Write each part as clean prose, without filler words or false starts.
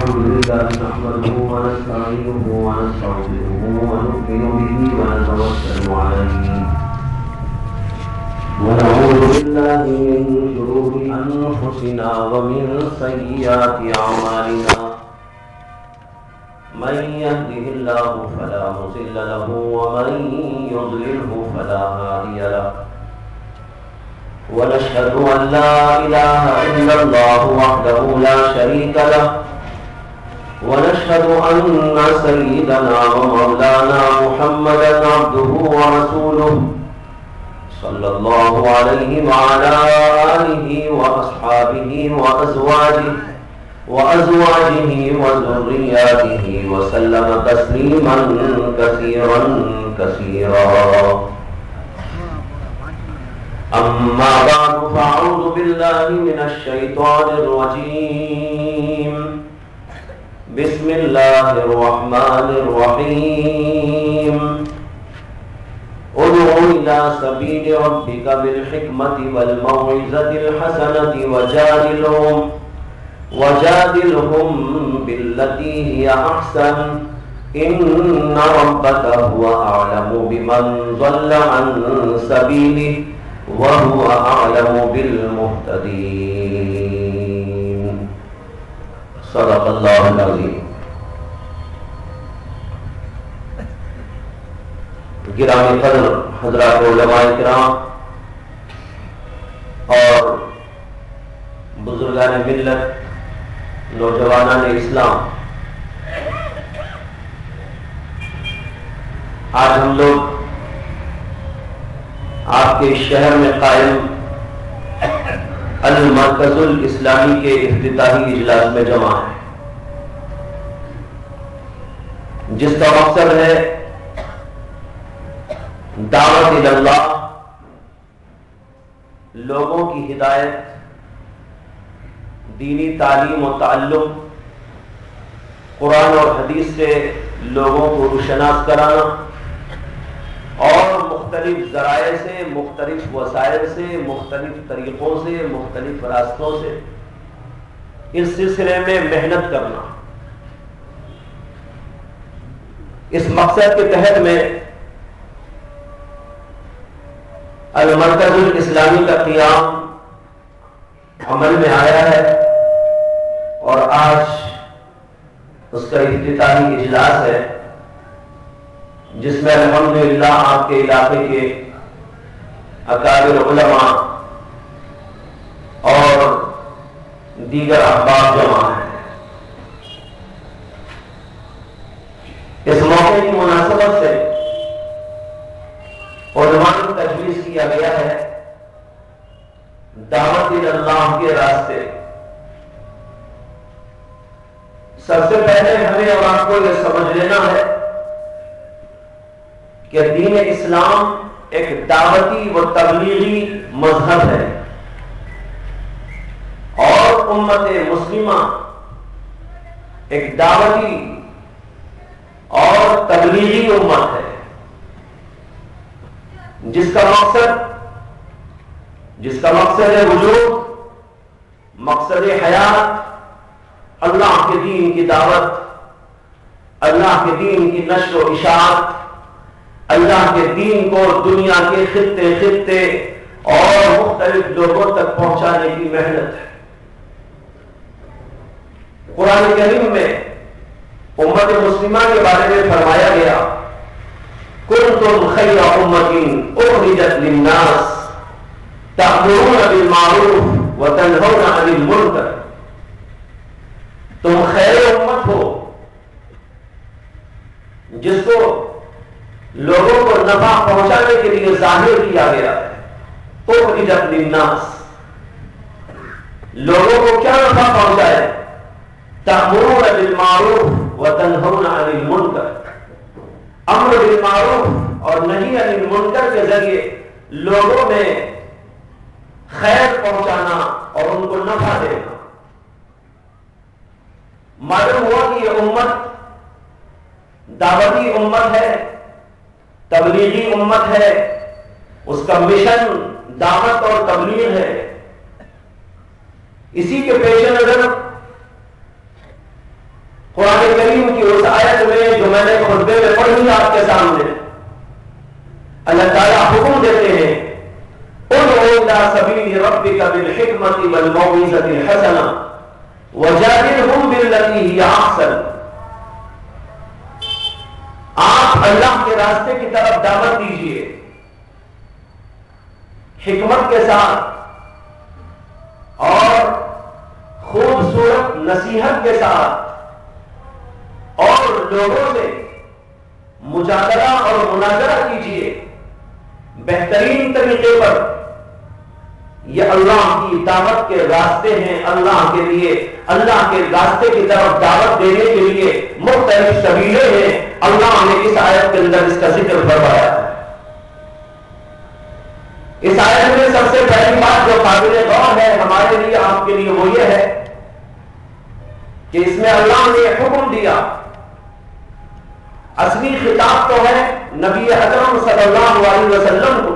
الحمد لله نحمده ونستعينه ونستغفره ونؤمن به ونتوكل عليه ونعوذ بالله من شرور أنفسنا ومن سيئات أعمالنا من يهده الله فلا مضل له ومن يضلله فلا هادي له ونشهد أن لا إله إلا الله وحده لا شريك له ونشهد أن سيدنا ومولانا محمدا عبده ورسوله صلى الله عليه وعلى آله وأصحابه وأزواجه وذرياته وسلم تسليما كثيرا كثيرا أما بعد فأعوذ بالله من الشيطان الرجيم بسم الله الرحمن الرحيم ادع إلى سبيل ربك بالحكمة والموعظة الحسنة وجادلهم بالتي هي أحسن إن ربك هو أعلم بمن ضل عن سبيله وهو أعلم بالمهتدين صدق الله العظيم. گرامی قدر حضرات علماء کرام اور بزرگان ملت، نوجوانان اسلام، آج ہم لوگ آپ کے شہر میں قائم المرکز الاسلامی کے افتتاحی اجلاس میں جمع ہیں، جس کا مقصد ہے دعوت الی اللہ، لوگوں کی ہدایت، دینی تعلیم و تعلم، قرآن اور حدیث سے لوگوں کو روشناس کرانا اور مختلف ذرائع سے، مختلف وسائل سے، مختلف طریقوں سے، مختلف راستوں سے اس سلسلے میں محنت کرنا۔ اس مقصد کے تحت میں المرکز الاسلامی کا قیام عمل میں آیا ہے اور آج اس کا افتتاحی اجلاس ہے، جس میں الحمدللہ آپ کے علاقے کے اکابر علماء اور دیگر احباب جمع ہیں۔ اس موقع کی مناسبت سے عنوان تجویز کیا گیا ہے دعوت الی اللہ کے راستے۔ سب سے پہلے ہمیں اور آپ کو یہ سمجھ لینا ہے کہ دین اسلام ایک دعوتی و تبلیغی مذہب ہے اور امت مسلمہ ایک دعوتی اور تبلیغی امت ہے، جس کا مقصد ہے وجود، مقصد حیات، اللہ کے دین کی دعوت، اللہ کے دین کی نشر و اشاعت، اللہ کے دین کو دنیا کے خطے خطے اور مختلف لوگوں تک پہنچانے کی محنت ہے۔ قرآن کریم میں امت مسلمہ کے بارے میں فرمایا گیا کنتم خیر امۃ اخرجت للناس تأمرون بالمعروف وتنہون عن المنکر، تم خیر امت ہو جس کو لوگوں کو نفع پہنچانے کے لیے ظاہر کیا گیا ہے۔ اخرجت للناس، لوگوں کو کیا نفع پہنچائے؟ تأمرون بالمعروف وتنہون عن المنکر، امر بالمعروف اور نہی عن المنکر کے ذریعے لوگوں میں خیر پہنچانا اور ان کو نفع دینا۔ معلوم ہوا کہ یہ امت دعوتی امت ہے، تبلیغی امت ہے، اس کا مشن دعوت اور تبلیغ ہے۔ اسی کے پیش نظر خطبے میں پڑھی آپ کے سامنے، اللہ تعالیٰ حکم دیتے ہیں ادعو الی سبیل ربک بالحکمۃ والموعظۃ الحسنہ وجادلہم باللتی ہی احسن۔ آپ اللہ کے راستے کی طرف دعوت دیجیے حکمت کے ساتھ اور خوبصورت نصیحت کے ساتھ، اور لوگوں سے مجادلہ اور مناظرہ کیجیے بہترین طریقے پر۔ یہ اللہ کی دعوت کے راستے ہیں، اللہ کے لیے، اللہ کے راستے کی طرف دعوت دینے کے لیے مختلف سبیلیں ہیں۔ اللہ نے اس آیت کے اندر اس کا ذکر فرمایا ہے۔ اس آیت میں سب سے پہلی بات جو قابل غور ہے ہمارے لیے، آپ کے لیے، وہ یہ ہے کہ اس میں اللہ نے حکم دیا۔ اصلی خطاب تو ہے نبی اکرم صلی اللہ علیہ وسلم کو،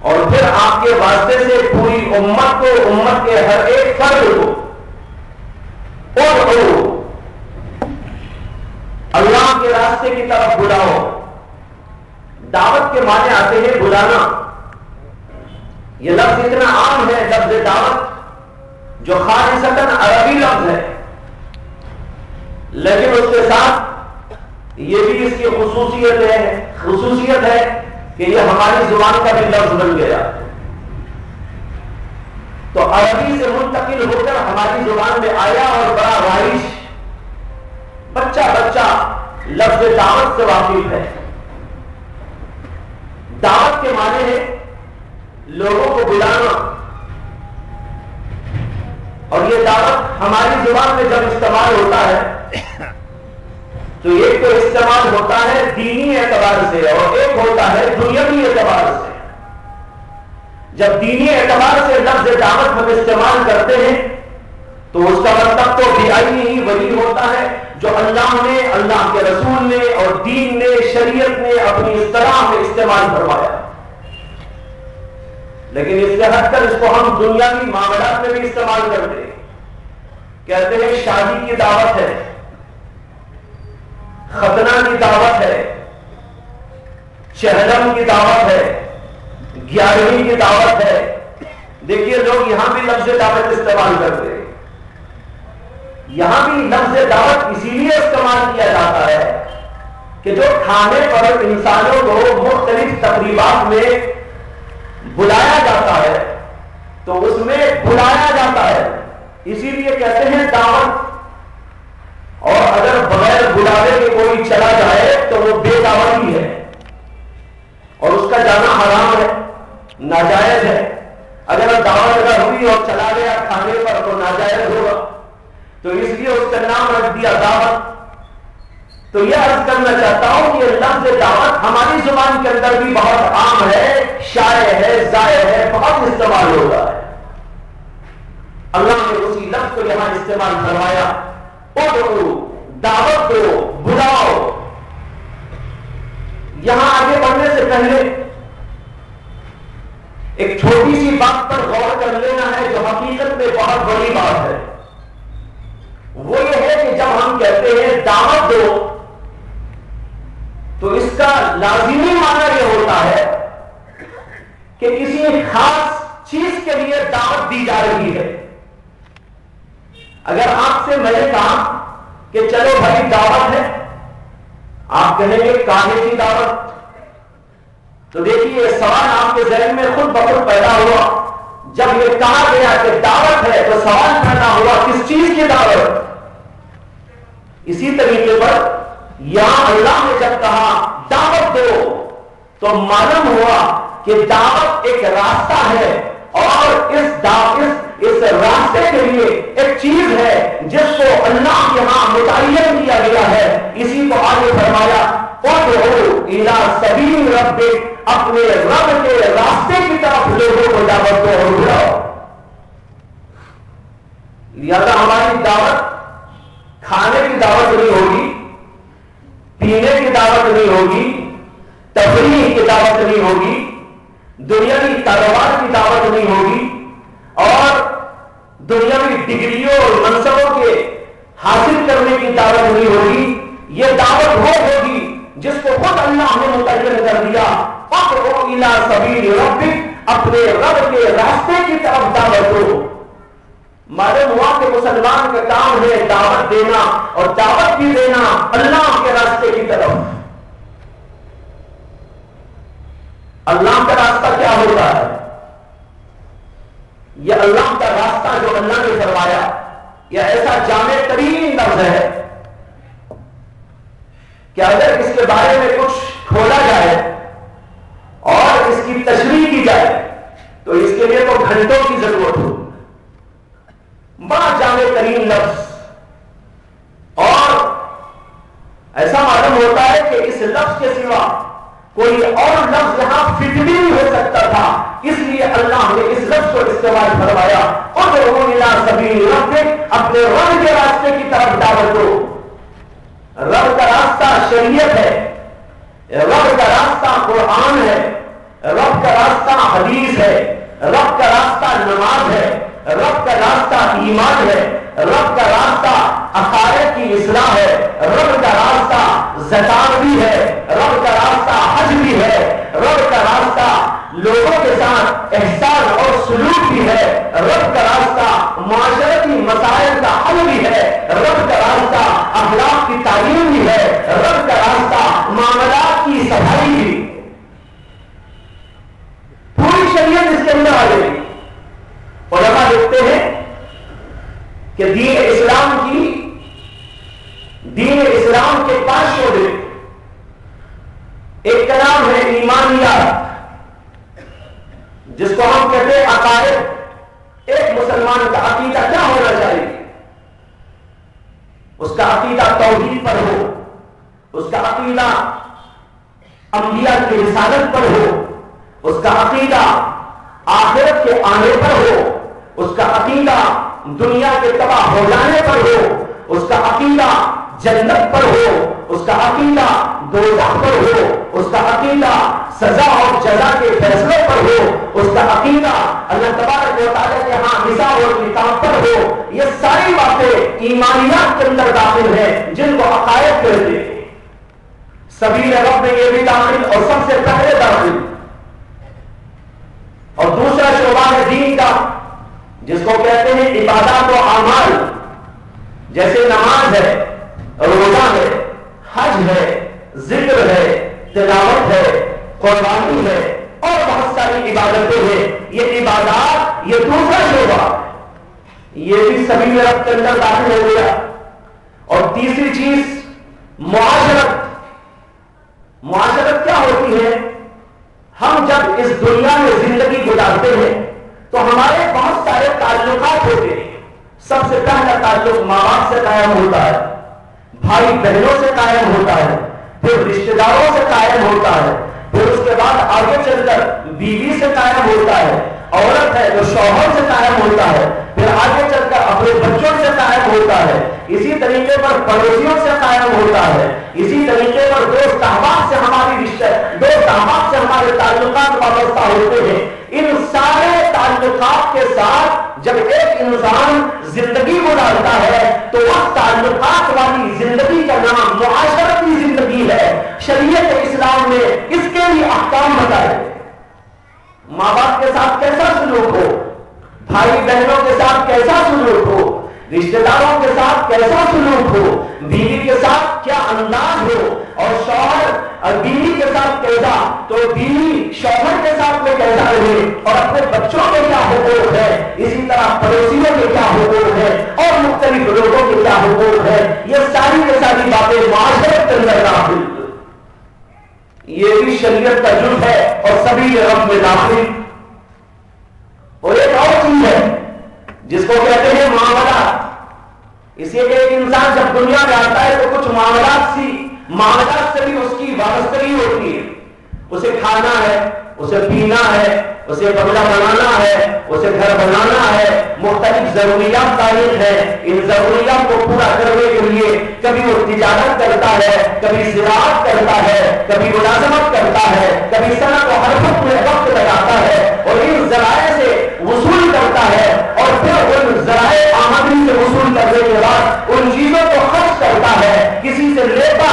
اور پھر آپ کے واسطے سے پوری امت کو، امت کے ہر ایک فرد کو ادعو، اللہ کے راستے کی طرف بلاؤ۔ دعوت کے معنی آتے ہیں بلانا۔ یہ لفظ اتنا عام ہے، لفظ دعوت، جو خالصتاً عربی لفظ ہے، لیکن اس کے ساتھ یہ بھی اس کی خصوصیت ہے کہ یہ ہماری زبان کا بھی لفظ بن گیا، تو عربی سے منتقل ہو کر ہماری زبان میں آیا اور بڑا رائج، بچہ لفظ دعوت سے واقف ہے۔ دعوت کے معنی ہے لوگوں کو بلانا، اور یہ دعوت ہماری زبان میں جب استعمال ہوتا ہے تو ایک تو استعمال ہوتا ہے دینی اعتبار سے، اور ایک ہوتا ہے دنیاوی اعتبار سے۔ جب دینی اعتبار سے لفظ دعوت ہم استعمال کرتے ہیں تو اس کا مطلب تو بعینہ ہی وہی ہوتا ہے جو اللہ نے، اللہ کے رسول نے اور دین نے، شریعت نے اپنی اصطلاح میں استعمال فرمایا۔ لیکن اس سے ہٹ کر اس کو ہم دنیاوی معاملات میں بھی استعمال کرتے ہیں، کہتے ہیں شادی کی دعوت ہے، ختنہ کی دعوت ہے، چہلم کی دعوت ہے، 11ویں کی دعوت ہے۔ دیکھیے لوگ یہاں بھی لفظ دعوت استعمال کرتے ہیں۔ یہاں بھی لفظ دعوت اسی لیے استعمال کیا جاتا ہے کہ جو کھانے پر انسانوں کو مختلف تقریبات میں بلایا جاتا ہے تو اس میں بلایا جاتا ہے، اسی لیے کہتے ہیں دعوت۔ اور اگر بغیر بلاوے کے کوئی چلا جائے تو وہ بے دعوتی ہے، اور اس کا جانا حرام ہے، ناجائز ہے۔ اگر دعوت ہوئی اور چلا گیا کھانے پر تو ناجائز ہوگا، تو اس لیے اس کا نام رکھ دیا دعوت۔ تو یہ عرض کرنا چاہتا ہوں کہ لفظ دعوت ہماری زبان کے اندر بھی بہت عام ہے، شائع ہے، ظاہر ہے، بہت استعمال ہوتا ہے۔ اللہ نے اسی لفظ کو یہاں استعمال کروایا، ادعو، دعوت دو، بلاؤ۔ یہاں آگے بڑھنے سے پہلے ایک چھوٹی سی بات پر غور کر لینا ہے جو حقیقت میں بہت بڑی بات ہے۔ وہ یہ ہے کہ جب ہم کہتے ہیں دعوت دو تو اس کا لازمی معنی یہ ہوتا ہے کہ کسی خاص چیز کے لیے دعوت دی جا رہی ہے۔ اگر آپ سے میں نے کہا کہ چلو بھائی دعوت ہے، آپ کہیں گے کانے کی دعوت، تو دیکھیے یہ سوال آپ کے ذہن میں خود بخود پیدا ہوا۔ جب یہ کہا گیا کہ دعوت ہے تو سوال پیدا ہوا کس چیز کی دعوت؟ اسی طریقے پر یہاں اللہ نے جب کہا دعوت دو تو معلوم ہوا کہ دعوت ایک راستہ ہے، اور اس راستے کے لیے ایک چیز ہے جس کو اللہ کے ہاں متعین کیا گیا ہے۔ اسی کو آگے فرمایا ادعو الی سبیل ربک، اپنے رب کے راستے کی طرف لوگوں کو دعوت دو اور بلاؤ۔ لہذا ہماری دعوت کھانے کی دعوت نہیں ہوگی، پینے کی دعوت نہیں ہوگی، تفریح کی دعوت نہیں ہوگی، دنیاوی کاروبار کی دعوت نہیں ہوگی، اور دنیاوی ڈگریوں اور منصبوں کے حاصل کرنے کی دعوت نہیں ہوگی، یہ دعوت وہ ہوگی جس کو خود اللہ نے متعین کر دیا، ادعو الی سبیل ربک، اپنے رب کے راستے کی طرف دعوت دو۔ معلوم ہوا کہ مسلمان کا کام ہے دعوت دینا، اور دعوت بھی دینا اللہ کے راستے کی طرف۔ اللہ کا راستہ کیا ہوتا ہے؟ یہ اللہ کا راستہ جو اللہ نے فرمایا، یہ ایسا جامع ترین لفظ ہے کہ اگر اس کے بارے میں کچھ کھولا جائے اور اس کی تشریح کی جائے تو اس کے لیے تو گھنٹوں کی ضرورت ہو۔ بڑا جامع ترین لفظ، اور ایسا معلوم ہوتا ہے کہ اس لفظ کے سوا کوئی اور لفظ یہاں فٹ بھی نہیں ہو سکتا تھا، اس لیے اللہ نے اس لفظ کو استعمال فرمایا، ادعو الی سبیل ربک، اپنے رب کے راستے کی طرف دعوت دو۔ رب کا راستہ شریعت ہے، رب کا راستہ قرآن ہے، رب کا راستہ حدیث ہے، رب کا راستہ نماز ہے، رب کا راستہ ایمان ہے، رب کا راستہ عقائد کی اصلاح ہے، رب کا راستہ زکات بھی ہے، رب کا راستہ حج بھی ہے، رب کا راستہ لوگوں کے ساتھ احسان اور سلوک بھی ہے، رب کا راستہ معاشرتی مسائل کا حل بھی ہے، رب کا راستہ اخلاق کی تعلیم بھی ہے، رب کا راستہ معاملات کی صفائی بھی۔ پوری شریعت اس کے اندر آ گئی۔ علماء لکھتے ہیں کہ دین اسلام کے 5 شعبے، ایک کا نام ہے ایمانیات، جس کو ہم کہتے ہیں عقائد۔ ایک مسلمان کا عقیدہ کیا ہونا چاہیے؟ اس کا عقیدہ توحید پر ہو، اس کا عقیدہ انبیاء کی رسالت پر ہو، اس کا عقیدہ آخرت کے آنے پر ہو، اس کا عقیدہ دنیا کے تباہ ہو جانے پر ہو، اس کا عقیدہ جنت پر ہو، اس کا عقیدہ دوزخ پر ہو، اس کا عقیدہ سزا اور جزا کے فیصلے پر ہو، اس کا عقیدہ اللہ تبارک و تعالیٰ کے ہاں حساب اور کتاب پر ہو۔ یہ ساری باتیں ایمانیات کے اندر داخل ہیں، جن کو عقائد کہتے ہیں۔ سبیل رب میں یہ بھی داخل، اور سب سے پہلے داخل۔ اور دوسرا شعبہ ہے دین کا، جس کو کہتے ہیں عبادات و اعمال، جیسے نماز ہے، روزہ ہے، حج ہے، ذکر ہے، تلاوت ہے، قربانی ہے، اور بہت ساری عبادتیں ہیں۔ یہ عبادات، یہ دوسرا شعبہ، یہ بھی سبیل رب کے اندر داخل ہو گیا۔ اور تیسری چیز معاشرت۔ معاشرت کیا ہوتی ہے؟ ہم جب اس دنیا میں زندگی گزارتے ہیں تو ہمارے بہت سارے تعلقات ہوتے ہیں۔ سب سے پہلا تعلق ماں باپ سے قائم ہوتا ہے، بھائی بہنوں سے قائم ہوتا ہے، پھر رشتہ داروں سے قائم ہوتا ہے، پھر اس کے بعد آگے چل کر بیوی سے قائم ہوتا ہے، عورت ہے جو شوہر سے قائم ہوتا ہے، پھر آگے چل کر اپنے بچوں سے قائم ہوتا ہے، اسی طریقے پر پڑوسیوں سے قائم ہوتا ہے، اسی طریقے پر دوست احباب سے ہمارے تعلقات وابستہ ہوتے ہیں۔ ان سارے تعلقات کے ساتھ جب ایک انسان زندگی گزارتا ہے تو اس تعلقات والی زندگی کا نام معاشرتی زندگی ہے۔ شریعت اسلام نے اس کے لیے احکام بتائے۔ ماں باپ کے ساتھ کیسا سلوک ہو، بھائی بہنوں کے ساتھ کیسا سلوک ہو، رشتہ داروں کے ساتھ کیسا سلوک ہو، بیوی کے ساتھ کیا انداز ہو، اور شوہر اور بیوی کے ساتھ کیسا، تو بیوی شوہر کے ساتھ میں کیسا رہے، اور اپنے بچوں کے کیا حقوق ہے، اسی طرح پڑوسیوں کے کیا حقوق ہے، اور مختلف لوگوں کے کیا حقوق ہے، یہ ساری کی ساری باتیں معاشرت کے اندر داخل۔ یہ بھی شریعت کا جز ہے اور سبھی رب میں داخل۔ اور ایک اور چیز ہے جس کو کہتے ہیں معاملات۔ اس لیے کہ ایک انسان جب دنیا میں آتا ہے تو کچھ معاملات سے بھی اس کی وابستگی ہوتی ہے۔ اسے کھانا ہے، اسے پینا ہے، اسے بنگلہ بنانا ہے، اسے گھر بنانا ہے، مختلف ضروریات تعلق ہے۔ ان ضروریات کو پورا کرنے کے لیے کبھی وہ تجارت کرتا ہے، کبھی زراعت کرتا ہے، کبھی ملازمت کرتا ہے، کبھی صنعت و حرفت میں وقت لگاتا ہے، اور ان ذرائع سے وصول کرتا ہے، اور پھر ان ذرائع آمدنی سے وصول کرنے کے بعد ان چیزوں کو خرچ کرتا ہے، کسی سے لیتا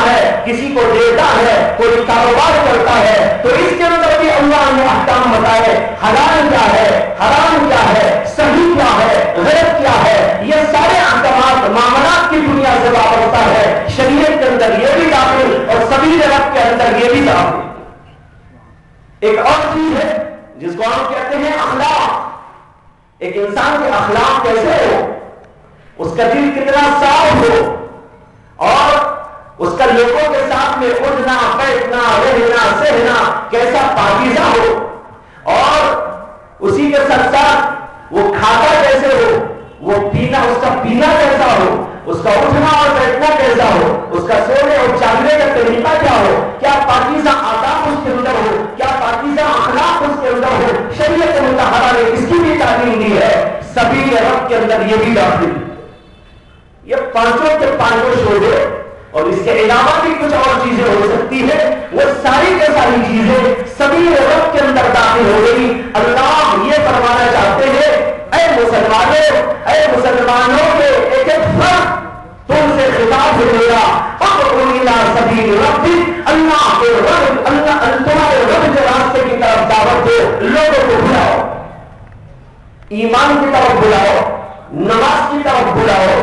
اخلاق کیسے ہو، اس کا دل کتنا صاف ہو، اور اس کا لوگوں کے ساتھ میں اٹھنا بیٹھنا رہنا سہنا کیسا پاکیزہ ہو، اور اسی کے ساتھ ساتھ وہ کھاتا کیسے ہو، وہ پینا اس کا پینا کیسا ہو، اس کا اٹھنا اور بیٹھنا کیسا ہو، اس کا سونے اور جاگنے کا طریقہ کیا ہو، کیا پاکیزہ آداب اس کے اندر ہو، کیا پاکیزہ اخلاق اس کے اندر ہو۔ شریعت مطہرہ نے اس کی بھی تعلیم دی ہے، سبیل رب کے اندر یہ بھی داخل۔ یہ پانچوں کے پانچوں شعبے اور اس کے علاوہ بھی کچھ اور چیزیں ہو سکتی ہے، وہ ساری کے ساری چیزیں سبیل رب کے اندر داخل ہو گئی۔ اللہ یہ فرمانا چاہتے ہیں، اے مسلمانوں کے ایک ایک فرد تم سے خطاب ہے میرا، ادعو الی سبیل ربک، اللہ کے رب، اللہ تمہارے رب کے راستے کی طرف دعوت دو، لوگوں کو بلاؤ، ایمان کی طرف بلاؤ، نماز کی طرف بلاؤ،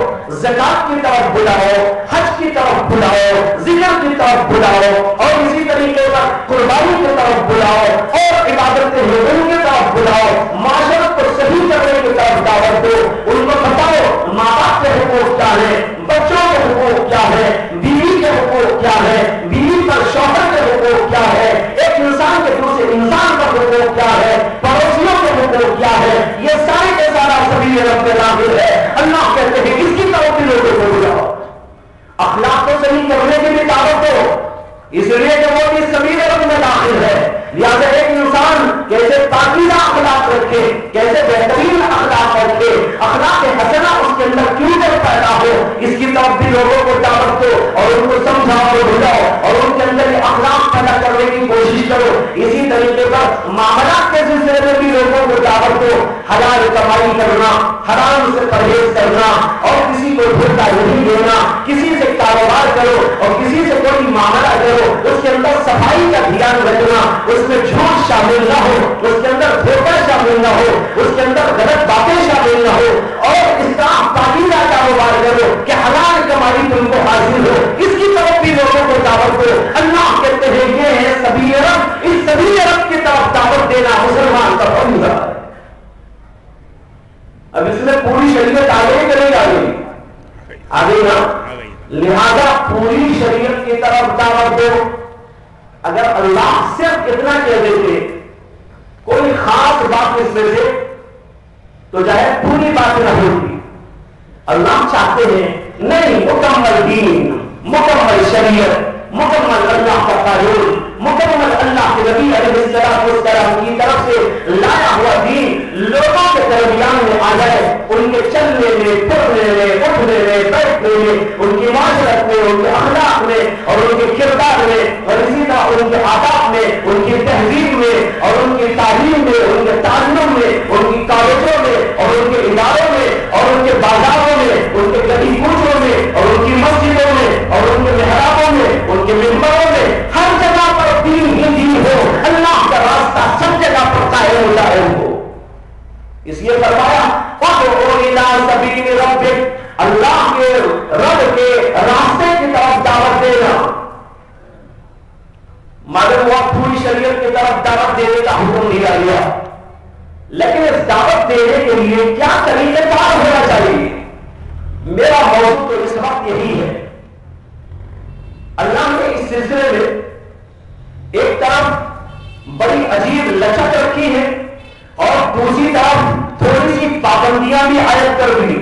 زکات کی طرف بلاؤ، حج کی طرف بلاؤ، ذکر کی طرف بلاؤ، اور اسی طریقے پر قربانی کی طرف بلاؤ، اور عبادت لوگوں کی طرف بلاؤ، معاشرت کو صحیح کرنے کی طرف دعوت دو، ان کو بتاؤ ماں باپ کے حقوق کیا ہے، بچوں کے حقوق کیا ہے، بیوی کے حقوق کیا ہے، بیوی پر شوہر کے حقوق کیا ہے، ایک انسان کے دوسرے انسان پر حقوق کیا ہے، پڑوسیوں کے حقوق کیا ہے، یہ سارے کے سارا سبیل رب میں داخل ہے۔ اللہ کہتے ہیں اس کی طرف بھی لوگوں کو بلاؤ، اخلاق کو صحیح کرنے کی بھی دعوت دو، اس لیے کہ وہ بھی سبیل رب میں داخل ہے۔ لہٰذا ایک انسان کیسے پاکیزہ اخلاق رکھے، کیسے بہترین اخلاق رکھے، اخلاق حسنہ اس کے اندر کیوں کر پیدا ہو، اس کی طرف بھی لوگوں کو دعوت دو اور ان کو سمجھاؤ اور بلاؤ اور ان کے اندر یہ اخلاق پیدا کرنے کی کوشش کرو۔ اسی طریقے پر معاملات کے سلسلے میں بھی لوگوں کو دعوت دو، حلال کمائی کرنا، حرام سے پرہیز کرنا، اور کسی کو دھوکہ نہیں دینا، کسی سے کاروبار کرو اور کسی سے کوئی معاملہ کرو اس کے اندر صفائی کا دھیان رکھنا، اس میں جھوٹ شامل نہ ہو، اس کے اندر دھوکہ شامل نہ ہو، اس کے اندر غلط باتیں شامل نہ ہو، اور اس کا پاکیزہ کاروبار کرو کہ حلال کمائی تم کو حاصل ہو، اس کی طرف بھی لوگوں کو دعوت دو۔ اللہ کہتے ہیں یہ ہے سبیل رب، اس سبیل رب کی طرف دعوت دینا مسلمان کا فرض ہے۔ اب اس میں پوری شریعت آگے ہی کرے گا، آگے نا، لہذا پوری شریعت کی طرف دعوت دو۔ اگر اللہ صرف اتنا کہہ دیتے کوئی خاص بات اس میں سے تو چاہے پوری بات نہ ہوتی، اللہ چاہتے ہیں نہیں، مکمل دین، مکمل شریعت، مکمل اللہ کا قانون، مکمل اللہ کے نبی علیہ السلام کی طرف سے لایا ہوا دین لوگوں کے درمیان میں آ جائے، ان کے چلنے میں، پھرنے میں، اٹھنے میں، بیٹھنے میں، ان کی معاشرت میں، ان کے اخلاق میں اور ان کے کردار میں، اور اسی طرح ان کے آداب میں، ان کی تہذیب میں اور ان کی تعلیم میں، ان کے تعلم میں، ان کی کالجوں میں اور ان کے اداروں میں اور ان کے بازاروں میں، ان کے گلی کوچوں میں اور ان کی مسجدوں میں اور ان کے محرابوں میں، ان کے ممبروں میں، ہر جگہ پر دین ہی دین ہو، اللہ کا راستہ سب جگہ پر قائم و دائم ہو۔ اس لیے فرمایا ادعو الی سبیل ربک، اللہ کے رب کے راستے کی طرف دعوت دینا۔ معلوم ہوا پوری شریعت کی طرف دعوت دینے کا حکم دیا گیا، لیکن اس دعوت دینے کے لیے کیا طریقہ کار ہونا چاہیے؟ میرا موضوع تو اس وقت یہی ہے۔ اللہ نے اس سلسلے میں ایک طرف بڑی عجیب لچک رکھی ہے اور دوسری طرف تھوڑی سی پابندیاں بھی عائد کر دی۔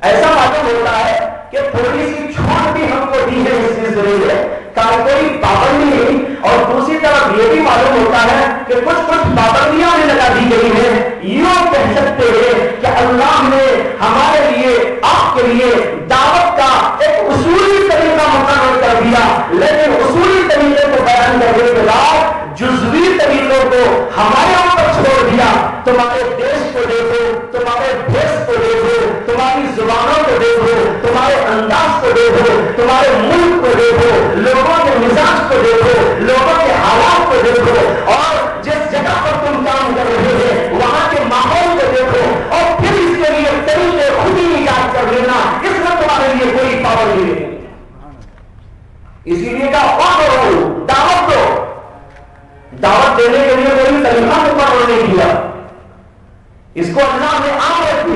ایسا معلوم ہوتا ہے کہ تھوڑی سی چھوٹ بھی ہم کو دی ہے اس سلسلے میں، کوئی پابندی نہیں، اور دوسری طرف یہ بھی معلوم ہوتا ہے کہ کچھ پابندیاں بھی لگا دی گئی ہیں۔ یوں کہہ سکتے ہیں کہ اللہ نے ہمارے لیے، آپ کے لیے دعوت کا ایک اصولی طریقہ مقرر کر دیا، لیکن اصولی طریقے کو بیان کرنے کے بعد جزوی طریقوں کو ہمارے اوپر چھوڑ دیا۔ تمہارے دیش کو دیکھو، تمہارے بھیس کو دیکھو، تمہاری زبانوں کو دیکھو، تمہارے انداز کو دیکھو، تمہارے ملک کو دیکھو، لوگوں کے مزاج کو دیکھو، لوگوں کے حالات کو دیکھو، اور جس جگہ پر تم کام کر رہے ہیں وہاں کے ماحول کو دیکھو، اور پھر اس کے لیے طریقے خود ہی ایجاد کر لینا، اس میں تمہارے لیے کوئی پابندی نہیں۔ اسی لیے کہا دعوت دو، دعوت دینے کے لیے کوئی طریقہ مقرر نہیں کیا، اس کو اللہ نے عام رکھ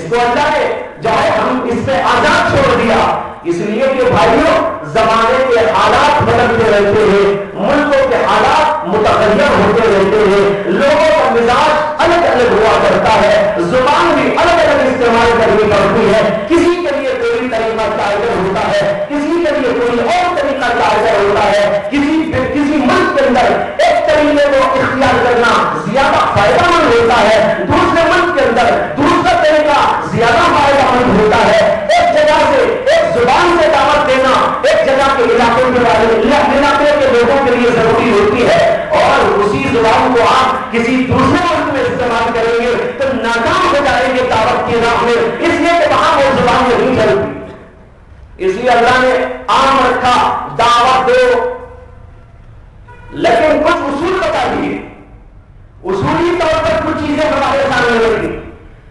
اس کو اللہ نے جو ہے ہم اس سے آزاد چھوڑ دیا، اس لیے کہ بھائیوں زمانے کے حالات بدلتے رہتے ہیں، ملکوں کے حالات متغیر ہوتے رہتے ہیں، لوگوں کا مزاج الگ الگ ہوا کرتا ہے، زبان بھی الگ الگ استعمال کرنی پڑتی ہے، کسی کے لیے کوئی طریقہ کارگر ہوتا ہے، کسی کے لیے کوئی اور طریقہ کارگر ہوتا ہے، کسی ملک کے اندر ایک طریقے کو اختیار کرنا زیادہ فائدہ مند ہوتا ہے، دوسرے ملک کے اندر دوسرا طریقہ زیادہ فائدہ مند ہوتا ہے، ایک جگہ سے ایک زبان سے دعوت دینا ایک جگہ کے علاقے کے لوگوں کے لیے ضروری ہوتی ہے، اور اسی زبان کو آپ کسی دوسرے ملک میں استعمال کریں گے تو ناکام ہو جائیں گے دعوت کی راہ میں، اس لیے کہ وہاں وہ زبان نہیں چلتی۔ اس لیے اللہ نے عام رکھا دعوت دو، لیکن کچھ اصول بتا دیے، اصولی طور پر کچھ چیزیں ہمارے سامنے رکھی،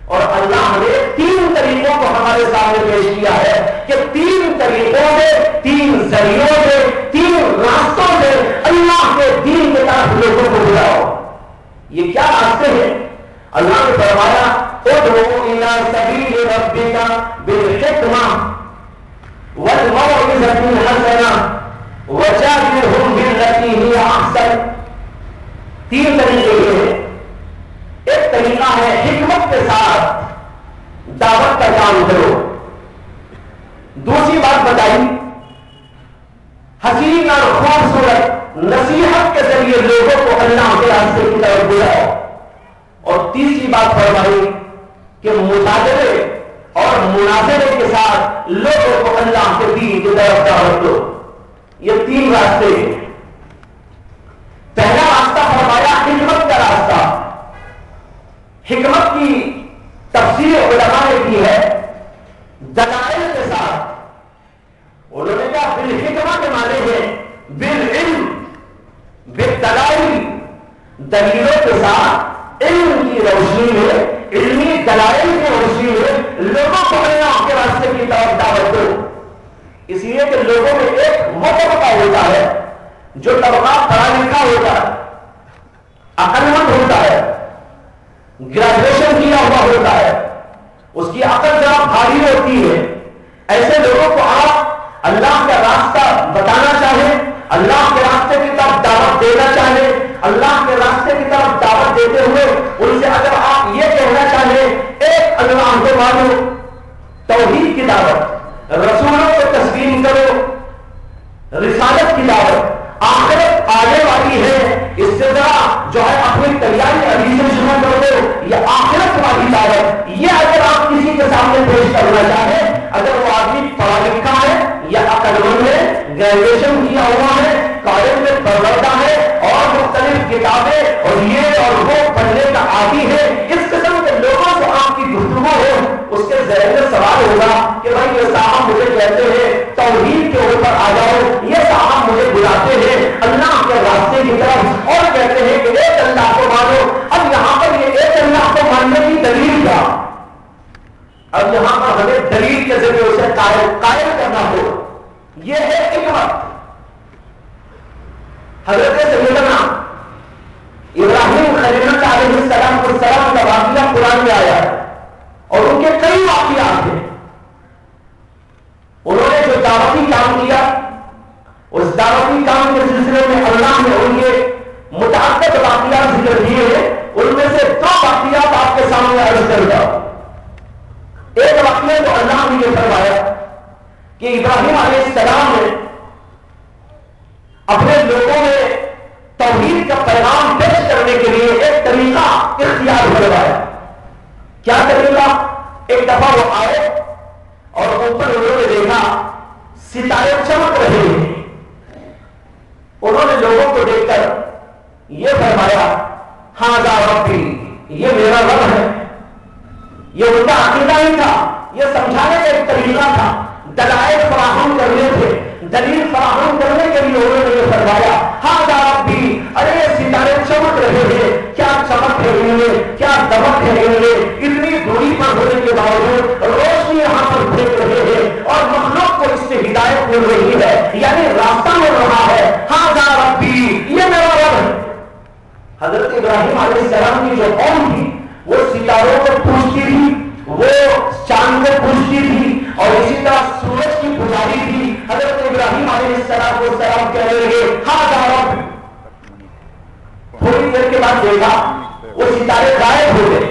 اور اللہ نے 3 طریقوں کو ہمارے سامنے پیش کیا ہے کہ 3 طریقوں سے، 3 ذریعوں سے، 3 راستوں سے اللہ کے دین کی طرف لوگوں کو بلاؤ۔ یہ کیا راستے ہیں؟ اللہ نے فرمایا ادعو الی سبیل ربک بالحکمہ والموعظۃ الحسنہ وجادلہم بالتی ہی احسن۔ 3 طریقے ہیں۔ ایک طریقہ ہے حکمت کے ساتھ دعوت کا کام کرو۔ دوسری بات بتائی حسین اور خوبصورت نصیحت کے ذریعے لوگوں کو اللہ کے راستے کی طرف بلاؤ، اور تیسری بات فرمائی کہ مجادلے اور مناظرے کے ساتھ لوگوں کو اللہ کے دین کی طرف دعوت دو۔ یہ 3 راستے ہیں۔ پہلا راستہ فرمایا حکمت کا راستہ۔ حکمت کی تفسیر علماء نے کی ہے دلائل کے ساتھ۔ انہوں نے کہا بالحکمہ کے معنی ہے بالعلم، بالدلائل، دلیلوں کے ساتھ علم کی روشنی میں، علمی دلائل کی روشنی میں لوگوں کو اللہ کے راستے کی طرف دعوت دو۔ اس لیے کہ لوگوں میں ایک وہ طبقہ ہوتا ہے جو طبقہ پڑھا لکھا ہوتا ہے، عقل مند ہوتا ہے، گریجویشن کیا ہوا ہوتا ہے، اس کی عقل ذرا بھاری ہوتی ہے۔ ایسے لوگوں کو آپ اللہ کا راستہ بتانا چاہیں، اللہ کے راستے کی طرف دعوت دینا چاہیں، اللہ کے راستے کی طرف دعوت دیتے ہوئے ان سے اگر آپ یہ کہنا چاہیں ایک اللہ کو مانو، توحید کی دعوت، رسولوں کو تسلیم کرو، رسالت کی دعوت، آخرت آنے والی ہے، اس سے ذرا جو ہے اپنی تیاری ابھی سے شروع کر دو، یہ آخرت والی دعوت، یہ اگر آپ کسی کے سامنے پیش کرنا چاہیں، اگر وہ آدمی پڑھا لکھا ہے یا عقل مند ہے، گریجویشن کیا ہوا ہے، کالج میں پڑھتا ہے اور مختلف کتابیں اور یہ اور وہ پڑھنے کا عادی ہے، اس قسم کے لوگوں سے آپ کی گفتگو ہو، اس کے ذہن میں سوال ہوگا کہ بھائی یہ صاحب مجھے کہتے ہیں توحید کے اوپر آ جاؤ، یہ صاحب مجھے بلاتے ہیں اللہ کے راستے کی طرف اور کہتے ہیں کہ ایک اللہ کو مانو، اب یہاں پر یہ ایک اللہ کو ماننے کی دلیل کیا؟ اب یہاں پر ہمیں دلیل کے ذریعے اسے قائل کرنا ہو، یہ ہے حکمت۔ حضرت سیدنا ابراہیم خلیل اللہ علیہ السلام کا واقعہ قرآن میں آیا ہے اور ان کے کئی واقعات ہیں۔ انہوں نے جو دعوتی کام کیا، اس دعوتی کام کے سلسلے میں اللہ نے ان کے متعدد واقعات ذکر کیے ہیں، ان میں سے 2 واقعات آپ کے سامنے عرض کرتا ہوں۔ ایک واقعہ تو اللہ نے یہ فرمایا کہ ابراہیم علیہ السلام نے اپنے لوگوں میں توحید کا پیغام پیش کرنے کے لیے ایک طریقہ اختیار کروایا۔ کیا طریقہ؟ ایک دفعہ وہ آئے اور اوپر انہوں نے دیکھا ستارے چمک رہے ہیں، انہوں نے لوگوں کو دیکھ کر یہ فرمایا ھذا ربی، یہ میرا رب ہے۔ یہ ان کا عقیدہ ہی تھا، یہ سمجھانے کا ایک طریقہ تھا، دلائل فراہم کرنے تھے، دلیل فراہم کرنے کے لیے انہوں نے یہ فرمایا ھذا ربی، ارے یہ ستارے چمک رہے ہیں، کیا چمک ہے ان میں، کیا دمک ہے ان میں، اتنی دوری پر ہونے کے باوجود روشنی یہاں پر پھینک رہے ہیں اور مخلوق کو اس سے ہدایت مل رہی ہے، یعنی راستہ مل رہا ہے۔ ھذا ربی، یہ میرا رب ہے۔ حضرت ابراہیم علیہ السلام کی جو قوم تھی وہ ستاروں کو پوچھتی تھی، وہ چاند کو پوجتی تھی اور اسی طرح سورج کی پجاری تھی. حضرت ابراہیم علیہ السلام کہنے لگے ہاں رب. تھوڑی دیر کے بعد دیکھا وہ ستارے غائب ہو گئے.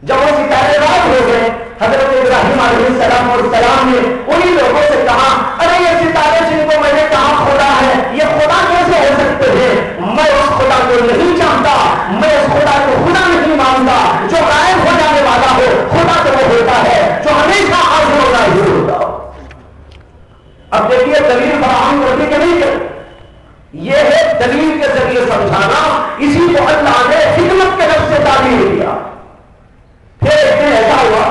جب وہ ستارے غائب ہو گئے حضرت ابراہیم علیہ السلام نے انہی لوگوں سے کہا ارے یہ ستارے جن کو میں نے کہا خدا ہے یہ خدا کیسے ہو سکتے ہیں؟ میں اس خدا کو نہیں جانتا, میں اس خدا کو خدا نہیں مانتا. جو غائب ہو جانے والا ہو خدا تو وہ ہوتا ہے جو ہمیشہ حاضر ہوتا ہی ہوتا. اب دیکھیے دلیل فراہم کرنے کے نہیں کرتے, یہ ہے دلیل کے ذریعے سمجھانا. اسی کو اللہ نے حکمت کے لفظ سے تعبیر کیا. پھر ایک دن ایسا ہوا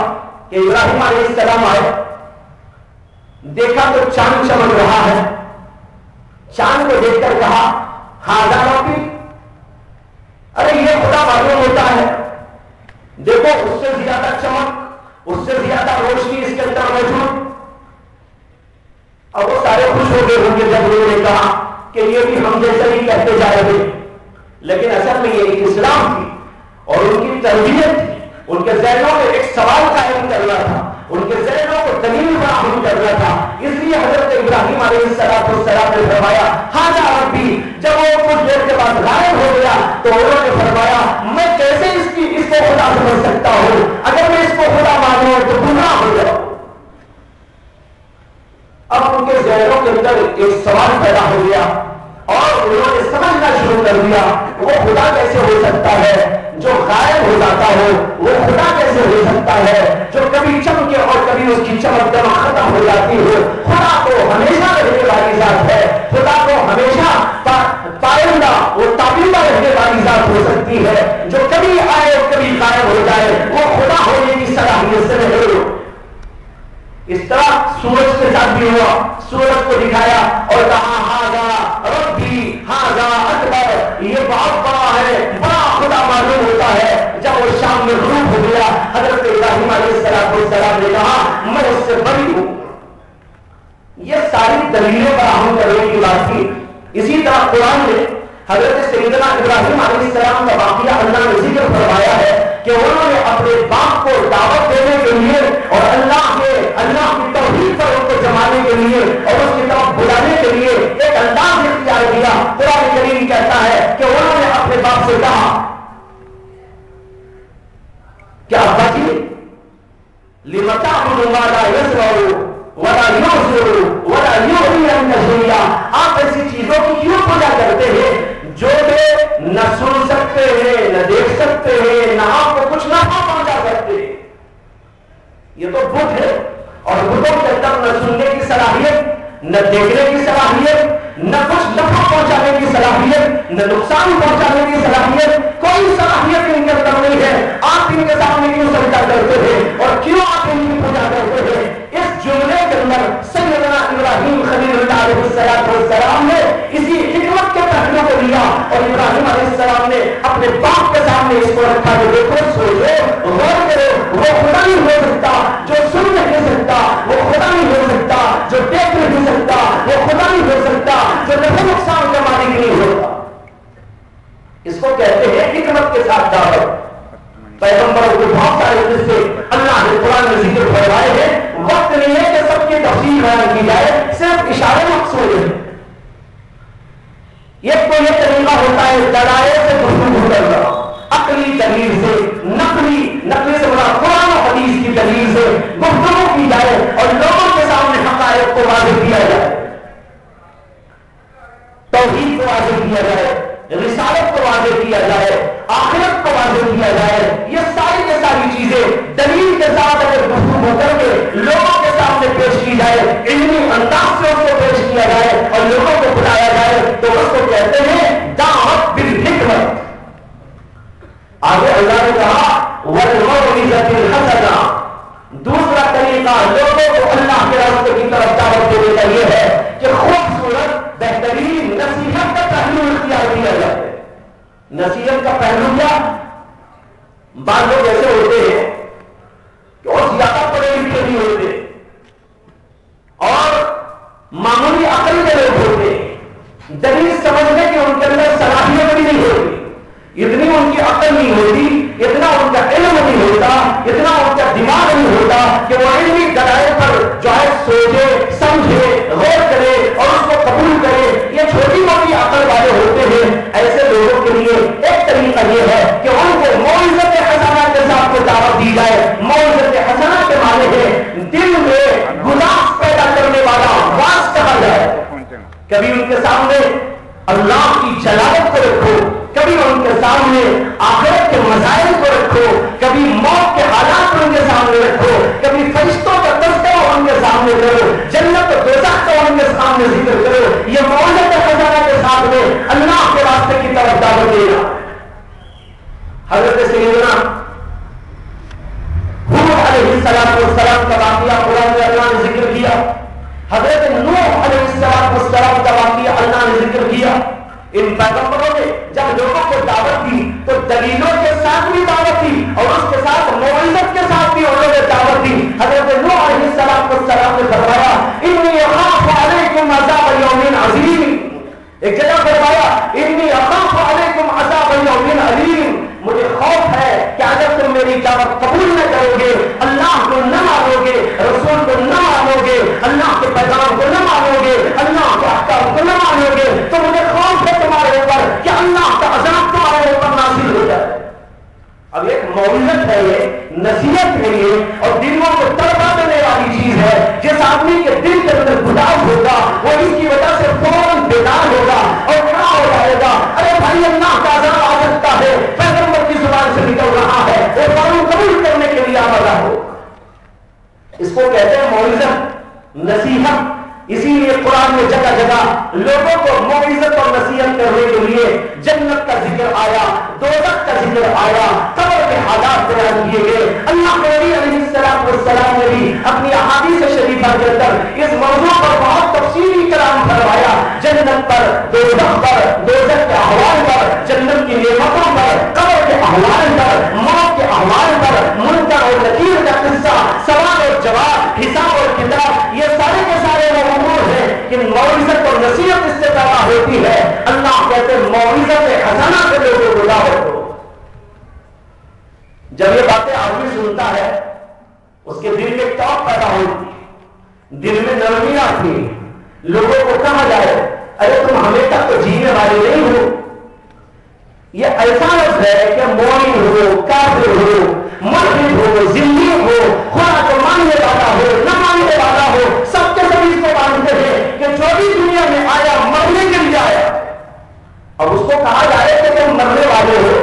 کہ ابراہیم علیہ السلام آئے, دیکھا تو چاند چمک رہا ہے. چاند کو دیکھ کر کہا ہاذا ربی, ارے یہ خدا معلوم ہوتا ہے, دیکھو اس سے زیادہ چمک اس سے زیادہ روشنی اس کے اندر موجود. اب وہ سارے خوش ہو گئے ہوں گے جب انہوں نے کہا کہ یہ بھی ہم جیسا ہی کہتے جا رہے, لیکن اصل میں یہ ایک اسلام تھی اور ان کی تربیت تھی. ان کے ذہنوں میں ایک سوال قائم کرنا تھا, ان کے ذہنوں کو دلیل فراہم کرنا تھا. اس لیے حضرت ابراہیم علیہ السلام نے فرمایا ہاذا ربی. جب وہ کچھ دیر کے بعد غائب ہو گیا تو انہوں نے فرمایا میں کیسے اس کو خدا سمجھ سکتا ہوں؟ اگر میں اس کو خدا مانوں تو گمراہ ہو جاؤں. اب ان کے ذہنوں کے اندر ایک سوال پیدا ہو گیا اور انہوں نے سمجھنا شروع کر دیا وہ خدا کیسے ہو سکتا ہے جو غائب ہو جاتا ہو, وہ خدا کیسے ہو سکتا ہے جو کبھی چمکے اور کبھی اس کی چمک دمک ختم ہو جاتی ہو. خدا تو ہمیشہ رہنے والی ذات ہے, خدا تو ہمیشہ پائندہ وہ تابندہ رہنے والی ذات ہو سکتی ہے. جو کبھی آئے اور کبھی غائب ہو جائے وہ خدا ہونے کی صلاحیت سے نہیں ہو. اس طرح سورج کے ساتھ بھی ہوا, سورج کو دکھایا اور کہا ہاذا ربی ہاذا اکبر, یہ بہت بڑا ہے, بڑا خدا معلوم ہوتا ہے. جب وہ شام میں غروب ہو گیا حضرت ابراہیم علیہ السلام نے کہا میں اس سے بری ہوں. یہ ساری دلیلیں فراہم کرنے کی بات تھی. اسی طرح قرآن میں حضرت سیدنا ابراہیم علیہ السلام کا واقعہ اللہ نے ذکر فرمایا ہے کہ انہوں نے اپنے باپ کو دعوت دینے کے لیے اور اللہ کی توحید پر ان کو جمانے کے لیے اور اس کی طرف بلانے کے لیے ایک انداز اختیار کیا. قرآن کریم کہتا ہے کہ انہوں نے اپنے باپ سے کہا کہ ابا جی لم تعبدوا ما لا يسمع ولا يبصر ولا يغني عنك شيئا, آپ ایسی چیزوں کی کیوں پوجا کرتے ہیں جو نہ سن سکتے ہیں نہ دیکھ سکتے ہیں نہ آپ کو کچھ نفع پہنچا سکتے ہیں. یہ تو بت ہے اور بتوں کے اندر نہ سننے کی صلاحیت نہ دیکھنے کی صلاحیت نہ کچھ نفع پہنچانے کی صلاحیت نہ نقصان پہنچانے کی صلاحیت, کوئی صلاحیت ان کے اندر نہیں ہے. آپ ان کے سامنے کیوں سجدہ کرتے ہیں اور کیوں آپ ان کی پوجا کرتے ہیں؟ اس جملے کے اندر سیدنا ابراہیم خلیل اللہ علیہ السلام نے اسی حکمت کے پہلو کو لیا اور ابراہیم علیہ السلام نے اپنے باپ کے سامنے اس کو رکھا کہ دیکھو سوچو غور کرو, وہ خدا نہیں ہو سکتا جو سن نہیں سکتا, وہ خدا نہیں ہو سکتا جو دیکھ نہیں سکتا, وہ خدا نہیں ہو سکتا جو نفع نقصان کا مالک نہیں ہوتا. اس کو کہتے ہیں حکمت کے ساتھ دعوت. پیغمبروں کے بہت سارے قصے اللہ نے قرآن میں ذکر فرمائے ہیں. وقت نہیں ہے کہ سب کی تفصیل بیان کی جائے, صرف اشارے مقصود ہیں. ایک تو یہ طریقہ ہوتا ہے دلائل سے گفتگو کرنا, عقلی دلیل سے, نقلی سے مراد قرآن و حدیث کی دلیل سے گفتگو کی جائے اور لوگوں کے سامنے حقائق کو واضح کیا جائے, توحید کو واضح کیا جائے, رسالت کو واضح کیا جائے, آخرت کو واضح کیا جائے. یہ ساری کے ساری چیزیں دلیل کے ساتھ اگر گفتگو کر کے لوگوں کے سامنے پیش کی جائے, علمی انداز سے اس کو پیش کیا جائے اور لوگوں کو بلایا جائے تو اس کو کہتے ہیں دعوت بالحکمت. آگے اللہ نے کہا والموعظۃ الحسنہ. دوسرا طریقہ لوگوں کو اللہ کے راستے کی طرف دعوت دینے کا یہ ہے کہ خوبصورت بہترین نصیحت کا پہلو اختیار کیا جائے. نصیحت کا پہلو کیا؟ بعض لوگ ایسے ہوتے ہیں کہ وہ زیادہ پڑھے لکھے نہیں ہوتے اور معمولی عقل کے لوگ ہوتے ہیں, دلیل سمجھنے کی ان کے اندر صلاحیت بھی نہیں ہوتی, اتنی ان کی عقل نہیں ہوتی, اتنا ان کا علم نہیں ہوتا, اتنا ان کا دماغ نہیں کبھی ان کے سامنے اللہ کی جلالت کو رکھو، کبھی ان کے سامنے آخرت کے مسائل کو رکھو، کبھی موت کے حالات کو ان کے سامنے رکھو، کبھی فرشتوں کا تذکرہ ان کے سامنے کرو، جنت و دوزخ کا ان کے سامنے ذکر کرو. یہ موعظت خزانہ کے ساتھ میں اللہ کے راستے کی طرف دعوت دے گا. حضرت سیدنا ہود علیہ السلام کا واقعہ قرآن میں اللہ نے ذکر کیا. حضرت نوح علیہ السلام کا واقعہ اللہ نے ذکر کیا. ان پیغمبروں نے جب لوگوں کو دعوت دی تو دلیلوں کے ساتھ بھی دعوت دی اور اس کے ساتھ موعظت کے ساتھ بھی انہوں نے دعوت دی. حضرت نوح علیہ السلام نے فرمایا انی اخاف علیکم عذاب یوم عظیم. ایک جگہ فرمایا انی اخاف علیکم عذاب یوم علیم. مجھے خوف ہے کہ اگر تم میری دعوت قبول نہ کرو گے، اللہ کو نہ مانو گے، رسول کو نہ مانو گے، اللہ کے پیغام کو نہ مانو گے، اللہ کے احکام کو نہ مانو گے، تو مجھے خوف ہے تمہارے اوپر کہ اللہ کا عذاب تمہارے اوپر نازل ہو جائے. اب ایک موعظت ہے، یہ نصیحت ہے، یہ اور دلوں کو تڑپا دینے والی چیز ہے. جس آدمی کے دل کے اندر گداؤ ہوگا وہ اس کی وجہ سے فوراً بیدار ہوگا اور کھڑا ہو جائے گا. ارے بھائی اللہ کا عذاب آ سکتا ہے، پیغمبر کی زبان سے نکل رہا ہے، وہ قانون قبول کرنے کے لیے آمادہ ہو. اس کو کہتے ہیں موعظت، نصیحت. اسی لیے قرآن میں جگہ جگہ لوگوں کو موعظت اور نصیحت کرنے کے لیے جنت کا ذکر آیا، دوزخ کا ذکر آیا، قبر کے حالات بیان کیے گئے. اللہ کے نبی علیہ السلام نے بھی اپنی احادیث شریفہ کے اندر اس موضوع پر بہت تفصیلی کلام فرمایا. جنت پر، دوزخ پر، دوزخ کے احوال پر، جنت کی نعمتوں پر، قبر کے احوال پر، موت کے احوال پر، منکر اور نکیر کا قصہ، سوال اور جواب، حساب اور کتاب، یہ سارے کے سارے امور ہے کہ موعظت اور نصیحت اس سے پیدا ہوتی ہے. اللہ کہتے ہیں موعظت خزانہ سے لوگوں کو دعوت دو. جب یہ باتیں آدمی سنتا ہے اس کے دل میں توق پیدا ہوتی ہے، دل میں نرمی آتی ہے. لوگوں کو کہا جائے ارے تم ہمیں تک تو جینے والے نہیں ہو. یہ ایسا لفظ ہے کہ مومن ہو، کافر ہو، ملحد ہو، ذمہ ہو، خدا کو ماننے والا ہو، نہ ماننے والا ہو، سب کے سب اس کو مانتے ہیں کہ جو بھی دنیا میں آیا مرنے کے لیے آیا. اب اس کو کہا جائے کہ تم مرنے والے ہو،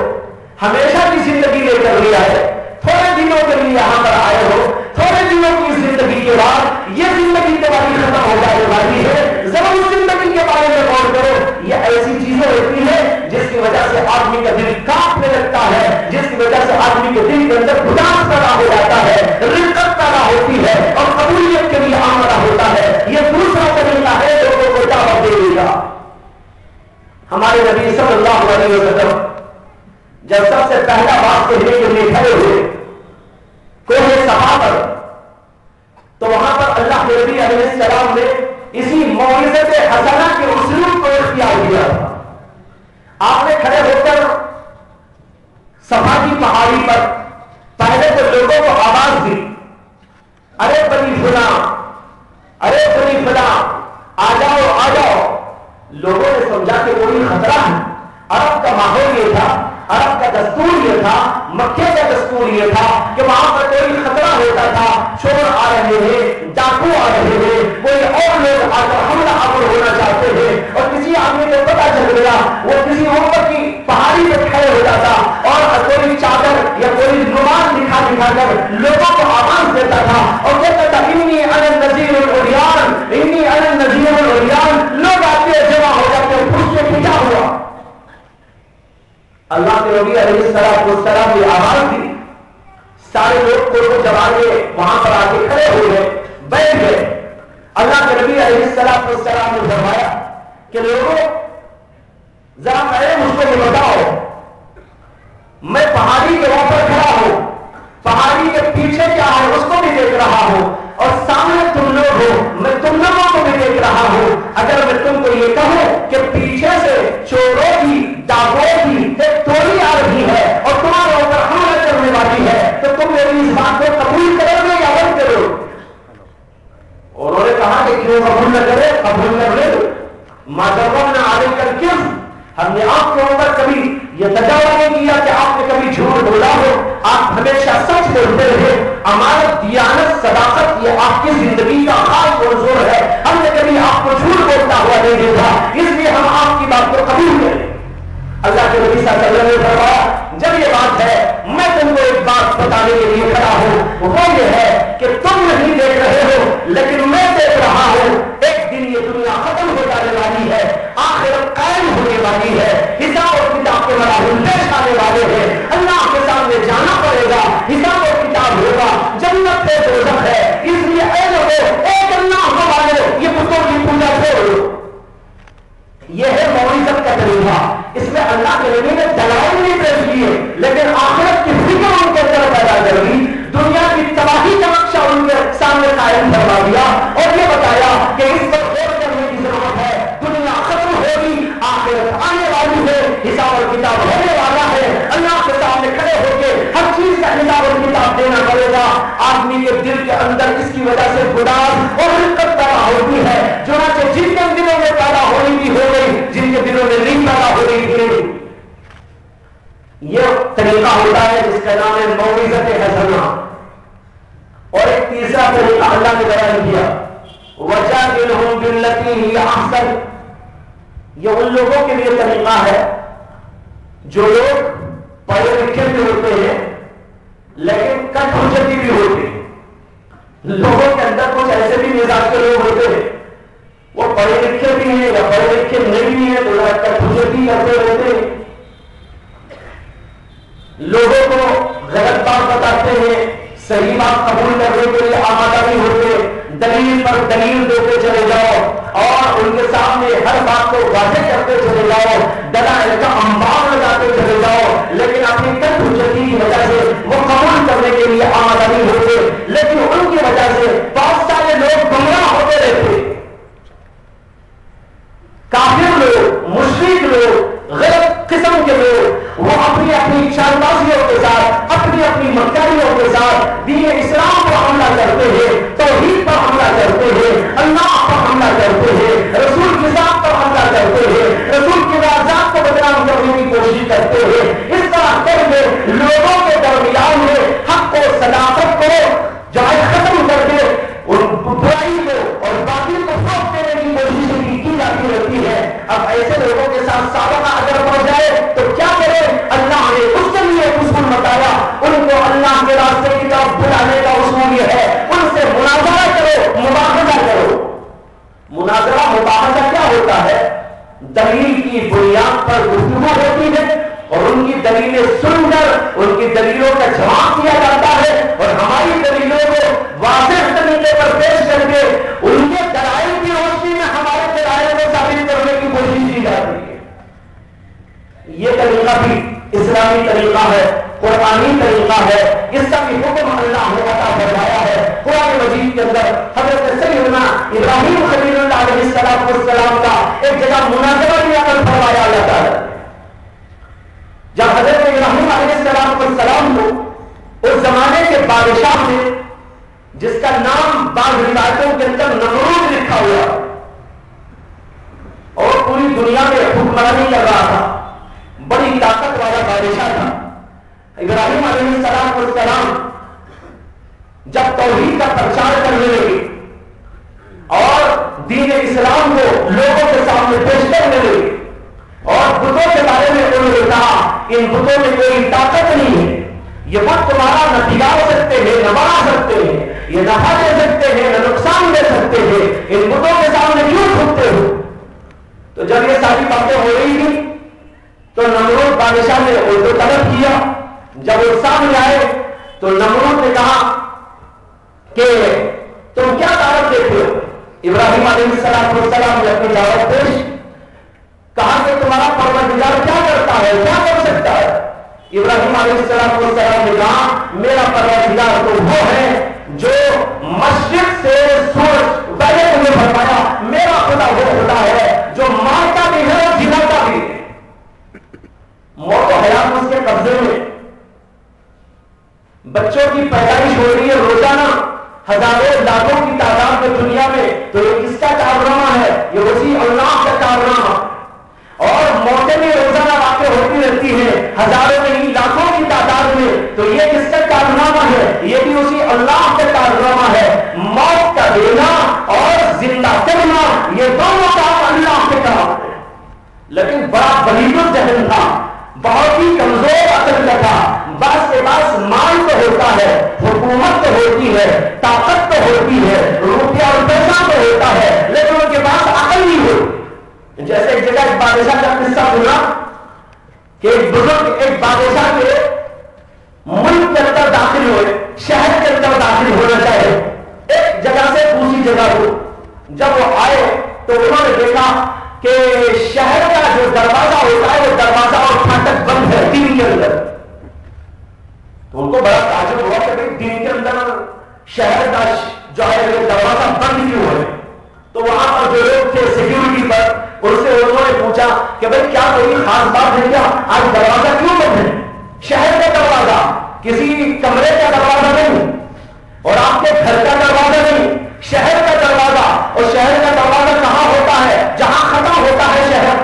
ہمیشہ کی زندگی لے کر لیا ہے، تھوڑے دنوں کے لیے یہاں پر آئے ہو، تھوڑے دنوں کی زندگی کے بعد یہ زندگی تمہاری ختم ہو جانے والی ہے. ذرا اس زندگی کے بارے میں غور کرو. یہ ایسی چیزیں ہوتی ہیں جس کی وجہ سے آدمی کا دل کانپنے لگتا ہے، جس کی وجہ سے آدمی کے دل کے اندر گداس پیدا ہو جاتا ہے، رقت پیدا ہوتی ہے اور قبولیت کے لیے آمادہ ہوتا ہے. یہ دوسرا طریقہ ہے لوگوں کو دعوت دے گا. ہمارے نبی صلی اللہ علیہ وسلم جب سب سے پہلا بات کہنے کے لیے کھڑے ہوئے کوہ صفا پر، تو وہاں پر اللہ کے نبی علیہ السلام نے اسی موعظت حسنہ کے اسلوب کو اختیار کیا. آپ نے کھڑے ہو کر صفا کی پہاڑی پر پہلے تو لوگوں کو آواز دی، ارے بنی فلاں، ارے بنی فلاں، آ جاؤ آ جاؤ. لوگوں نے سمجھا کہ کوئی خطرہ ہے. عرب کا ماحول یہ تھا، عرب کا دستور یہ تھا، مکے کا دستور یہ تھا کہ وہاں پر کوئی خطرہ ہوتا تھا، چور آ رہے ہیں، ڈاکو آ رہے ہیں، کوئی اور لوگ آ کر حملہ آور ہونا چاہتے ہیں. اور کسی آدمی کو پتا چل گیا وہ کسی اوپر کی پہاڑی پہ کھڑے ہو جاتا اور کوئی چادر یا کوئی رومال دکھا کر لوگوں کو آواز دیتا تھا اور کہتا تھا انی انا النذیر العریان، انی انا النذیر العریان. لوگ آتے جمع ہو جاتے ہیں، پوچھتے کیا ہوا. اللہ کے نبی علیہ السلام کی آواز دی، سارے لوگ کو جب آگے وہاں پر آ کے کھڑے ہوئے بیٹھ گئے. اللہ کے نبی علیہ السلام نے فرمایا کہ لوگوں ذرا پہلے مجھ کو یہ بتاؤ، میں پہاڑی کے اوپر کھڑا ہوں، پہاڑی کے پیچھے کیا ہے اس کو بھی دیکھ رہا ہوں اور سامنے تم لوگ ہو، میں تم لوگوں کو بھی دیکھ رہا ہوں. اگر میں تم کو یہ کہوں کہ پیچھے سے چوروں کی، ڈاکوؤں کی ایک ٹولی آ رہی ہے اور تمہارے اوپر حملہ کرنے والی ہے، تو تم میری اس بات کو قبول کرو گے یا رد کرو؟ انہوں نے کہا کہ کیوں قبول نہ کرے، قبول کر لے. ما جربنا علیک الکذب، ہم نے آپ کے اوپر کبھی یہ تجربہ نہیں کیا کہ آپ نے کبھی جھوٹ بولا ہو. آپ ہمیشہ سچ بولتے رہے. امانت، دیانت، صداقت یہ آپ کی زندگی کا خاص منظور ہے. ہم نے کبھی آپ کو جھوٹ بولتا ہوا نہیں دیکھا. اللہ کے نبی صلی اللہ علیہ وسلم نے فرمایا جب یہ بات ہے میں تم کو ایک بات بتانے کے لیے کھڑا ہوں، وہ یہ ہے کہ تم نہیں دیکھ رہے ہو لیکن میں دیکھ رہا ہوں، ایک دن یہ دنیا ختم ہو جانے والی ہے، آخرت قائم ہونے والی ہے، حساب اور کتاب کے مراحل پیش آنے والے ہیں، اللہ کے سامنے جانا پڑے گا، حساب اور کتاب ہوگا، جنت ہے دوزخ ہے، اس لیے اے لوگوں ایک اللہ کو مانو، یہ بتوں کی پوجا چھوڑو۔ یہ ہے موعظت کا طریقہ، اس میں اللہ کے نبی نے دلائل نہیں پیش کیے لیکن آخرت کی فکر ان کے اندر پیدا کر دی، دنیا کی تباہی کا نقشہ ان کے سامنے قائم کروا دیا اور یہ بتایا کہ اس پر غور کرنے کی ضرورت ہے، دنیا ختم ہوگی، آخرت آنے والی ہے، حساب اور کتاب ہونے والا ہے، اللہ کے سامنے کھڑے ہو کے ہر چیز کا حساب اور کتاب دینا پڑے گا۔ آدمی کے دل کے اندر اس کی وجہ سے گداز اور رقت پیدا ہوتی ہے، چنانچہ جن کے دلوں میں پیدا ہونی بھی ہو گئی، جن کے دلوں میں نہیں پیدا ہو رہی تھی۔ یہ طریقہ ہوتا ہے جس کا نام ہے موعظت حسنہ۔ اور ایک تیسرا طریقہ اللہ نے بیان کیا، وَجَادِلْهُمْ بِالَّتِي هِيَ أَحْسَنُ۔ یہ ان لوگوں کے لیے طریقہ ہے جو لوگ پڑھے لکھے بھی ہوتے ہیں لیکن کٹ حجتی بھی ہوتے ہیں۔ لوگوں کے اندر کچھ ایسے بھی مزاج کے لوگ ہوتے ہیں، وہ پڑھے لکھے بھی ہیں یا پڑھے لکھے نہیں بھی ہیں تو کٹ حجتی کرتے رہتے ہیں، لوگوں کو غلط بات بتاتے ہیں، صحیح بات قبول کرنے کے لیے آمادہ نہیں ہوتے، دلیل پر دلیل دیتے چلے جاؤ اور ان کے سامنے ہر بات کو واضح کرتے چلے جاؤ، دلائل کا انبار لگاتے چلے جاؤ، لیکن اپنی کٹ حجتی کی وجہ سے وہ قبول کرنے کے لیے آمادہ نہیں ہوتے، لیکن ان کی وجہ سے بہت سارے لوگ گمراہ ہوتے رہتے، کافر لوگ، مشرک لوگ، غلط قسم کے لوگ، وہ اپنی اپنی چال بازیوں کے ساتھ، اپنی اپنی مکریوں کے ساتھ دین اسلام پر حملہ کرتے ہیں، توحید پر حملہ کرتے ہیں، اللہ پر حملہ کرتے ہیں، رسول کی ذات پر حملہ کرتے ہیں، رسول کی ذات کو بدنام کرنے کی کوشش کرتے ہیں۔ اس طرح کر کے لوگوں کے درمیان میں حق و صداقت کو جو ہے ختم کر کے برائی کو اور باطل کو فروغ دینے کی کوشش کی جاتی رہتی ہے۔ اب ایسے لوگوں کے ساتھ سابقہ اگر پڑ جائے تو کیا کرے؟ اللہ نے اس کے لیے اصول بتایا، ان کو اللہ کے راستے کی طرف بلانے کا اصول یہ ہے، ان سے مناظرہ کرو، مباحثہ کرو۔ مناظرہ مباحثہ کیا ہوتا ہے؟ دلیل کی بنیاد پر گفتگو ہوتی ہے اور ان کی دلیلیں سن کر ان کی دلیلوں کا جواب دیا جاتا ہے اور ہماری دلیلوں کو واضح طریقے پر پیش کر کے ان کے دلائل کی روشنی میں ہمارے دلائل کو ثابت کرنے کی کوشش کی جاتی ہے۔ یہ طریقہ بھی اسلامی طریقہ ہے، قرآنی طریقہ ہے، اس کا بھی حکم اللہ نے عطا فرمایا ہے۔ قرآن مجید کے اندر حضرت سیدنا ابراہیم خلیل اللہ علیہ السلام کا ایک جگہ مناظرہ بھی عمل فرمایا جاتا ہے۔ جب حضرت ابراہیم علیہ السلام کو اس زمانے کے بادشاہ سے، جس کا نام بعض روایتوں کے اندر نمرود لکھا ہوا اور پوری دنیا میں حکمرانی کر رہا تھا، بڑی طاقت والا بادشاہ تھا، ابراہیم علیہ السلام جب توحید کا پرچار کرنے لگے اور دین اسلام کو لوگوں کے سامنے پیش کرنے لگے اور بتوں کے بارے میں انہوں نے کہا ان بتوں میں کوئی طاقت نہیں ہے، یہ بت تمہارا نہ بگاڑ سکتے ہیں نہ بڑھا سکتے ہیں، یہ نفع دے سکتے ہیں نہ نقصان دے سکتے ہیں، ان بتوں کے سامنے کیوں جھکتے ہو؟ تو جب یہ ساری باتیں ہو رہی تھی تو نمرود بادشاہ نے ان کو طلب کیا، جب وہ سامنے آئے تو نمرود نے کہا کہ تم کیا دعوت دیتے ہو؟ ابراہیم علیہ السلام نے اپنی دعوت پیش، کہا کہ تمہارا پروردگار کیا کرتا ہے، کیا کر سکتا ہے؟ ابراہیم علیہ السلام نے کہا میرا پروردگار تو وہ ہے جو مشرق سے سورج پہلے تمہیں فرمایا، میرا خدا وہ خدا ہے جو مارتا بھی ہے اور جلاتا بھی ہے، موت و حیات اس کے قبضے میں، بچوں کی پیدائش ہو رہی ہے روزانہ ہزاروں لاکھوں کی تعداد میں دنیا میں، تو یہ کس کا کارنامہ ہے؟ یہ وسیع اللہ کا کارنامہ، اور موتیں بھی روزانہ واقع ہوتی رہتی ہیں ہزاروں نہیں لاکھوں کی تعداد میں، تو یہ کس کا کارنامہ ہے؟ یہ بھی اسی اللہ کا کارنامہ ہے۔ موت کا دینا اور زندہ کرنا یہ دونوں کام اللہ کے کام ہے، لیکن بڑا بلیغ الذہن تھا بہت ہی کمزور عقل کا تھا. بس کے پاس مال تو ہوتا ہے, حکومت تو ہوتی ہے, طاقت تو ہوتی ہے, روپیہ اور پیسہ تو ہوتا ہے, لیکن ان کے پاس عقل نہیں ہوتی. جیسے ایک جگہ ایک بادشاہ کا قصہ سنا کہ ایک بزرگ ایک بادشاہ کے ملک کے اندر داخل ہوئے, شہر کے اندر داخل ہونا چاہے, ایک جگہ سے دوسری جگہ کو. جب وہ آئے تو انہوں نے دیکھا کہ شہر کا جو دروازہ ہوتا ہے وہ دروازہ اور پھاٹک بند ہے دن کے اندر. تو ان کو بڑا تعجب ہوا کہ بھائی دن کے اندر شہر کا جو ہے وہ دروازہ بند کیوں ہے. تو وہاں پر جو لوگ تھے سیکیورٹی پر ان سے انہوں نے پوچھا کہ بھائی کیا کوئی خاص بات ہے کیا, آج دروازہ کیوں بند ہے؟ شہر کا دروازہ, کسی کمرے کا دروازہ نہیں اور آپ کے گھر کا دروازہ نہیں, شہر کا دروازہ. اور شہر کا دروازہ کہاں ہوتا ہے؟ جہاں ختم ہوتا ہے شہر.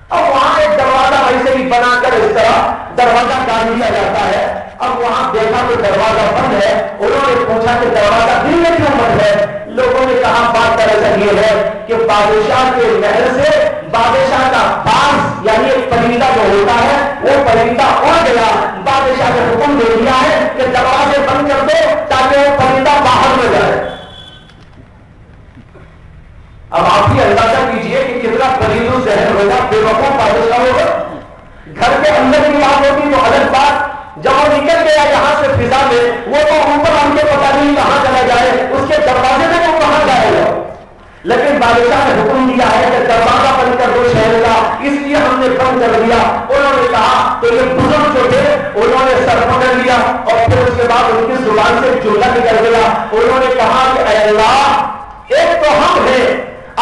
اب وہاں ایک دروازہ ایسے ہی بنا کر اس طرح دروازہ ڈال دیا جاتا ہے. اب وہاں دیکھا تو دروازہ بند ہے. انہوں نے پوچھا کہ دروازہ دن میں کیوں بند ہے؟ لوگوں نے کہا بات دراصل یہ ہے کہ بادشاہ کے محل سے بادشاہ کا باز یعنی ایک پرندہ جو ہوتا ہے وہ پرندہ اڑ گیا. بادشاہ نے حکم دے دیا ہے کہ دروازے بند کر دو تاکہ وہ پرندہ باہر نہ جائے. اب آپ ہی اندازہ کیجئے کہ کتنا پریدو ذہن ہوگا, بے وقوف بادشاہ ہوگا. گھر کے اندر کی بات ہوتی تو الگ بات, جب وہ نکل گیا یہاں سے فضا میں, وہ تو اوپر ہم کے پتہ نہیں کہاں چلا جائے, اس کے دروازے میں وہ کہاں جائے گا. لیکن بادشاہ نے حکم دیا ہے کہ دروازہ بند کر دو شہر کا, اس لیے ہم نے بند کر دیا. انہوں نے کہا تو یہ بزرگ جو تھے انہوں نے سر پکڑ لیا اور پھر اس کے بعد ان کی زبان سے جملہ نکل گیا. انہوں نے کہا کہ اے اللہ, ایک تو ہم ہیں,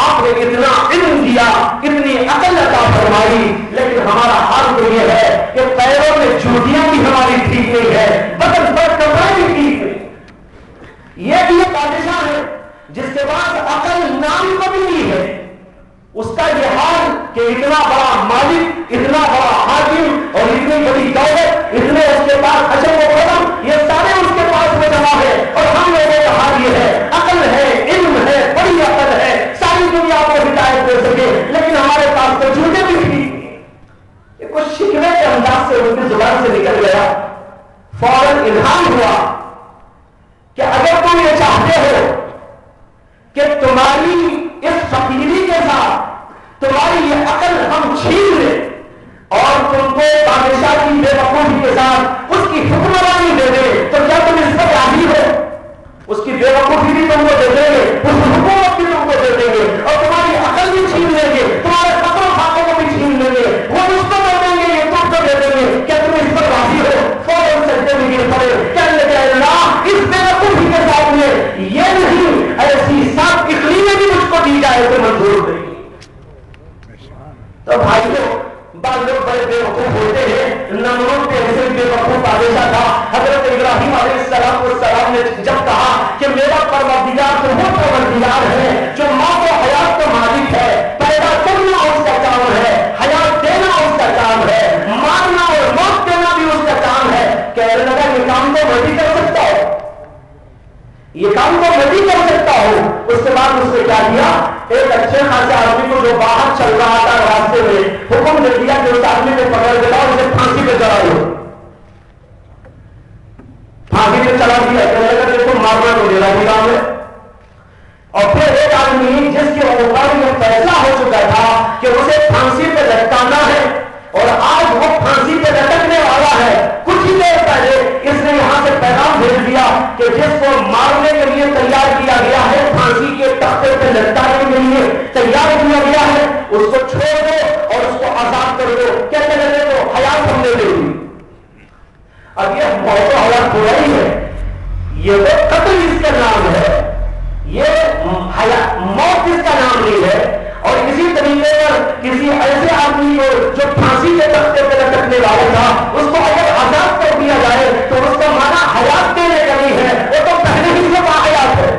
آپ نے اتنا علم دیا, اتنی عقل عطا فرمائی, لیکن ہمارا حال تو یہ ہے کہ پیروں میں جوتیاں بھی ہماری ٹھیک نہیں ہے, بدن پر کپڑے بھی ٹھیک نہیں. یہ بھی ایک بادشاہ ہے جس کے پاس عقل نام کو بھی نہیں ہے. اس کا یہ حال کہ اتنا بڑا مالک, اتنا بڑا حاکم اور اتنی بڑی دولت, اتنے اس کے پاس حشر و کرم, یہ سارے اس کے پاس میں جمع ہے, اور ہم لوگوں کا حال یہ ہے عقل ہے, علم ہے, بڑی عقل ہے, ساری دنیا کو ہدایت دے سکے, لیکن ہمارے پاس تو جھوٹے بھی ٹھیک نہیں. یہ کچھ شکوے کے انداز سے ان کی زبان سے نکل گیا. فوراً الہام ہوا کہ اگر تم یہ چاہتے ہو کہ تمہاری اس فقیری کے ساتھ تمہاری یہ عقل ہم چھین لیں اور تم کو بادشاہ کی بے وقوفی کے ساتھ اس کی حکمرانی دے دیں, تو کیا تم اس پر راضی ہو؟ اس کی بے وقوفی بھی تم کو دے دیں گے, اس حکومت بھی تم کو دے دیں گے, اور تمہاری عقل بھی چھین لیں گے, تمہارے فقر و فاقے کو بھی چھین لیں گے, وہ اس کو دے دیں گے, یہ تم کو دے دیں گے, کیا تم اس پر راضی ہو؟ فوراً سجدے میں گر پڑے, کہنے لگے اللہ اس بے وقوفی کے ساتھ میں یہ نہیں, ایسی سات اقلیمیں بھی مجھ کو دی جائے تو منظور نہیں. تو بھائیوں, بعض لوگ بڑے بے وقوف ہوتے ہیں. نمرود کے ایسے بے وقوف بادشاہ تھا. حضرت ابراہیم علیہ السلام نے جب کہا کہ میرا پروردگار تو وہ پروردگار ہے جو موت و حیات کا مالک ہے, پیدا کرنا اس کا کام ہے, حیات دینا اس کا کام ہے, مارنا اور موت دینا بھی اس کا کام ہے, کہنے لگا یہ کام تو میں بھی کر سکتا ہوں, یہ کام تو میں بھی کر سکتا ہوں. اس کے بعد اس نے کیا کیا, ایک اچھے خاصے آدمی کو جو باہر چل رہا تھا راستے میں, حکم دے دیا کہ اس آدمی کو پکڑ کے لاؤ, اسے پھانسی پہ چڑھا دو. پھانسی پہ چلا دیا, کہنے لگا دیکھو مارنا تو میرا بھی کام ہے. اور پھر ایک آدمی جس کے اوپر یہ فیصلہ ہو چکا تھا کہ اسے پھانسی پہ لٹکانا ہے, اور آج وہ پھانسی پہ لٹکنے والا ہے, کچھ ہی دیر پہلے اس نے یہاں سے پیغام بھیج دیا کہ جس کو مارنے کے لیے تیار کیا گیا ہے, پھانسی کے تختے پہ لٹکانے کے لیے تیار کیا گیا ہے, اس کو چھوڑ دو اور اس کو آزاد کر دو. کہتے لگے تو حیات ہم نے دے دی. اب یہ موت و حیات تھوڑا ہی ہے, یہ تو قتل اس کا نام ہے, یہ موت اس کا نام نہیں ہے. اور اسی طریقے پر کسی ایسے آدمی کو جو پھانسی کے تختے پہ لٹکنے والا تھا, اس کو اگر آزاد کر دیا جائے تو اس کا معنی حیات دینے کا نہیں ہے, وہ تو پہلے ہی سے باحیات ہے,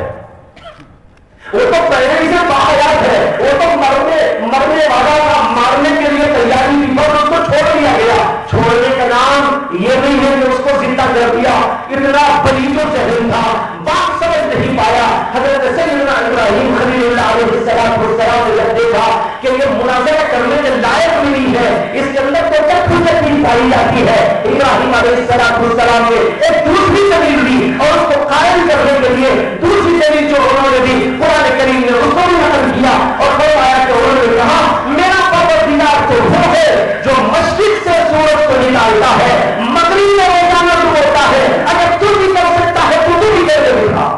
وہ تو پہلے ہی سے باحیات ہے, وہ تو مرنے والا تھا, مارنے کے لیے تیاری تھی اور اس کو چھوڑ دیا گیا. چھوڑنے کا نام یہ نہیں ہے کہ اس کو زندہ کر دیا. اتنا بلیغ و ذہن تھا, بات سمجھ نہیں پایا. حضرت سیدنا ابراہیم خلیل اللہ علیہ السلام نے جب دیکھا کہ یہ مناظرہ کرنے کے لائق نہیں ہے, اس کے اندر تو کیا کچھ بتائی جاتی ہے ابراہیم علیہ السلام نے ایک دوسری دلیل دی اور اس کو قائم کرنے کے لیے دوسری دلیل جو انہوں نے دی قرآن کریم نے اس کو بھی نقل کیا اور فرمایا کہ انہوں نے کہا میرا پروردگار تو وہ ہے جو مشرق سے سورج کو نکالتا ہے مغرب میں روزانہ ڈبوتا ہے اگر تو بھی کر سکتا ہے تو بھی کر دے گا.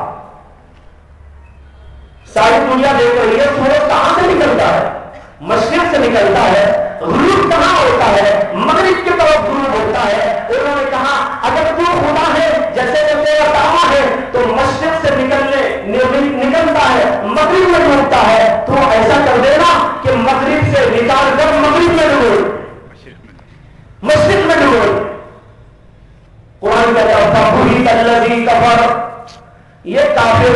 ساری دنیا دیکھ رہی ہے سورج کہاں سے نکلتا ہے مشرق سے نکلتا ہے غروب کہاں ہوتا ہے مغرب کی طرف غروب ہوتا ہے. انہوں نے کہا اگر تو خدا ہے جیسے کہ تیرا دعویٰ ہے تو مشرق سے نکلتا ہے مغرب میں ڈوبتا ہے تو ایسا کر دینا کہ مغرب سے نکال کر مغرب میں ڈوب مشرق میں ڈوب. قرآن کہتا ہے یہ کافر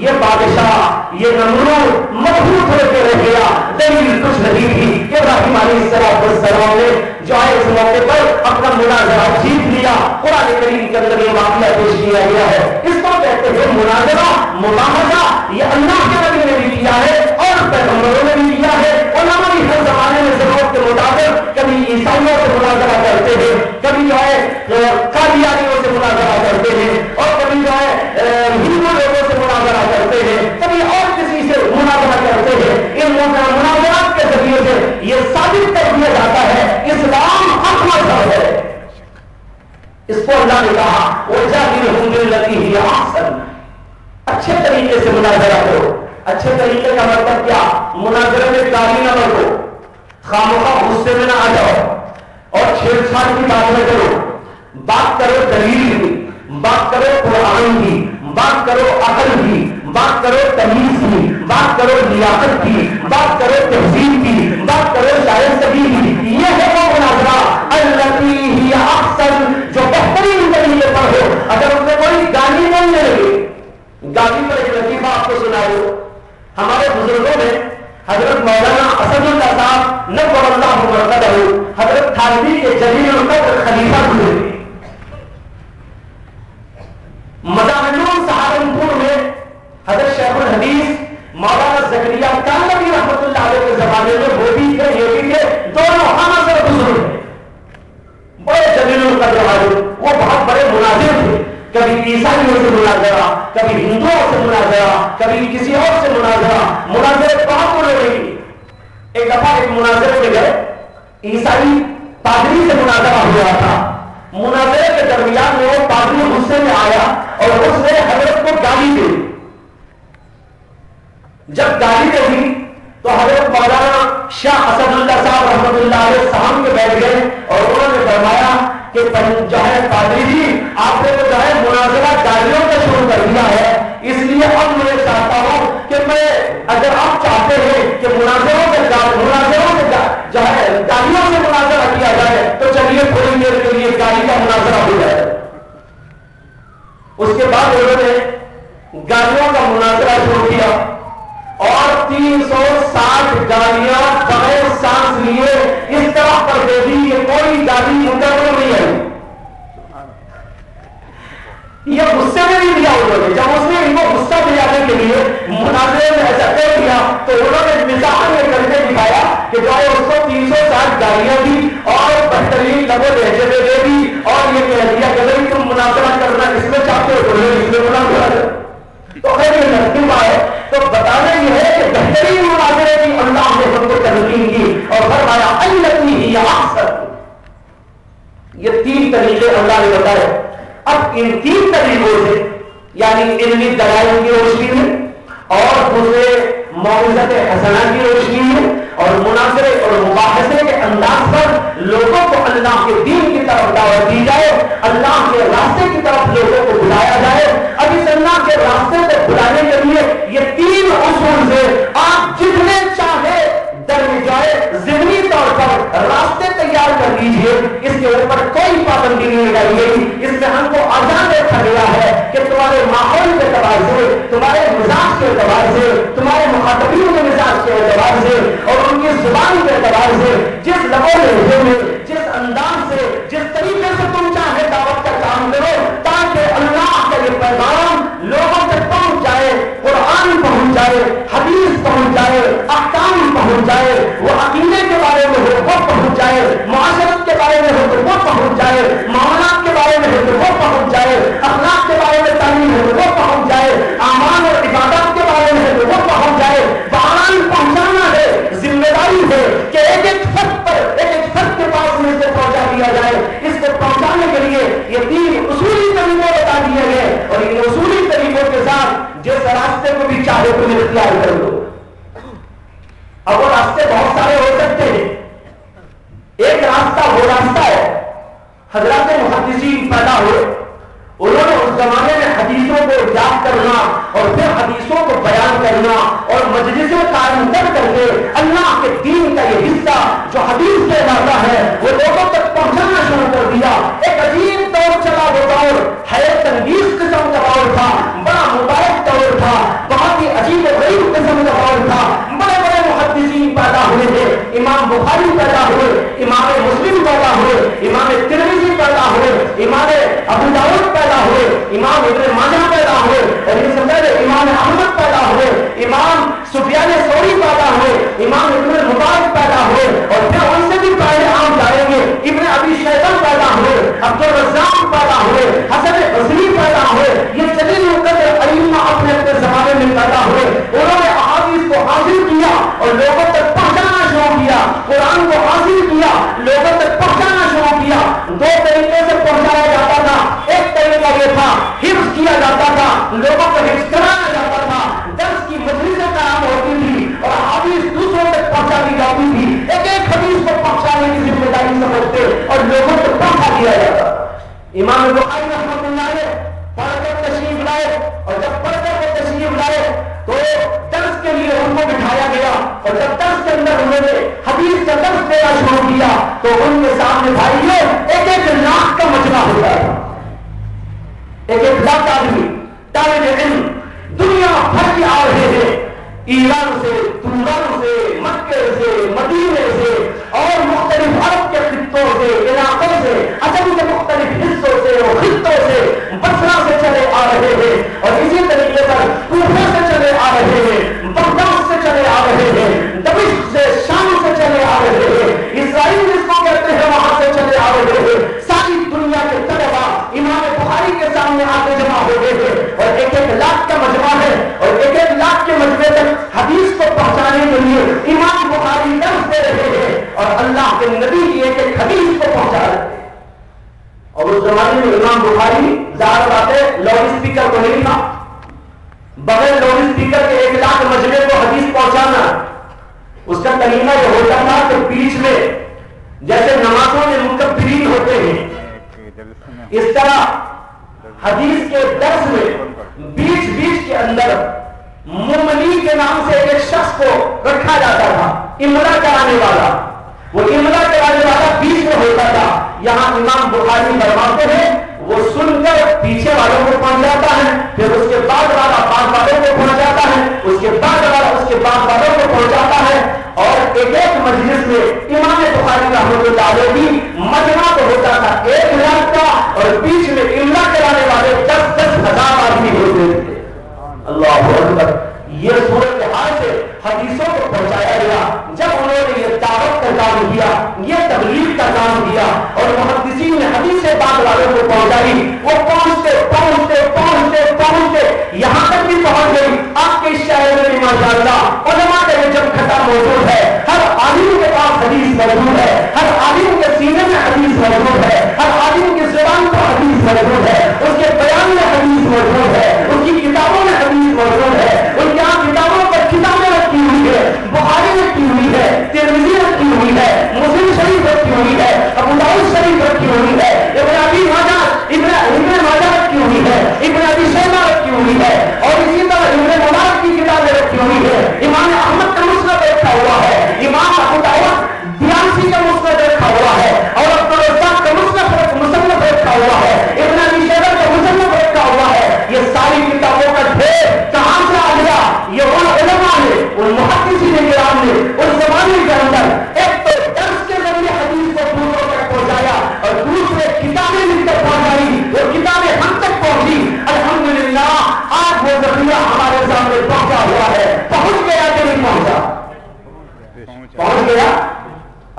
یہ بادشاہ یہ نمرود مبہوت ہو کے رہ گیا. دلیل کچھ نہیں تھی. ابراہیم علیہ السلام نے جو ہے اس موقع پر اپنا مناظرہ جیت لیا. قرآن کریم کے اندر یہ واقعہ پیش کیا گیا ہے. اس کو کہتے ہیں مناظرہ مباحثہ. یہ اللہ کے نبی نے بھی کیا ہے اور پیغمبروں نے بھی کیا ہے. علماء بھی ہر زمانے میں ضرورت کے مطابق کبھی عیسائیوں سے مناظرہ کرتے ہیں کبھی جو ہے قادیانیوں سے مناظرہ کرتے ہیں اور کبھی جو ہے ہندو لوگوں سے مناظرہ کرتے ہیں کبھی اور کسی سے مناظرہ کرتے ہیں. ان مناظرات کے ذریعے سے یہ ثابت کر دیا جاتا ہے اسلام حق مذہب ہے. اس کو اللہ نے کہا وَجَادِلْهُمْ بِالَّتِي هِيَ أَحْسَنُ. اچھے طریقے سے مناظرہ کرو. اچھے طریقے کا مطلب کیا مناظرے میں گالی نہ بڑھو خامخواہ غصے میں نہ آ جاؤ اور چھیڑ چھاڑ کی بات نہ کرو. بات کرو دلیل کی بات کرو قرآن کی بات کرو عقل کی بات کرو تمیز کی بات کرو لیاقت کی بات کرو تہذیب کی بات کرو شائستگی کی. یہ ہے وہ مناظرہ التی ہی احسن جو بہترین طریقے پر ہو. اگر اس میں کوئی گالی نہیں لگے گالی پر ایک لطیفہ آپ کو سناؤ. ہمارے بزرگوں میں حضرت مولانا اسد اللہ صاحب نور اللہ مرقدہ حضرت تھانوی کے جلیل القدر خلیفہ گزرے. مدارنون سہارنپور میں حضرت شیخ الحدیث مولانا زکریا کالوی رحمۃ اللہ علیہ کے زمانے میں وہ بھی تھے یہ بھی تھے. دونوں ہم اثر بزرگ ہیں بڑے جلیل القدر والے. وہ بہت بڑے مناظر تھے. کبھی عیسائیوں سے مناظرہ کبھی ہندوؤں سے مناظرہ کبھی کسی اور سے مناظرے بہت بڑے رہی. ایک دفعہ ایک مناظرے میں گئے عیسائی پادری سے مناظرہ ہوا تھا. مناظرے کے درمیان میں وہ پادری غصے میں آیا اور اس نے حضرت کو گالی دے دی. جب گالی دے دی تو حضرت مولانا شاہ اسد اللہ صاحب رحمۃ اللہ علیہ سامنے کے بیٹھ گئے اور انہوں نے فرمایا کہ جو ہے پادری جی آپ نے تو جو ہے مناظرہ گالیوں سے شروع کر دیا ہے اس لیے اب میں چاہتا ہوں کہ میں اگر آپ چاہتے ہیں کہ مناظروں سے جو ہے گالیوں سے مناظرہ کیا جائے تو چلیے تھوڑی دیر کے لیے گالی کا مناظرہ ہو جائے. اس کے بعد انہوں نے گالیوں کا مناظرہ شروع کیا اور 360 گالیاں بغیر سانس لیے اس طرح پر دے دی کہ کوئی گالی مقرر نہیں ہے. یہ غصے میں نہیں دیا انہوں نے. جب اس نے ان کو غصہ دلانے کے لیے مناظرے میں ایسا کر دیا تو انہوں نے مزاح میں کر کے دکھایا کہ جو ہے اس کو 360 گالیاں دی اور بہترین لب و لہجے میں دے دی اور یہ کہہ دیا کہ بھائی تم مناظرہ کرنا اس میں چاہتے ہو تو اس میں مناظرہ کرو. تو خیر یہ نتیجہ ہے. تو بتانا یہ ہے کہ بہترین مناظرے کی اللہ نے ہم کو تلقین کی اور فرمایا التی ہی احسن. یہ 3 طریقے اللہ نے بتائے. اب ان 3 طریقوں سے یعنی علمی دلائل کی روشنی میں اور دوسرے موعظت حسنہ کی روشنی میں اور مناظرے اور مباحثے کے انداز پر لوگوں کو اللہ کے دین کی طرف دعوت دی جائے اللہ کے راستے کی طرف لوگوں کو بلایا جائے. اب اس اللہ کے راستے کو بلانے کے لیے یہ 3 اصول سے آپ جتنے چاہے درج جائے ذہنی طور پر راستے تیار کر دیجیے. اس کے اوپر کوئی پابندی نہیں لگائی گئی. اس میں ہم کو آزاد رکھا گیا ہے کہ تمہارے ماحول کے اعتبار سے تمہارے مزاج کے اعتبار سے تمہارے مخاطبین کے مزاج کے اعتبار سے اور ان کی زبان کے اعتبار سے جس لبوں میں جس انداز سے جس طریقے سے تم چاہے دعوت کا کام کرو تاکہ اللہ کا یہ پیغام لوگوں تک پہنچ جائے قرآن پہنچ جائے حدیث پہنچ جائے احکام پہنچ جائے وہ عقیدے کے بارے میں ہو وہ پہنچ جائے معاشرت کے بارے میں ہو تو وہ چاہے تم اختیار کر لو. اب وہ راستے بہت سارے ہو سکتے ہیں. ایک راستہ وہ راستہ ہے حضرات محدثین پیدا ہوئے, انہوں نے اس زمانے میں حدیثوں کو یاد کرنا اور پھر حدیثوں کو بیان کرنا اور مجلسیں قائم کر کے اللہ کے دین کا یہ حصہ جو حدیث کے علاقہ ہے وہ لوگوں تک پہنچانا شروع کر دیا. ایک عجیب دور چلا, وہ دور حیرت انگیز قسم کا دور تھا, بڑا مبارک دور تھا, بہت ہی عجیب و غریب قسم کا دور تھا. بڑے بڑے محدثین پیدا ہوئے تھے, امام بخاری پیدا ہوئے, امام مسلم پیدا ہوئے, امام ترمذی پیدا ہوئے, امام ابو داؤد پیدا ہوئے, امام ابن ماجہ پیدا ہوئے, اور ان سے پہلے امام احمد پیدا ہوئے, امام سفیان ثوری پیدا ہوئے, امام ابن مبارک پیدا ہوئے, اور پھر ان سے بھی پہلے عام جائیں گے ابن ابی شیبہ پیدا ہوئے, عبد الرزاق پیدا ہوئے, حسن بصری پیدا ہوئے. یہ جلیل القدر ائمہ اپنے اپنے زمانے میں پیدا ہوئے. انہوں نے احادیث کو حاصل کیا اور لوگوں تک پہنچانا شروع کیا, قرآن کو حاصل کیا, لوگوں تک پہنچانا شروع کیا. دو طریقے سے پہنچایا جاتا تھا. ایک طریقہ یہ تھا حفظ کیا جاتا تھا, لوگوں کو حفظ کرایا جاتا تھا, درس کی مجلسیں قائم ہوتی تھی اور حدیث دوسروں تک پہنچا دی جاتی تھی. ایک ایک حدیث کو پہنچانے کی ذمہ داری سمجھتے اور لوگوں تک پہنچا دیا جاتا. امام بخاری رحمۃ اللہ علیہ پڑھ کر تشریف لائے, اور جب پڑھ کر وہ تشریف لائے تو درس کے لیے ان کو بٹھایا گیا, اور جب درس کے اندر انہوں نے حدیث کا درس دینا شروع کیا تو ان کے سامنے بھائیوں ایک ایک لاکھ کا مجمع ہوتا تھا. ایک ایک لاکھ آدمی طالب علم دنیا بھر کے آ رہے ہیں, ایران سے, توران سے, مکے سے, مدینے سے اور مختلف عرب کے خطوں سے, علاقوں سے, عجم کے مختلف حصوں سے اور خطوں سے, بصرہ سے چلے آ رہے ہیں, اور اسی طریقے پر کوفہ سے چلے آ رہے ہیں, بغداد سے چلے آ رہے ہیں, دمشق سے, شام سے چلے آ رہے ہیں, اسرائیل جس کو کہتے ہیں وہاں سے چلے آ رہے ہیں. ساری دنیا کے طلباء امام بخاری کے سامنے آ کے جمع ہو گئے تھے, اور ایک ایک لاکھ کا مجمع ہے, اور ایک ایک لاکھ کے مجمع تک حدیث کو پہنچانے کے لیے امام بخاری درس دے رہے ہیں اور اللہ کے نبی کی ایک ایک حدیث کو پہنچا رہے ہیں. اور اس زمانے میں امام بخاری ظاہر بات ہے لاؤڈ اسپیکر تو نہیں تھا, بغیر لاؤڈ اسپیکر کے 1 لاکھ مجمع کو حدیث پہنچانا, اس کا طریقہ یہ ہوتا تھا کہ بیچ میں جیسے نمازوں میں مکبرین ہوتے ہیں اس طرح حدیث کے درس میں بیچ بیچ کے اندر مملی کے نام سے ایک شخص کو رکھا جاتا تھا, املا کرانے والا. وہ املا کرانے والا بیچ میں ہوتا تھا. یہاں امام بخاری فرماتے ہیں وہ سن کر پیچھے والوں کو پہنچ جاتا ہے, پھر اس کے بعد والا بعد والوں کو پہنچ جاتا ہے, اس کے بعد والا اس کے بعد والوں کو پہنچاتا ہے. اور ایک ایک مجلس میں امام بخاری رحمۃ اللہ علیہ کی مجمع تو ہوتا تھا 1 لاکھ کا, اور بیچ میں املا کرانے والے 10-10 ہزار آدمی ہوتے تھے. اللہ اکبر. یہ صورت حال سے حدیثوں کو پہنچایا گیا. جب انہوں نے یہ دعوت کا کام کیا, یہ تبلیغ کا کام کیا, اور محدثین نے حدیث بعد والوں کو پہنچائی, وہ پہنچتے پہنچتے پہنچتے پہنچتے یہاں تک بھی پہنچ گئی آپ کے شہر میں ماشاء اللہ علماء کا یہ جب کھٹا موجود ہے, ہر عالم کے پاس حدیث موجود ہے, ہر عالم کے سینے میں حدیث موجود ہے, ہر عالم کی زبان پر حدیث موجود ہے, اس کے بیان میں حدیث موجود ہے, اس کی کتابوں میں حدیث موجود ہے, ان کے کتابوں پر کتابیں رکھی ہوئی ہے, بخاری رکھی ہوئی ہے, ترمذی رکھی ہوئی ہے, مسلم شریف رکھی ہوئی ہے, ابو داؤد شریف رکھی ہوئی ہے, ابن ابی ماجہ رکھی ہوئی ہے, ابن ابی شیبہ رکھی ہوئی ہے, اور اسی طرح ابن مبارک کی کتابیں رکھی ہوئی ہے, امام احمد کا مسند رکھا ہوا ہے, امام ابو داؤد دیانسی کا مسند رکھا ہوا ہے, اور عبد الرزاق کا مسند رکھا ہوا ہے, ابن ابی شیبہ کا مسند رکھا ہوا ہے. یہ ساری کتابوں کا ڈھیر کہاں سے آ گیا؟ یہ ان علماء نے, ان محدثین کرام نے اس زمانے کے اندر ایک تو درس کے ذریعے حدیث کو دوسروں تک پہنچایا, اور دوسرے کتابیں لکھ کر پہنچائی, وہ کتابیں ہم تک پہنچی. الحمدللہ آج وہ ذریعہ ہمارے سامنے پہنچا ہوا ہے. پہنچ گیا کہ نہیں پہنچا؟ پہنچ گیا,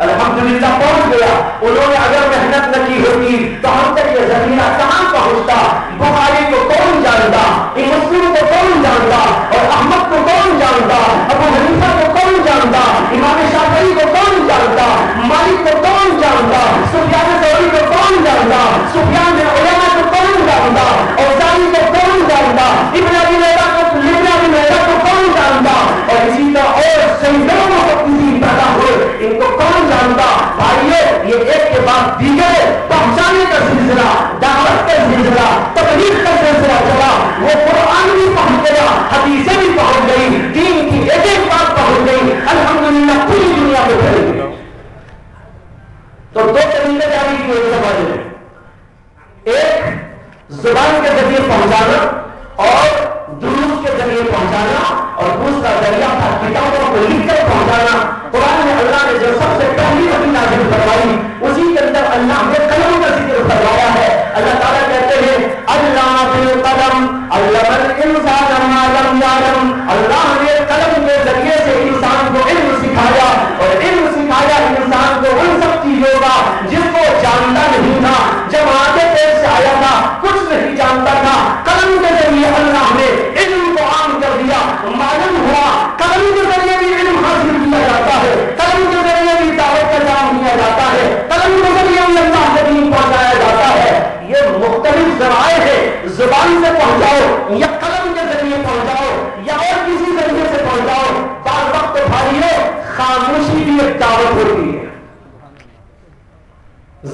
الحمدللہ پہنچ گیا. انہوں نے اگر محنت نہ کی ہوتی تو ہم تک یہ ذریعہ کہاں پہنچتا؟ بخاری کو کون جانتا, مسلم کو کون جانتا, اور احمد کو کون جانتا, ابو حنیفہ کو کون جانتا, امام شافعی کو کون جانتا, مالک کو کون جانتا, سفیان ثوری کو کون جانتا, سفیان بن عیینہ کو کون جانتا, اوزاعی کو کون جانتا, ابن ابی لیلہ کو پہنچانا اور دوسرا ذریعہ تھا کتابوں کو لکھ کر پہنچانا. قرآن میں اللہ نے جو سب سے پہلی وحی نازل فرمائی اسی کے اندر اللہ نے قلم کا ذکر فرمایا ہے. اللہ تعالیٰ کہتے ہیں علم بالقلم علم الانسان ما لم يعلم. اللہ نے قلم کے ذریعے سے انسان کو علم سکھایا اور علم سکھایا انسان کو ان سب چیزوں کا جس کو جانتا نہیں تھا. جب آگے پیش آیا تھا کچھ نہیں جانتا تھا, قلم کے ذریعے اللہ نے علم کو عام کر دیا. معلوم ہوا قلم کے ذریعے بھی علم حاصل کیا جاتا ہے, قلم کے ذریعے بھی دعوت کا کام کیا جاتا ہے, قلم کے ذریعے بھی اللہ کے دین پہنچایا جاتا ہے. یہ مختلف ذرائع ہے, زبان سے پہنچاؤ یا قلم کے ذریعے پہنچاؤ یا اور کسی ذریعے سے پہنچاؤ. بعض وقت بھائیو خاموشی بھی ایک دعوت ہوتی ہے.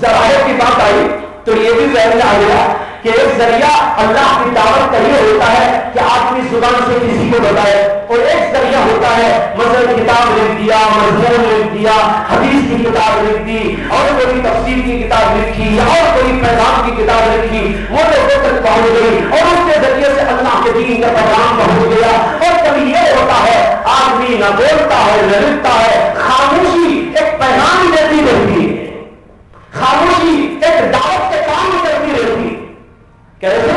ذرائع کی بات آئی تو یہ بھی ذہن میں آ گیا کہ ایک ذریعہ اللہ کی دعوت کا یہ ہوتا ہے کہ آپ اپنی زبان سے کسی کو بتائے, اور ایک ذریعہ ہوتا ہے مثلا کتاب لکھ دیا, مضمون لکھ دیا, حدیث کی کتاب لکھ دی, اور کوئی تفسیر کی کتاب لکھی یا اور کوئی پیغام کی کتاب لکھی, وہ لوگوں تک پہنچ گئی اور اس کے ذریعے سے اللہ کے دین کا پیغام پہنچ گیا. اور کبھی یہ ہوتا ہے آدمی نہ بولتا ہے نہ لکھتا ہے, خاموشی ایک پیغام دیتی رہتی ہے, خاموشی ایک دعوت کے کام کرتی رہتی. کیسے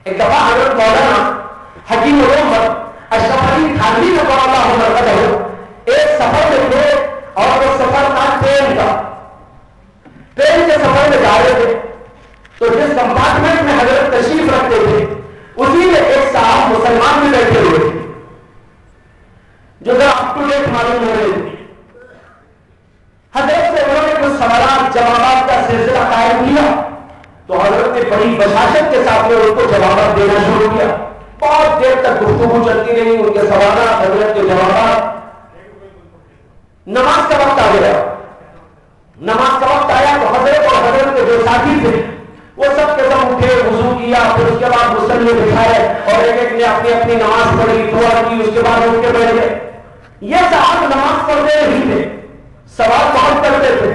ایک دفعہ حضرت مولانا حکیم محمد اشرف علی تھانوی رضی اللہ عنہ ایک سفر میں تھے اور وہ سفر تھا ٹرین کا. ٹرین کے سفر میں جا رہے تھے تو جس کمپارٹمنٹ میں حضرت تشریف رکھتے تھے اسی میں ایک صاحب مسلمان بھی بیٹھے ہوئے تھے جو ذرا اپ ٹو ڈیٹ معلوم ہو رہے تھے. حضرت سے انہوں نے کچھ سوالات جوابات کا سلسلہ قائم کیا تو حضرت نے بڑی بشاشت کے ساتھ میں ان کو جوابات دینا شروع کیا. بہت دیر تک گفتگو چلتی رہی, ان کے سوالات, حضرت کے جوابات. نماز کا وقت آ گیا. نماز کا وقت آیا تو حضرت اور حضرت کے جو ساتھی تھے وہ سب کے سب اٹھے, وضو کیا, پھر اس کے بعد مصلی بٹھائے اور ایک ایک نے اپنی اپنی نماز پڑھی, دعا کی, اس کے بعد اٹھ کے بیٹھ گئے. یہ صاحب نماز پڑھتے نہیں تھے, سوال بہت کرتے تھے.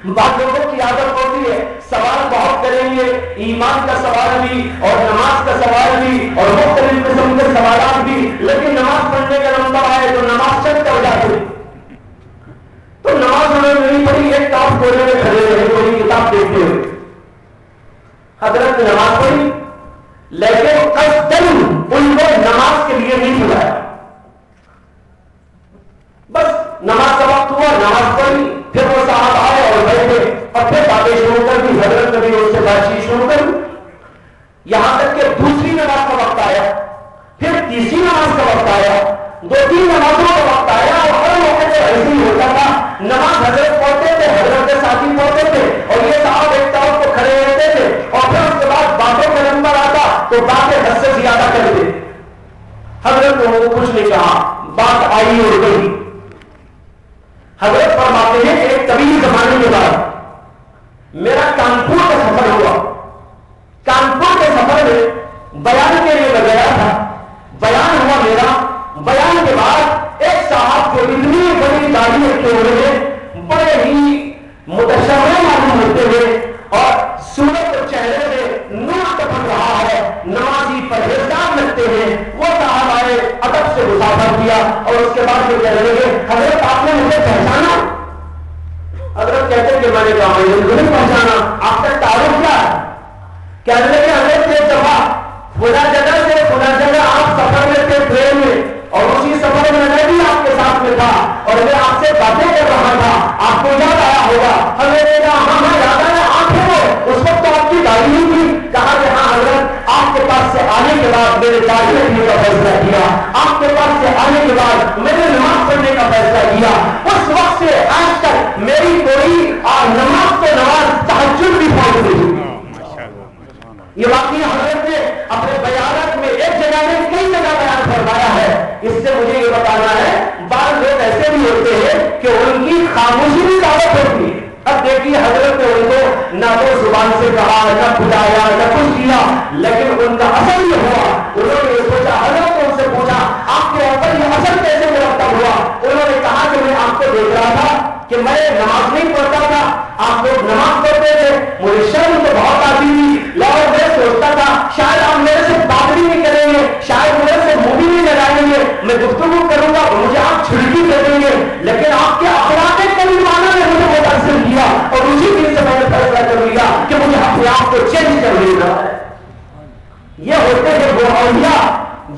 بعض لوگوں کی عادت ہوتی ہے سوال بہت کریں گے, ایمان کا سوال بھی اور نماز کا سوال بھی اور مختلف قسم کے سوالات بھی, لیکن نماز پڑھنے کا نمبر آئے تو نماز چک کر جاتے. تو نماز انہوں نے نہیں پڑھی, ایک کتاب کھولے میں کھڑے رہے, کوئی کتاب دیکھتے ہوئے. حضرت نے نماز پڑھی لیکن قصداً ان کو نماز کے لیے نہیں بلایا. بس نماز کا وقت ہوا, نماز پڑھی, پھر وہ صاحب آئے اور بیٹھے اور پھر باتیں شروع کر دی. حضرت نے بھی اس سے بات چیت شروع کر دی. یہاں تک کہ دوسری نماز کا وقت آیا, پھر تیسری نماز کا وقت آیا, 2-3 نمازوں کا وقت آیا, اور ہر موقع پہ ایسے ہی ہوتا تھا. نماز حضرت پڑھتے تھے, حضرت کے ساتھی پڑھتے تھے اور یہ صاحب ایک طرف کو کھڑے رہتے تھے, اور پھر اس کے بعد باتوں کا نمبر آتا تو باتیں حد سے زیادہ کرتے. حضرت نے وہ کچھ نہیں کہا, بات آئی اور گئی. حضرت فرماتے ہیں کہ ایک طویل زمانے کے بعد میرا کانپور کا سفر ہوا. کانپور کے سفر میں بیان کے لیے میں گیا تھا. بیان ہوا میرا. بیان کے بعد ایک صاحب جو اتنی بڑی داڑھی رکھے ہوئے ہیں, بڑے ہی متشرع معلوم ہوتے ہوئے اور صورت اور چہرے سے نور ٹپک رہا ہے, نمازی پرہیزگار لگتے ہیں, وہ صاحب آئے, ادب سے مسافر کیا اور اس کے بعد جو کہنے لگے حضرت آپ نے مجھے پہچانا؟ حضرت کہتے کہ میں نے کہا مجھے نہیں پہچانا, آپ کا تعارف کیا ہے؟ کہنے لگے حضرت ایک دفعہ فلاں جگہ سے فلاں جگہ آپ سفر میں تھے ٹرین میں, اور اسی سفر میں بھی آپ کے ساتھ میں تھا اور میں آپ سے باتیں کر رہا تھا, آپ کو یاد آیا ہوگا. حضرت نے کہا ہاں ہاں یاد آیا, آپ ہیں وہ, اس وقت تو آپ کی داڑھی نہیں تھی. کہا کہ ہاں حضرت آپ کے پاس سے آنے کے بعد میں نے داڑھی رکھنے کا فیصلہ کیا, آپ کے پاس سے آنے کے بعد میں نے نماز پڑھنے کا فیصلہ کیا. اس وقت سے آج تک میری کوئی نماز تو نماز تہجد بھی پڑھ نہیں. یہ واقعی حضرت نے اپنے بیانات میں ایک جگہ میں کئی جگہ بیان فرمایا ہے. اس سے مجھے یہ بتانا ہے بعض لوگ ایسے بھی ہوتے ہیں کہ ان کی خاموشی بھی دعوت ہوتی ہے. اب دیکھیے حضرت نے ان کو نہ تو زبان سے کہا, نہ کھلایا, نہ کچھ کیا, لیکن ان کا اثر یہ ہوا. انہوں نے یہ سوچا, حضرت نے ان سے پوچھا آپ کے اوپر یہ اثر کیسے مرتب ہوا؟ انہوں نے کہا کہ میں آپ کو دیکھ رہا تھا کہ میں نماز نہیں پڑھتا تھا, آپ لوگ نماز پڑھتے تھے, مجھے شرم تو بہت آتی تھی, لیکن میں سوچتا تھا شاید آپ میرے سے بات بھی نہیں کریں گے, شاید میرے سے میں گفتگو کروں گا تو مجھے آپ چھڑکی دے دیں گے، لیکن آپ کے اخلاق کریمانہ نے مجھے متاثر کیا اور اسی دن سے میں نے فیصلہ کر لیا کہ مجھے اپنے آپ کو چینج کر لینا ہے۔ یہ ہوتے ہیں وہ اولیاء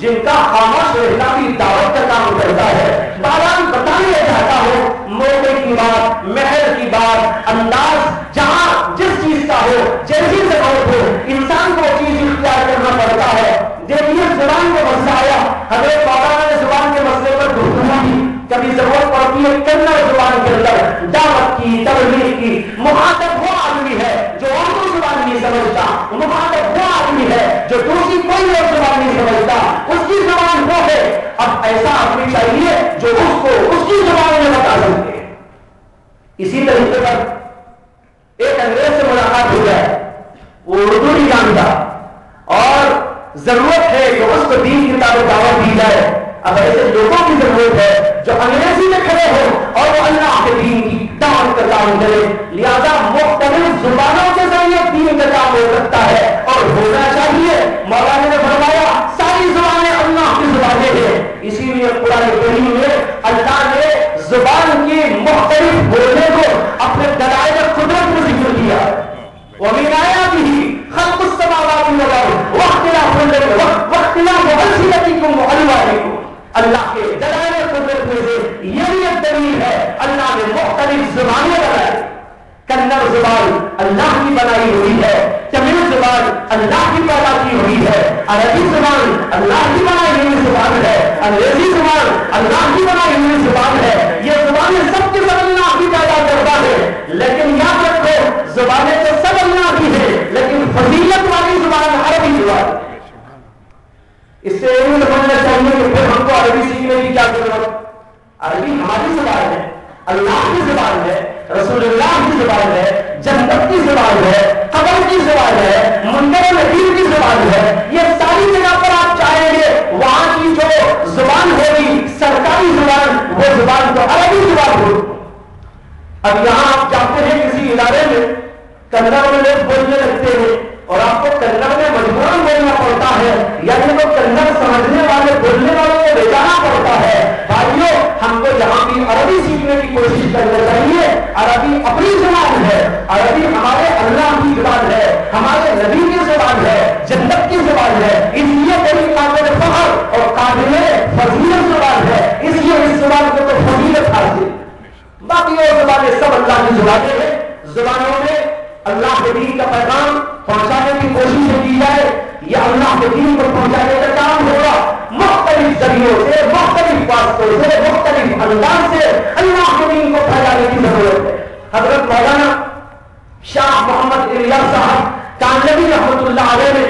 جن کا خاموش رہنا بھی دعوت کا کام کرتا ہے۔ باران بتانے جاتا ہوں موقع کی بات، محل کی بات، انداز جہاں جس چیز کا ہو، جیسی ضرورت ہو، انسان کو چیز اختیار کرنا پڑتا ہے۔ جب یہ زبان کا مسئلہ آیا، حضرت مولانا نے زبان کے مسئلے پر گفتگو کی، کبھی ضرورت پڑتی ہے کنڑ زبان کے اندر دعوت کی، تبلیغ کی، مخاطب وہ آدمی ہے جو اردو زبان نہیں سمجھتا، مخاطب وہ آدمی ہے جو دوسری کوئی اور زبان نہیں سمجھتا، اس کی زبان وہ ہے۔ اب ایسا آدمی چاہیے جو اس کو اس کی زبان میں بتا سکے۔ اسی طریقے پر ایک انگریز سے ملاقات ہو جائے، وہ اردو نہیں جانتا اور ضرورت ہے کہ اس کو دین کی دعوت دی جائے۔ اب ایسے لوگوں کی ضرورت ہے جو انگریزی میں کھڑے ہو اور وہ اللہ کے دین کی دعوت کا کام کرے۔ لہذا مختلف زبانوں کے ذریعے دین کا کام ہو سکتا ہے اور ہونا چاہیے۔ مولانا نے فرمایا ساری زبانیں اللہ کی زبانیں ہیں، اسی لیے قرآن کریم میں اللہ نے زبان کی مختلف بولنے کو اپنے دلائل قدرت میں ذکر کیا۔ وَمِنْ آيَاتِهِ خَلْقُ السَّمَاوَاتِ وَالْأَرْضِ وَاخْتِلَافُ أَلْسِنَتِكُمْ وَأَلْوَانِكُمْ۔ اللہ کے دلائل قدرت میں سے یہ بھی ایک دلیل ہے، اللہ نے مختلف زبانیں بنائی۔ کنڑ زبان اللہ کی بنائی ہوئی ہے، تمل زبان اللہ کی پیدا کی ہوئی ہے، عربی زبان اللہ کی بنائی ہوئی زبان ہے، انگریزی زبان اللہ کی بنائی ہوئی زبان ہے۔ یہ زبانیں سب کے سب اللہ کی پیدا کرتا ہے، لیکن یاد رکھو زبانیں تو سب اللہ کی ہے، لیکن فضیلت والی زبان عربی زبان ہے۔ اس سے یہ سمجھنا چاہیے کہ پھر ہم کو عربی سیکھنے کی کیا ضرورت؟ عربی ہماری زبان ہے، اللہ کی زبان ہے، رسول اللہ کی زبان ہے، جنت کی زبان ہے، قبر کی زبان ہے، منکر نکیر کی زبان ہے۔ یہ ساری جگہ پر آپ چاہیں گے وہاں کی جو زبان ہوگی سرکاری زبان، وہ زبان تو عربی زبان ہوگی۔ اب یہاں آپ جاتے ہیں کسی ادارے میں، کنڑ میں لوگ بولنے لگتے ہیں اور آپ کو کنڑ میں مجبوراً بولنا پڑتا ہے، یعنی وہ کنڑ سمجھنے والے بولنے والوں کو لے جانا پڑتا ہے۔ بھائیو ہم کو یہاں بھی عربی سیکھنے کی کوشش کرنا چاہیے۔ عربی اپنی زبان ہے، عربی ہمارے اللہ کی زبان ہے، ہمارے نبی کی زبان ہے، جنت کی زبان ہے، اس لیے بڑی قابل فخر اور قابل فضیلت زبان ہے، اس لیے اس زبان کو تو فضیلت حاصل۔ باقی اور زبانیں سب اللہ کی زبانیں ہیں۔ زبانوں میں اللہ کے دین کا پیغام پہنچانے کی کوشش کی جائے، یا اللہ کے دین کو پہنچانے کا کام ہوگا مختلف ذریعوں سے، مختلف واسطوں سے، مختلف انداز سے اللہ کے دین کو پھیلانے کی ضرورت ہے۔ حضرت مولانا شاہ محمد الیاس صاحب کانلوی رحمۃ اللہ علیہ نے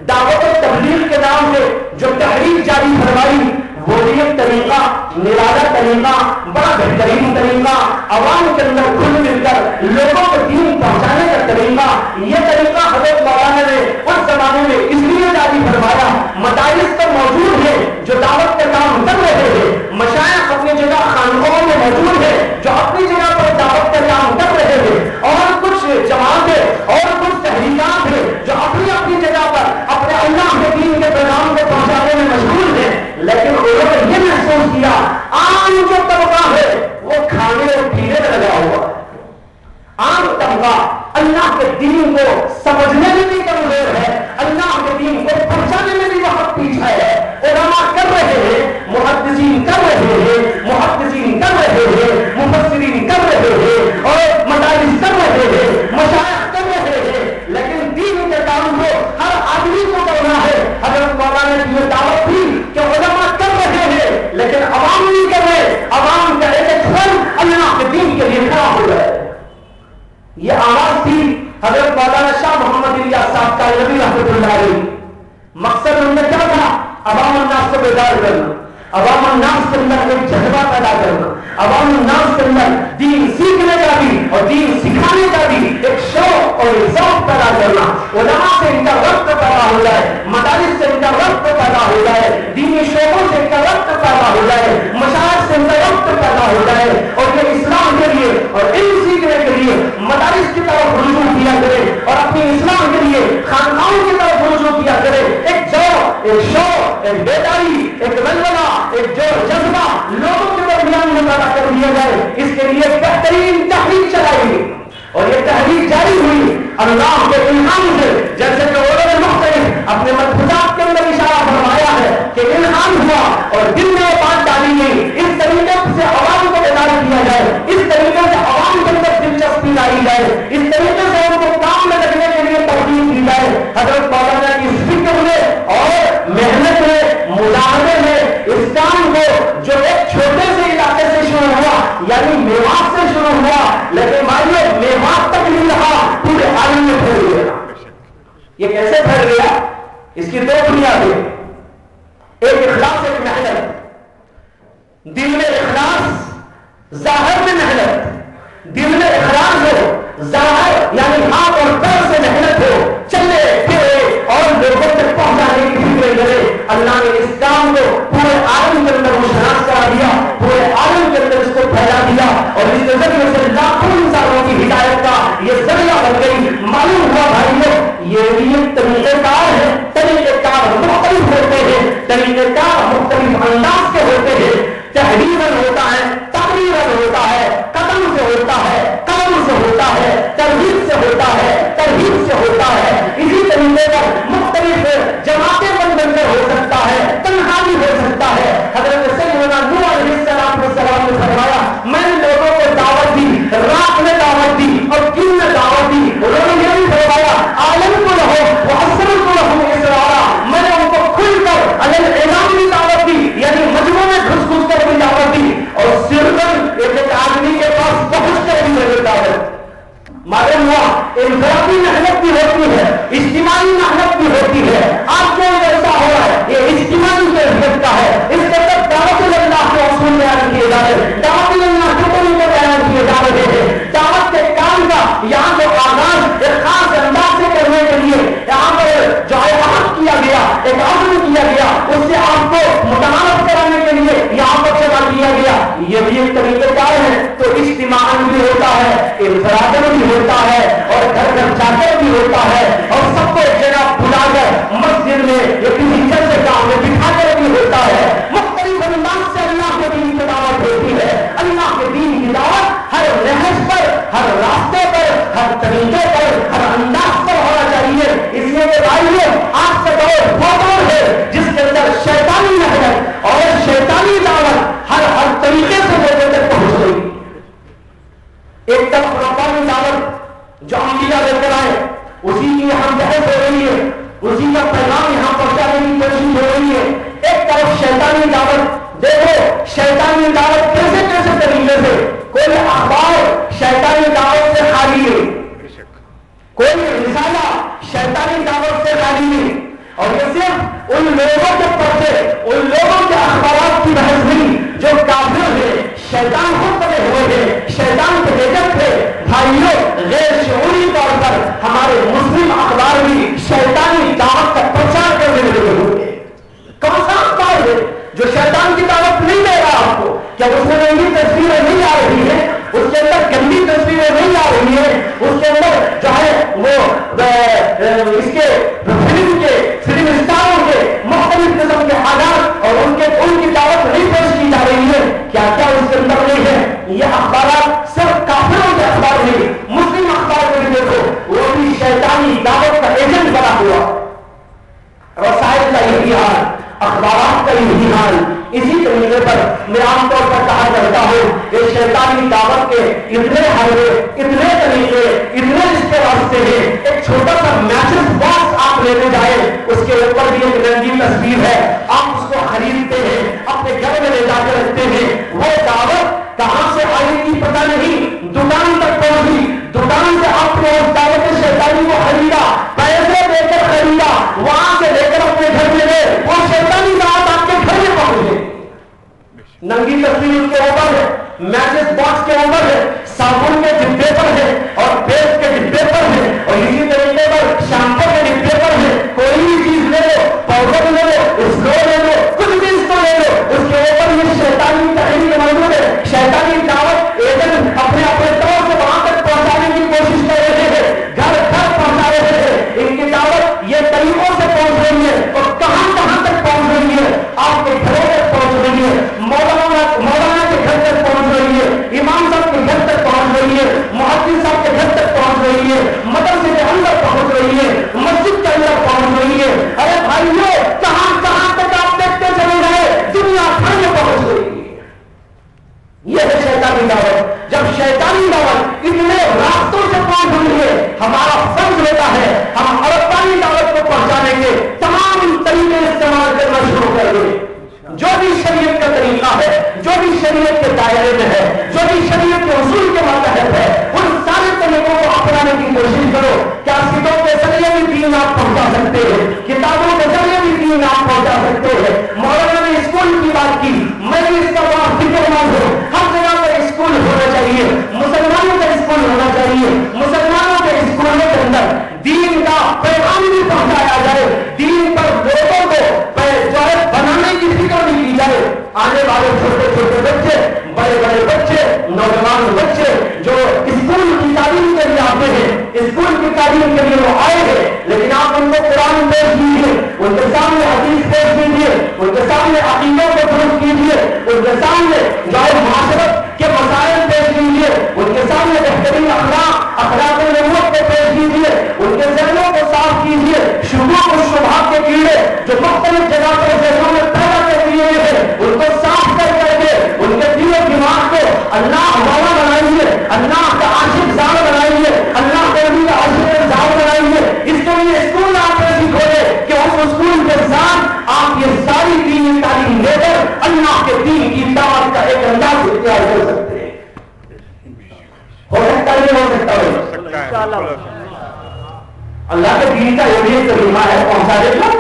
دعوت و تبلیغ کے نام سے جو تحریک جاری فرمائی، وہ بھی ایک طریقہ، نرالا طریقہ، بڑا بہترین طریقہ، عوام کے اندر گھل مل کر لوگوں کو دین پہنچانے کا طریقہ۔ یہ طریقہ حضرت مولانا نے اس زمانے میں اس لیے جاری فرمایا، مدارس تو موجود ہیں جو دعوت کا کام کر رہے ہیں، مشائخ اپنی جگہ خانقاہوں میں موجود ہیں جو اپنی جگہ پر دعوت کا کام کر رہے ہیں، اور کچھ جماعتیں اور کچھ تحریکات ہیں جو اپنی اپنی جگہ پر اپنے اللہ کے دین کے پیغام کو پہنچانے میں مشغول ہیں، لیکن انہوں نے یہ محسوس کیا عام جو طبقہ ہے وہ کھانے اور پینے میں لگا ہوا ہے۔ عام طبقہ اللہ کے دین کو سمجھنے میں بھی کمزور ہے، اللہ کے دین کو پہنچانے میں بھی بہت پیچھے ہے۔ علماء کر رہے ہیں، محدثین کر رہے ہیں، محدثین کر رہے ہیں، مفسرین کر رہے ہیں، اور مدارس کر رہے ہیں، مشائخ کر رہے ہیں، لیکن دین کے کام کو ہر آدمی کو کرنا ہے۔ حضرت مولانا کی یہ دعوت تھی کہ علماء کر رہے ہیں لیکن عوام نہیں کر رہے، عوام کا ایک پھل اللہ کے دین کے لیے کھڑا ہو جائے۔ یہ آواز تھی حضرت مولانا شاہ محمد الیاس صاحب کانلوی رحمۃ اللہ علیہ۔ مقصد ان میں کیا تھا؟ عوام الناس کو بیدار کرنا، عوام الناس کے اندر ایک جذبہ پیدا کرنا، عوام الناس کے اندر دین سیکھنے کا بھی اور دین سکھانے کا بھی ایک شوق اور ایک ذوق پیدا کرنا۔ علماء سے ان کا ربط پیدا ہو جائے، مدارس سے ان کا ربط پیدا ہو جائے، دینی شعبوں سے ان کا ربط پیدا ہو جائے، مشاہد سے ان کا ربط پیدا ہو جائے، اور یہ اسلام کے لیے اور علم سیکھنے کے لیے مدارس کی طرف رجوع کیا کرے اور اپنی اسلام کے لیے خانقاہوں کی طرف رجوع کیا کرے۔ ایک ذوق، ایک شوق، ایک بیداری، ایک ولولہ، ایک جو جذبہ لوگوں کے درمیان میں پیدا کر دیا جائے، اس کے لیے بہترین تحریک چلائی گئی اور یہ تحریک جاری ہوئی اللہ کے الہام سے، جیسے کہ علماء مختلف اپنے ملفوظات کے اندر اشارہ فرمایا ہے کہ الہام ہوا اور دل میں بات ڈالی گئی، اس طریقے سے عوام کو بیدار کیا جائے، اس طریقے سے عوام کے اندر دلچسپی لائی جائے، اس طریقے سے ان کو کام میں لگنے کے لیے ترغیب دی جائے۔ حضرت مولانا کی فکر میں اور محنت میں، مجاہدے میں اس کام کو جو ایک چھوٹے سے علاقے سے شروع ہوا، یعنی میوات سے شروع ہوا، لیکن بھائیو میوات تک نہیں رہا، پورے عالم میں پھیل گیا۔ یہ کیسے پھیل گیا؟ اس کی دو بنیادیں، ایک اخلاص، ایک محنت۔ دل میں اخلاص، ظاہر میں محنت۔ دل میں اخلاص ہو، ظاہر یعنی ہاتھ اور پیر سے محنت ہو، چلے پھرے اور لوگوں تک پہنچانے کی فکر کرے۔ اللہ نے اس کام کو پورے عالم کے اندر مشاہد کرا دیا، پورے عالم کے اندر اس کو پھیلا دیا اور اس کے ذریعے سے لاکھوں انسانوں کی ہدایت کا یہ ذریعہ بن گئی۔ معلوم ہوا بھائیوں یہ بھی ایک طریقہ کار ہے، طریقہ کار مختلف ہوتے ہیں، طریقہ کار مختلف انداز کے ہوتے ہیں۔ تحریرن ہوتا ہے، تقریرن ہوتا ہے، قدم سے ہوتا ہے، قلم سے ہوتا ہے، ترغیب سے ہوتا ہے، ترغیب سے ہوتا ہے۔ اسی طریقے پر مختلف جماعتیں بن کر ہو سکتا ہے، تنہا بھی ہو سکتا ہے۔ حضرت سیدنا نوح علیہ السلام نے فرمایا میں نے لوگوں کو دعوت دی، رات میں دعوت دی اور دن میں دعوت دی۔ انہوں نے یہ بھی فرمایا عالم کو رہو وحسن کو رہو اسرارا، میں نے ان کو کھل کر اعلان کی دعوت دی، یعنی مجموعوں میں گھس گھس کر بھی دعوت دی اور صرف ایک آدمی کے پاس پہنچ کر بھی میری دعوت۔ معلوم ہوا انفرادی محنت بھی ہوتی ہے، اجتماعی محنت بھی ہوتی ہے۔ آج جو ایسا ہو رہا ہے یہ اجتماعی محنت کا ہے، اس کے اندر دعوت اللہ کے اصول بیان کیے جا رہے ہیں، دعوت اللہ کے طریقے بیان کیے جا رہے ہیں۔ دعوت کے کام کا یہاں کو آغاز ایک خاص انداز سے کرنے کے لیے یہاں پر جو ہے عہد کیا گیا، ایک عزم کیا گیا، اس سے آپ کو متعارف کرانے کے لیے یہاں پر جمع کیا گیا۔ یہ بھی ایک طریقہ کار ہے، تو اجتماع بھی ہوتا ہے، انفرادن بھی ہوتا ہے اور گھر گھر جا کر بھی ہوتا ہے اور سب کو ایک جگہ بلا کر مسجد میں یا کسی جلسے گاہ میں بٹھا کر بھی ہوتا ہے۔ مختلف انداز سے اللہ کے دین کی دعوت ہوتی ہے۔ اللہ کے دین کی دعوت ہر نہج پر، ہر راستے پر، ہر طریقے پر، ہر انداز پر ہونا چاہیے۔ اس لیے کہ بھائیو آج کا دور وہ دور ہے جس کے اندر شیطانی محنت اور شیطانی دعوت ہر طریقے سے لوگوں تک پہنچ رہی ہے۔ ایک طرف ربانی دعوت جو انبیاء لے کر آئے اسی کی یہاں بحث ہو رہی ہے، اسی کا پیغام یہاں پہنچانے کی کوشش ہو رہی ہے۔ ایک طرف شیطانی دعوت، دیکھو شیطانی دعوت کیسے کیسے طریقے سے، کوئی اخبار شیطانی دعوت سے خالی نہیں، کوئی رسالہ شیطانی دعوت سے خالی نہیں، اور یہ صرف ان لوگوں کے پرچے، ان لوگوں کے اخبارات کی بحث نہیں جو کافر ہیں، شیطان خود بنے ہوئے ہیں، شیطان کے ایجنٹ تھے۔ بھائیوں غیر شعوری طور پر ہمارے مسلم اخبار بھی شیطانی دعوت کا پرچار کرنے میں لگے ہوئے ہیں۔ کون سا اخبار ہے جو شیطان کی دعوت نہیں دے رہا آپ کو؟ کیا اس میں ننگی تصویریں نہیں آ رہی ہیں، اس کے اندر گندی تصویریں نہیں آ رہی ہیں، اس کے اندر جو ہے وہ اس کے فلم اسٹاروں کے مختلف قسم کے حالات اور ان کی دعوت نہیں پیش کی جا رہی ہے؟ کیا کیا اس کے اندر نہیں ہے؟ یہ اخبارات صرف کافروں کے اخبار نہیں، مسلم اخبار کو بھی دیکھو، وہ بھی شیطانی دعوت کا ایجنٹ بنا ہوا۔ رسائل کا یہی حال، اخبارات کا یہی حال۔ اسی طریقے پر میں عام طور پر کہا کرتا ہوں کہ شیطانی دعوت کے اتنے حلوے، اتنے طریقے، اتنے اس کے راستے ہیں۔ ایک چھوٹا سا میسج باکس آپ لینے جائیں، اس کے اوپر بھی ایک رنگین تصویر ہے، آپ اس کو خریدتے ہیں، اپنے گھر میں لے جا کے رکھتے ہیں۔ وہ دعوت کہاں سے آئی گی پتہ نہیں، دکان تک پہنچی، دکان سے آپ نے اس دعوت شیطانی کو خریدا، پیسے دے کر خریدا، وہاں سے لے کر اپنے گھر میں گئے، وہ شیطانی دعوت آپ کے گھر میں پہنچ گئی۔ ننگی تصویر اس کے اوپر ہے، میسج باکس کے اوپر ہے، صابن کے ڈبے پر ہے اور پیسٹ کے ڈبے پر ہے، اور اسی طریقے پر شیمپو کے ڈبے پر ہے۔ کوئی بھی چیز لے لو، پاؤڈر لے لو، اسلو لے لو، کچھ بھی اس کو لے لو، اس کے اوپر یہ شیطانی تحریر موجود ہے۔ شیطانی دعوت ایجنٹ اپنے طور سے وہاں تک پہنچانے کی کوشش کر رہے ہیں، گھر گھر پہنچا رہے ہیں۔ ان کی دعوت یہ طریقوں سے پہنچ رہی ہے اور کہاں کہاں تک پہنچ رہی ہے، آپ کے گھروں تک پہنچ رہی ہے۔ شیطانی دعوت، جب شیطانی دعوت اتنے راستوں سے پہنچ رہی ہے، ہمارا فرض ہوتا ہے ہم ربانی دعوت کو پہنچانے کے تمام طریقے استعمال کرنا شروع کر دیں. جو بھی شریعت کا طریقہ ہے، جو بھی شریعت کے دائرے میں ہے، جو بھی شریعت کے اصول کے ماتحت ہے، ان سارے طریقوں کو اپنانے کی کوشش کرو. کیسٹوں کے ذریعے بھی دین آپ پہنچا سکتے ہیں، کتابوں کے ذریعے بھی دین آپ پہنچا سکتے ہیں. مولانا نے اسکول کی بات کی، میں بھی اس کا بہت فکر مند ہوں. ہر جگہ پر اسکول ہونا چاہیے، مسلمانوں کا اسکول ہونا چاہیے. مسلمانوں کے اسکولوں کے اندر دین کا پیغام بھی پہنچایا جائے، دین پر لوگوں کو جو ہے بنانے کی فکر بھی کی جائے. آنے والے چھوٹے چھوٹے بچے، بڑے بڑے بچے، نوجوان بچے جو اسکول کی تعلیم کے لیے آتے ہیں، اسکول کی تعلیم کے لیے وہ آئے ہیں، لیکن آپ ان کو قرآن پیش کیجیے، ان کے سامنے حدیث پیش کیجیے، ان کے سامنے عقیدوں کو درست کیجیے، ان کے سامنے جو ہے معاشرت کے مسائل پیش کیجیے، ان کے سامنے بہترین اخلاق نبوت کو پیش کیجیے، ان کے ذہنوں کو صاف کیجیے. شبہات و شبہات کے کیڑے جو مختلف جگہ پر ذہنوں میں پیدا کر دیے ہیں، ان کو صاف کر کے ان کے دل و دماغ کو اللہ والا بنائیے، اللہ کا عاشق زار بنائیے، اللہ کے نبی کا عاشق زار بنائیے. اس کے لیے اسکول آپ ایسی کھولے کہ اس اسکول کے ساتھ آپ یہ ساری دینی تعلیم لے کر اللہ کے دین کی دعوت کا ایک انداز اختیار کر سکتے ہیں. ہو سکتا ہے، ہو سکتا ہے. اللہ کے دین کا یہ بھی ایک طریقہ ہے پہنچانے کا.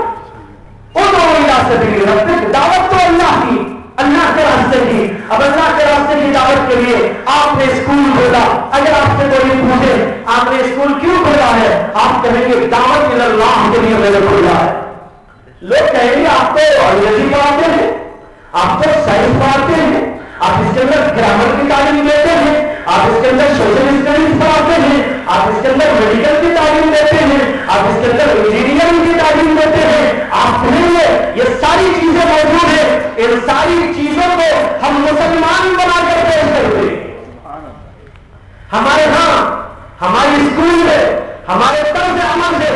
دعوت تو اللہ کی، اللہ کے راستے کی. اب اللہ کے راستے کی دعوت کے لیے آپ نے اسکول کھولا. اگر آپ سے کوئی پوچھے آپ نے اسکول کیوں کھولا ہے، آپ کہیں گے دعوت اللہ کے لیے میں نے کھولا ہے. لوگ کہیں گے آپ تو انگریزی پڑھاتے ہیں، آپ تو سائنس پڑھاتے ہیں، آپ اس کے اندر گرامر کی تعلیم دیتے ہیں، آپ اس کے اندر سوشل اسٹڈیز پڑھاتے ہیں، آپ اس کے اندر میڈیکل کی تعلیم دیتے ہیں، آپ اس کے اندر انجینئرنگ کی تعلیم دیتے ہیں. آپ کہیں گے یہ ساری چیزیں موجود ہیں، ان ساری چیزوں کو ہم مسلمان بنا کر پیش کرتے ہیں. ہمارے ہاں ہمارے اسکول میں ہمارے طرز عمل سے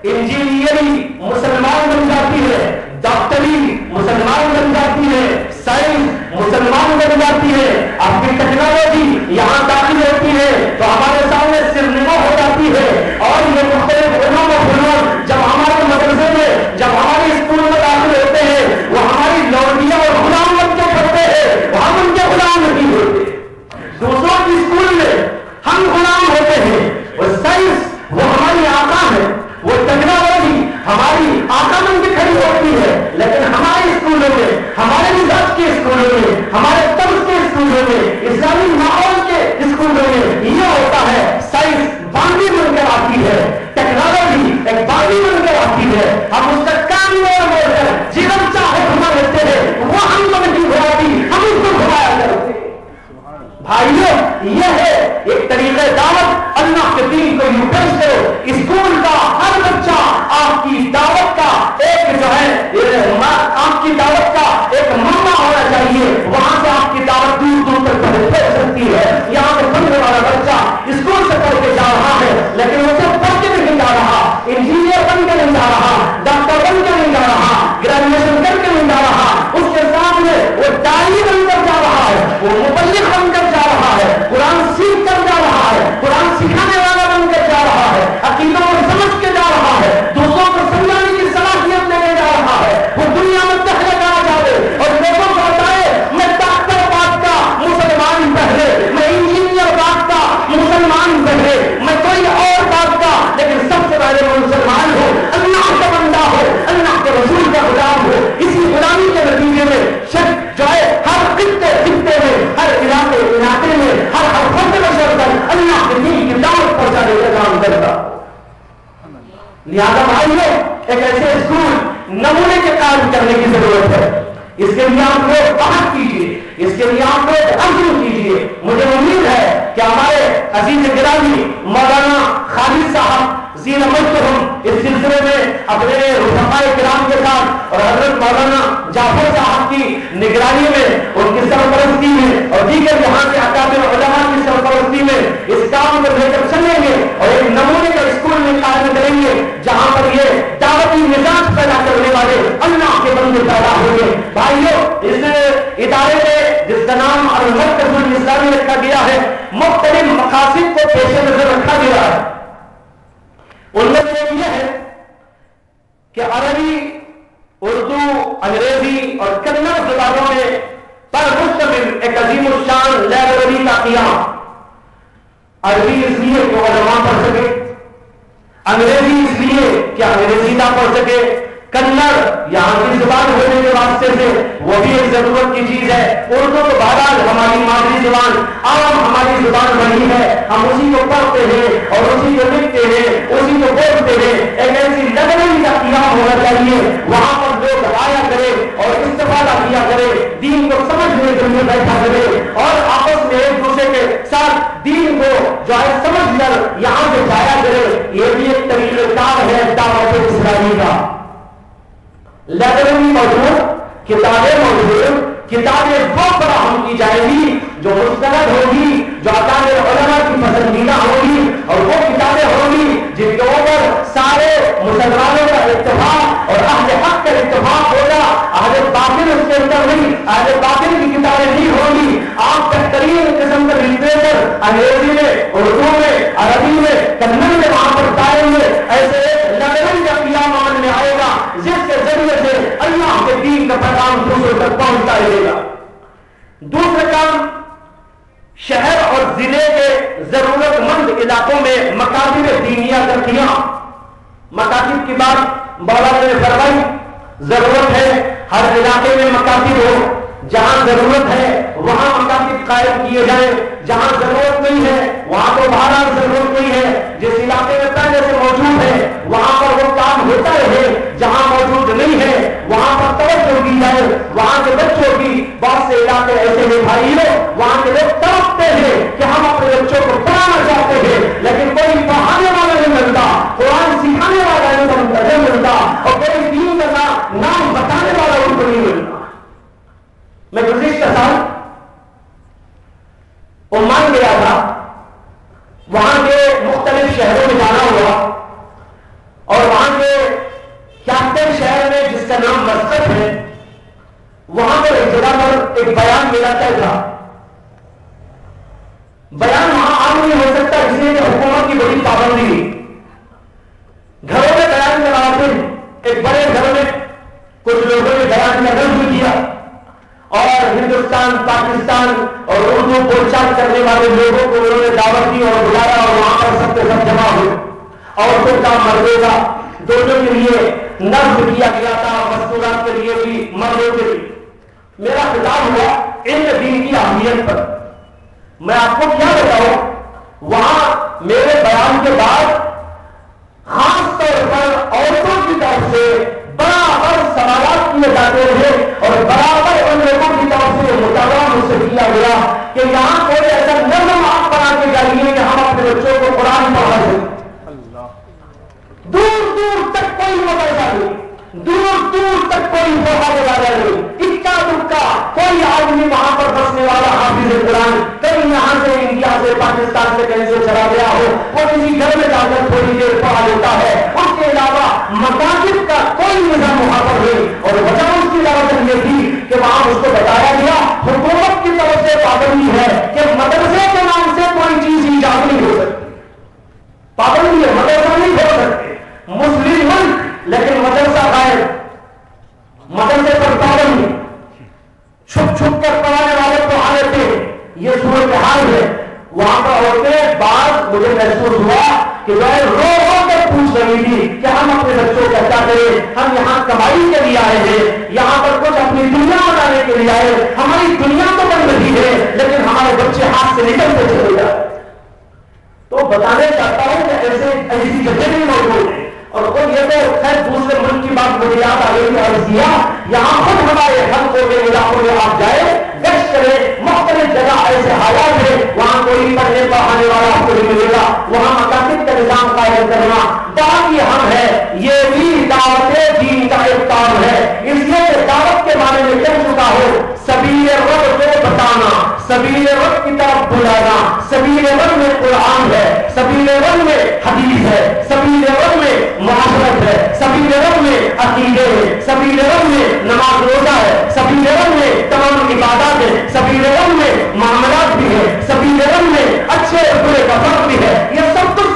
انجینئرنگ مسلمان بن جاتی ہے، ڈاکٹری مسلمان بن جاتی ہے، سائنس مسلمان بن جاتی ہے. آپ کی ٹیکنالوجی یہاں داخل ہوتی ہے تو ہمارے سامنے سرنگو ہو جاتی ہے. اور یہ مختلف علوم و فنون جب ہمارے مدرسے میں، جب ہمارے اسکول میں داخل ہوتے ہیں، وہ ہماری لوڈیاں اور غلام بن کے پڑھتے ہیں، وہ ہم ان کے غلام نہیں ہوتے. دوسروں کے اسکول میں ہم غلام ہوتے ہیں. وہ سائنس وہ ہماری آقا ہے، وہ ٹیکنالوجی ہماری آقا بن کے کھڑی ہوتی ہے. لیکن ہمارے اسکولوں میں، ہمارے مزاج کے اسکولوں میں، ہمارے طرز کے اسکولوں میں، اسلامی ماحول کے اسکولوں میں یہ ہوتا ہے سائنس باندھی بن کر آتی ہے، ٹیکنالوجی ایک باندھی بن کر آتی ہے. ہم اس کا کام موڑ کر جیون چاہے گھما لیتے ہیں، وہ ہم کو نہیں گھماتی، ہم اس کو گھمایا کرتے ہیں. بھائیوں یہ ہے ایک طریقہ دعوت. اللہ کے دین کو یوں پیش کرو. اسکول کا ہر بچہ آپ کی دعوت کا ایک جو ہے آپ کی دعوت کا ایک منبع ہونا چاہیے. وہاں سے آپ کی دعوت دور دور تک پھیل سکتی ہے. یہاں پہ پڑھنے والا بچہ اسکول سے پڑھ کے جا رہا ہے، لیکن وہ صرف پڑھ کے نہیں جا رہا، انجینئر بن کے نہیں جا رہا، ڈاکٹر بن کے نہیں جا رہا، گریجویشن کر کے نہیں جا رہا. اس کے سامنے وہ داعی بن کر جا رہا ہے، وہ مبلغ بن کر جا رہا ہے، قرآن سیکھ کر جا رہا ہے، قرآن سکھانے والا بن کر جا رہا ہے، عقیدوں کو سمجھ کے جا رہا ہے، دوسروں کو سمجھانے کی صلاحیت لے کے جا رہا ہے. وہ دنیا میں پہلے کہا جائے اور لوگوں کو بتائے میں ڈاکٹر بات کا مسلمان پہلے، میں انجینئر بات کا مسلمان پہلے، میں کوئی اور بات کا، لیکن سب سے پہلے میں مسلمان ہوں، اللہ کا بندہ ہو، اللہ کے رسول کا غلام ہو. اسی غلامی کے نتیجے میں شک جو ہے ہر خطے میں، ہر علاقے میں، ہر فرد بشر تک اللہ کے دین کی دعوت پہنچانے کا کام کرتا. لہذا بھائیوں ایک ایسے اسکول نمونے کے قائم کرنے کی ضرورت ہے. اس کے لیے آپ لوگ بحث کیجیے، اس کے لیے آپ لوگ عزم کیجیے. مجھے امید ہے کہ ہمارے عزیز گرامی مولانا خالد صاحب زین مجدہم اس سلسلے میں اپنے رفقاء کرام کے ساتھ اور حضرت مولانا جعفر صاحب کی نگرانی میں، ان کی سرپرستی میں اور دیگر یہاں کے اکابر علماء کی سرپرستی میں اس کام کو لے کر چلیں گے اور ایک نمونے کا اسکول میں قائم کریں گے جہاں پر یہ دعوتی مزاج پیدا کرنے والے اللہ کے بندے پیدا ہوں گے. بھائیوں اس ادارے میں جس کا نام المرکز الاسلامی رکھا رہا ہے. ان میں سے یہ ہے کہ عربی، اردو، انگریزی اور کنڑ زبانوں میں پر مشتمل ایک عظیم الشان لائبریری کا قیام. عربی اس لیے کہ علماء پڑھ سکے، انگریزی اس لیے کہ انگریزی نہ پڑھ سکے، کنڑ یہاں کی زبان ہونے کے واسطے سے وہ بھی ایک ضرورت کی چیز ہے. اردو تو بہرحال ہماری مادری زبان، عام ہماری زبان بنی ہے، ہم اسی کو پڑھتے ہیں اور اسی کو لکھتے ہیں، اسی کو بولتے ہیں. ایک ایسی لائبریری کا قیام ہونا چاہیے، وہاں پر لوگ آیا کرے اور استفادہ کیا کرے، دین کو سمجھنے کے لیے بیٹھا کرے اور آپس میں ایک دوسرے کے ساتھ دین کو جو ہے سمجھ کر یہاں سے جایا کرے. یہ بھی ایک طریقہ کار ہے دعوت اسلامی کا. لائبریری موجود، کتابیں موجود، کتابیں وہ فراہم کی جائے گی جو مستند ہوگی، جو اکابر علماء کی پسندیدہ ہوگی، اور وہ کتابیں ہوگی جن کے اوپر سارے مسلمانوں کا اتفاق اور اہل حق کا اتفاق ہوگا. اہل باطل اس کے اندر نہیں، اہل باطل کی کتابیں نہیں ہوگی. آپ بہترین قسم کا لٹریچر انگریزی میں، اردو میں، عربی میں، کنڑ میں وہاں پر پائیں گے. ایسے لائبریری کا قیام عمل میں آئے گا جس کے ذریعے سے اللہ کے دین کا پیغام دوسروں تک پہنچتا رہے گا. دوسرا کام، شہر اور ضلع کے ضرورت مند علاقوں میں مکاتب دینیہ کا قیام. مکاتب کی بات مولانا نے فرمائی، ضرورت ہے ہر علاقے میں مکاتب ہو. جہاں ضرورت ہے وہاں مکاتب قائم کیے جائیں، جہاں ضرورت نہیں ہے وہاں تو بہرحال ضرورت نہیں ہے. جس علاقے میں پہلے سے موجود ہے وہاں پر وہ کام ہوتا رہے، جہاں موجود نہیں ہے وہاں پر توجہ کی جائے. وہاں کے بچوں کی بہت سے علاقے ایسے ہیں بھائیوں، وہاں کے لوگ تڑپتے ہیں کہ ہم اپنے بچوں کو پڑھانا چاہتے ہیں لیکن کوئی پڑھانے والا نہیں ملتا، قرآن سکھانے والا نہیں ملتا، اور کوئی دین کا نام بتانے والا ان کو نہیں ملتا. میں گزشتہ سال عمان گیا تھا، وہاں کے مختلف شہروں میں جانا ہوا اور وہاں کے کیپٹن شہر میں جس کا نام مسقط ہے، وہاں پر ایک جگہ پر ایک بیان ملا تھا. بیان وہاں عام نہیں ہو سکتا اس لیے کہ حکومت کی بڑی پابندی. گھروں میں بیان کرواتے ہیں، ایک بڑے گھر میں کچھ لوگوں نے بیان کا رد کیا اور ہندوستان، پاکستان اور اردو بول چال کرنے والے لوگوں کو انہوں نے دعوت دی اور بلایا اور وہاں پر سب کے سب جمع ہوئے. عورتوں کا مردوں کا دونوں کے لیے نظم کیا گیا تھا، مستورات کے لیے بھی مردوں کے لیے. میرا خطاب ہوا علم دین کی اہمیت پر. میں آپ کو کیا بتاؤں، وہاں میرے بیان کے بعد خاص طور پر عورتوں کی طرف سے برابر سوالات کیے جاتے رہے اور برابر ان لوگوں کی طرف سے مطالبہ مجھ سے کیا گیا کہ یہاں کوئی ایسا نظم آپ بنا کے جائیے کہ ہم اپنے بچوں کو قرآن پڑھا دیں. دور دور تک کوئی مدرسہ نہیں، دور دور تک کوئی بہت زیادہ نہیں، اکا دکا کوئی آدمی وہاں پر بسنے والا حافظ قرآن کہیں یہاں سے انڈیا سے پاکستان سے کہیں سے چلا گیا ہو، وہ کسی گھر میں جا کر تھوڑی دیر پڑھا لیتا ہے. اس کے علاوہ مساجد کا کوئی نظام وہاں پر نہیں. اور وجہ اس کی دعوت یہ تھی کہ وہاں اس کو بتایا گیا حکومت کی طرف سے پابندی ہے کہ مدرسے کے نام سے کوئی چیز ایجاد نہیں ہو سکتی. پابندی ہے، مدرسہ نہیں ہو سکتے. مسلم ملک لیکن مدرسہ غائب، مدرسے پر پابندی، چھپ چھپ کر پڑھانے والے کو آ لیتے ہیں. یہ صورتحال ہے. وہاں پر عورتیں بعض مجھے محسوس ہوا کہ وہ رو رو کر پوچھ رہی تھی کہ ہم اپنے بچوں کا کیا کریں، ہم یہاں کمائی کے لیے آئے ہیں، یہاں پر کچھ اپنی دنیا بنانے کے لیے آئے، ہماری دنیا تو بن رہی ہے لیکن ہمارے بچے ہاتھ سے نکلتے چلے جاتے. تو بتانے چاہتا ہوں کہ ایسی جگہ نہیں موجود ہے. اور خود یہ تو خیر دوسرے ملک کی بات مجھے یاد آ گئی عرض کیا، یہاں خود ہمارے حلقوں کے علاقوں میں آپ جائے، گشت کریں، مختلف جگہ ایسے حالات ہیں وہاں کوئی پڑھنے پڑھانے والا آپ کو نہیں ملے گا. وہاں مکاتب کا نظام قائم کرنا بہت ہی اہم ہے. یہ بھی دعوت دین کا ایک کام ہے. اس لیے دعوت کے بارے میں کہہ چکا ہوں، سبیل رب کو بتانا، سبیل رب کی طرف بلانا. سبیل رب میں قرآن ہے، سبیل رب میں حدیث ہے، سبیل رب میں معاشرت ہے، سبیل رب میں عقیدے ہے، سبیل رب میں نماز روزہ ہے، سبیل رب میں تمام عبادات ہے، سبیل رب میں معاملات بھی ہے، سبیل رب میں اچھے اور برے کا فرق بھی ہے. یہ سب کچھ